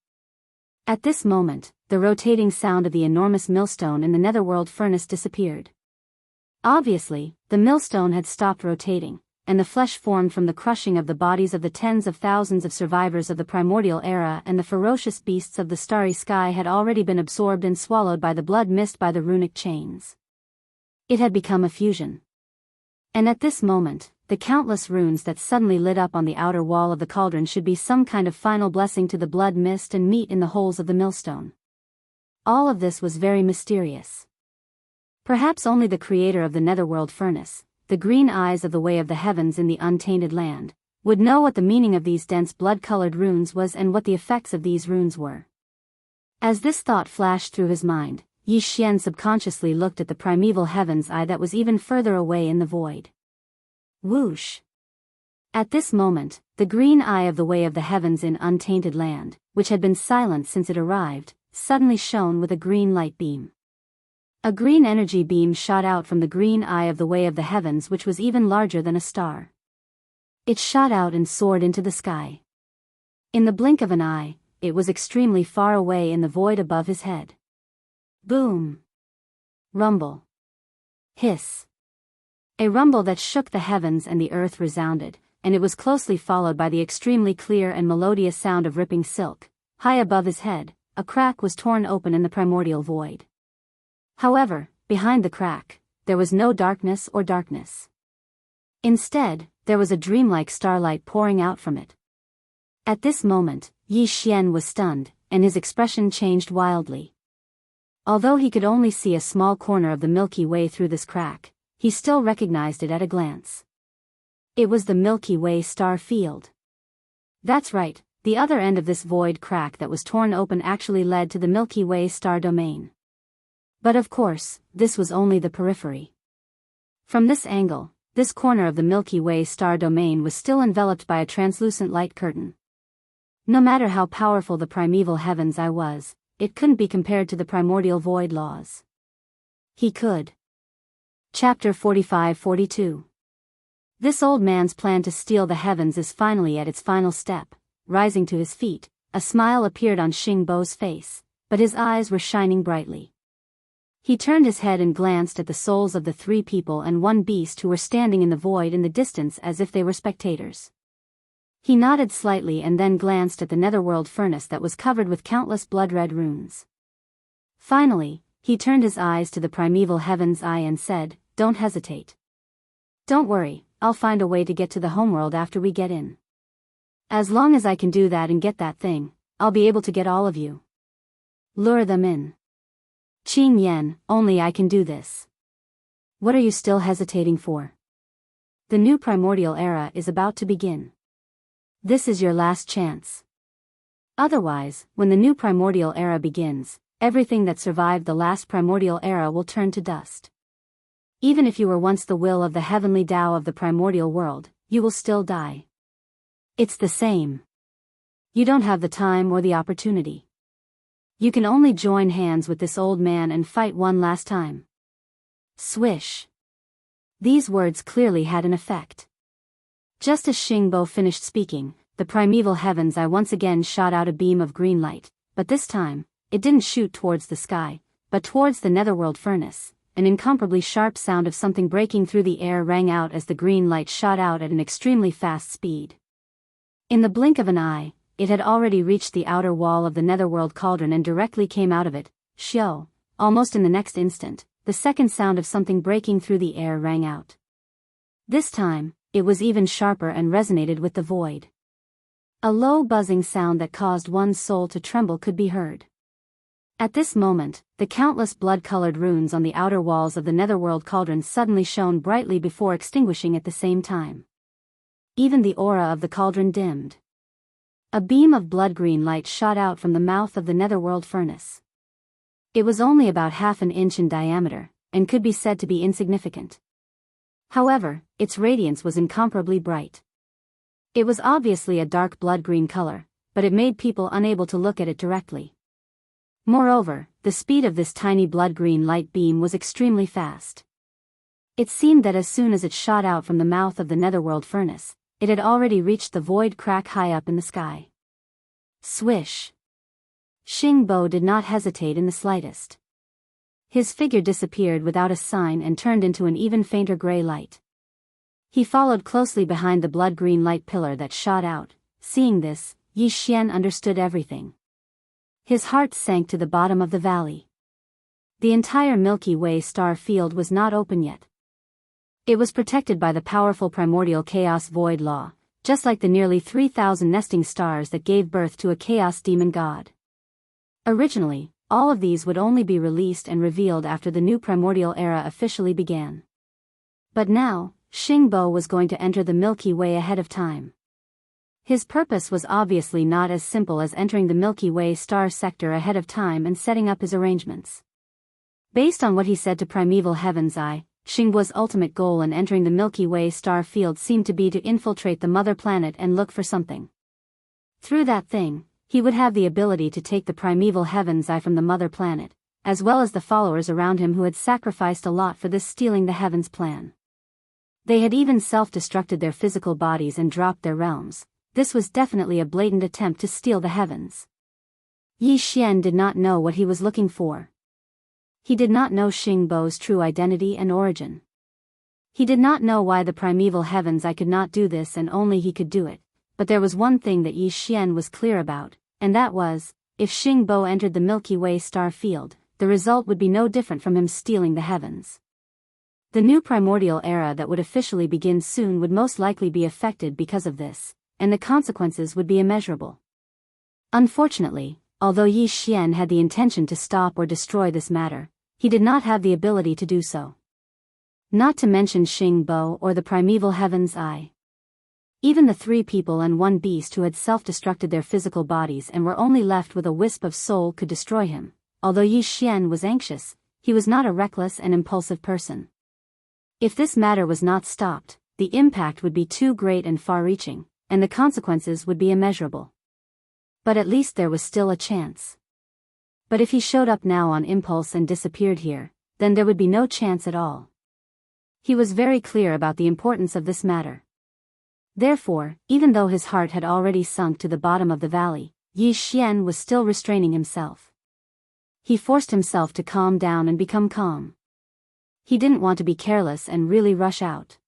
[SPEAKER 1] At this moment, the rotating sound of the enormous millstone in the netherworld furnace disappeared. Obviously, the millstone had stopped rotating, and the flesh formed from the crushing of the bodies of the tens of thousands of survivors of the primordial era and the ferocious beasts of the starry sky had already been absorbed and swallowed by the blood mist by the runic chains. It had become a fusion. And at this moment, the countless runes that suddenly lit up on the outer wall of the cauldron should be some kind of final blessing to the blood mist and meat in the holes of the millstone. All of this was very mysterious. Perhaps only the creator of the netherworld furnace, the green eyes of the way of the heavens in the untainted land, would know what the meaning of these dense blood-colored runes was and what the effects of these runes were. As this thought flashed through his mind, Yi Xian subconsciously looked at the primeval heaven's eye that was even further away in the void. Whoosh! At this moment, the green eye of the way of the heavens in untainted land, which had been silent since it arrived, suddenly shone with a green light beam. A green energy beam shot out from the green eye of the way of the heavens, which was even larger than a star. It shot out and soared into the sky. In the blink of an eye, it was extremely far away in the void above his head. Boom! Rumble! Hiss! A rumble that shook the heavens and the earth resounded, and it was closely followed by the extremely clear and melodious sound of ripping silk. High above his head, a crack was torn open in the primordial void. However, behind the crack, there was no darkness or darkness. Instead, there was a dreamlike starlight pouring out from it. At this moment, Yi Xian was stunned, and his expression changed wildly. Although he could only see a small corner of the Milky Way through this crack, he still recognized it at a glance. It was the Milky Way star field. That's right, the other end of this void crack that was torn open actually led to the Milky Way star domain. But of course, this was only the periphery. From this angle, this corner of the Milky Way star domain was still enveloped by a translucent light curtain. No matter how powerful the primeval heaven's eye was, it couldn't be compared to the primordial void laws. He could. Chapter 45-42. This old man's plan to steal the heavens is finally at its final step. Rising to his feet, a smile appeared on Xing Bo's face, but his eyes were shining brightly. He turned his head and glanced at the souls of the three people and one beast who were standing in the void in the distance as if they were spectators. He nodded slightly and then glanced at the netherworld furnace that was covered with countless blood-red runes. Finally, he turned his eyes to the primeval heaven's eye and said, "Don't hesitate. Don't worry, I'll find a way to get to the homeworld after we get in. As long as I can do that and get that thing, I'll be able to get all of you. Lure them in. Qing Yan, only I can do this. What are you still hesitating for? The new primordial era is about to begin. This is your last chance. Otherwise, when the new primordial era begins, everything that survived the last primordial era will turn to dust. Even if you were once the will of the heavenly Tao of the primordial world, you will still die. It's the same. You don't have the time or the opportunity. You can only join hands with this old man and fight one last time. Swish. These words clearly had an effect. Just as Xingbo finished speaking, the primeval heaven's eye once again shot out a beam of green light, but this time, it didn't shoot towards the sky, but towards the netherworld furnace. An incomparably sharp sound of something breaking through the air rang out as the green light shot out at an extremely fast speed. In the blink of an eye, it had already reached the outer wall of the netherworld cauldron and directly came out of it. Shio. Almost in the next instant, the second sound of something breaking through the air rang out. This time, it was even sharper and resonated with the void. A low buzzing sound that caused one's soul to tremble could be heard. At this moment, the countless blood-colored runes on the outer walls of the netherworld cauldron suddenly shone brightly before extinguishing at the same time. Even the aura of the cauldron dimmed. A beam of blood-green light shot out from the mouth of the netherworld furnace. It was only about half an inch in diameter, and could be said to be insignificant. However, its radiance was incomparably bright. It was obviously a dark blood-green color, but it made people unable to look at it directly. Moreover, the speed of this tiny blood-green light beam was extremely fast. It seemed that as soon as it shot out from the mouth of the netherworld furnace, it had already reached the void crack high up in the sky. Swish! Xingbo did not hesitate in the slightest. His figure disappeared without a sign and turned into an even fainter gray light. He followed closely behind the blood-green light pillar that shot out. Seeing this, Yi Xian understood everything. His heart sank to the bottom of the valley. The entire Milky Way star field was not open yet. It was protected by the powerful primordial chaos void law, just like the nearly 3,000 nesting stars that gave birth to a chaos demon god. Originally, all of these would only be released and revealed after the new primordial era officially began. But now, Xingbo was going to enter the Milky Way ahead of time. His purpose was obviously not as simple as entering the Milky Way star sector ahead of time and setting up his arrangements. Based on what he said to Primeval Heaven's Eye, Xingbo's ultimate goal in entering the Milky Way star field seemed to be to infiltrate the mother planet and look for something. Through that thing, he would have the ability to take the Primeval Heaven's Eye from the mother planet, as well as the followers around him who had sacrificed a lot for this stealing the heavens plan. They had even self-destructed their physical bodies and dropped their realms. This was definitely a blatant attempt to steal the heavens. Yi Xian did not know what he was looking for. He did not know Xingbo's true identity and origin. He did not know why the Primeval Heaven's Eye could not do this and only he could do it, but there was one thing that Yi Xian was clear about, and that was, if Xingbo entered the Milky Way star field, the result would be no different from him stealing the heavens. The new primordial era that would officially begin soon would most likely be affected because of this, and the consequences would be immeasurable. Unfortunately, although Yi Xian had the intention to stop or destroy this matter, he did not have the ability to do so. Not to mention Xingbo or the Primeval Heaven's Eye. Even the 3 people and 1 beast who had self-destructed their physical bodies and were only left with a wisp of soul could destroy him. Although Yi Xian was anxious, he was not a reckless and impulsive person. If this matter was not stopped, the impact would be too great and far-reaching, and the consequences would be immeasurable. But at least there was still a chance. But if he showed up now on impulse and disappeared here, then there would be no chance at all. He was very clear about the importance of this matter. Therefore, even though his heart had already sunk to the bottom of the valley, Yi Xian was still restraining himself. He forced himself to calm down and become calm. He didn't want to be careless and really rush out.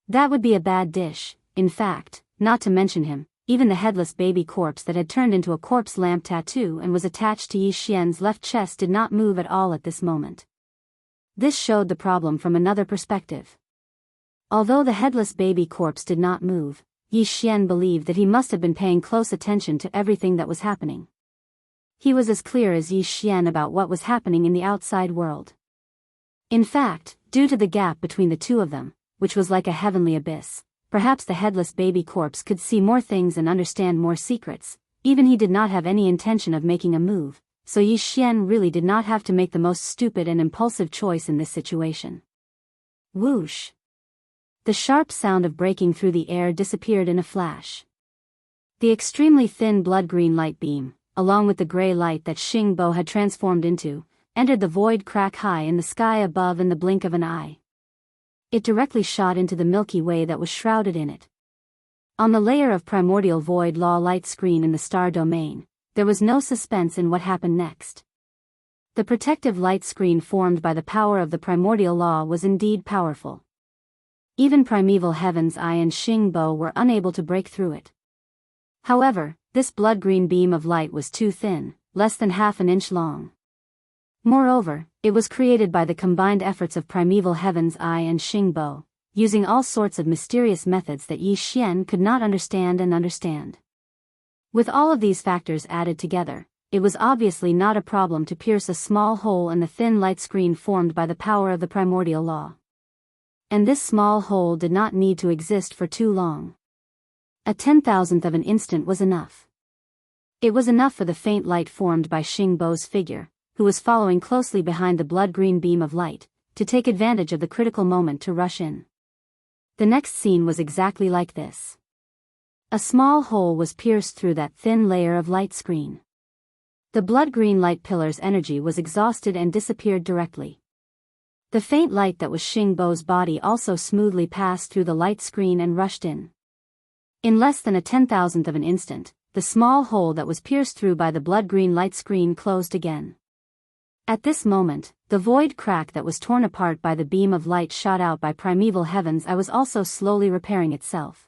[SPEAKER 1] That would be a bad dish, in fact, not to mention him, even the headless baby corpse that had turned into a corpse lamp tattoo and was attached to Yi Xian's left chest did not move at all at this moment. This showed the problem from another perspective. Although the headless baby corpse did not move, Yi Xian believed that he must have been paying close attention to everything that was happening. He was as clear as Yi Xian about what was happening in the outside world. In fact, due to the gap between the two of them, which was like a heavenly abyss, perhaps the headless baby corpse could see more things and understand more secrets. Even he did not have any intention of making a move, so Yi Xian really did not have to make the most stupid and impulsive choice in this situation. Whoosh! The sharp sound of breaking through the air disappeared in a flash. The extremely thin blood-green light beam, along with the gray light that Xingbo had transformed into, entered the void crack high in the sky above in the blink of an eye. It directly shot into the Milky Way that was shrouded in it. On the layer of primordial void law light screen in the star domain, there was no suspense in what happened next. The protective light screen formed by the power of the primordial law was indeed powerful. Even primeval heaven's eye and Xingbo were unable to break through it. However, this blood-green beam of light was too thin, less than half an inch long. Moreover, it was created by the combined efforts of primeval heaven's eye and Xingbo, using all sorts of mysterious methods that Yi Xian could not understand. With all of these factors added together, it was obviously not a problem to pierce a small hole in the thin light screen formed by the power of the primordial law. And this small hole did not need to exist for too long. A 10,000th of an instant was enough. It was enough for the faint light formed by Xingbo's figure, who was following closely behind the blood-green beam of light, to take advantage of the critical moment to rush in. The next scene was exactly like this. A small hole was pierced through that thin layer of light screen. The blood-green light pillar's energy was exhausted and disappeared directly. The faint light that was Xingbo's body also smoothly passed through the light screen and rushed in. In less than a 10,000th of an instant, the small hole that was pierced through by the blood-green light screen closed again. At this moment, the void crack that was torn apart by the beam of light shot out by primeval heavens I was also slowly repairing itself.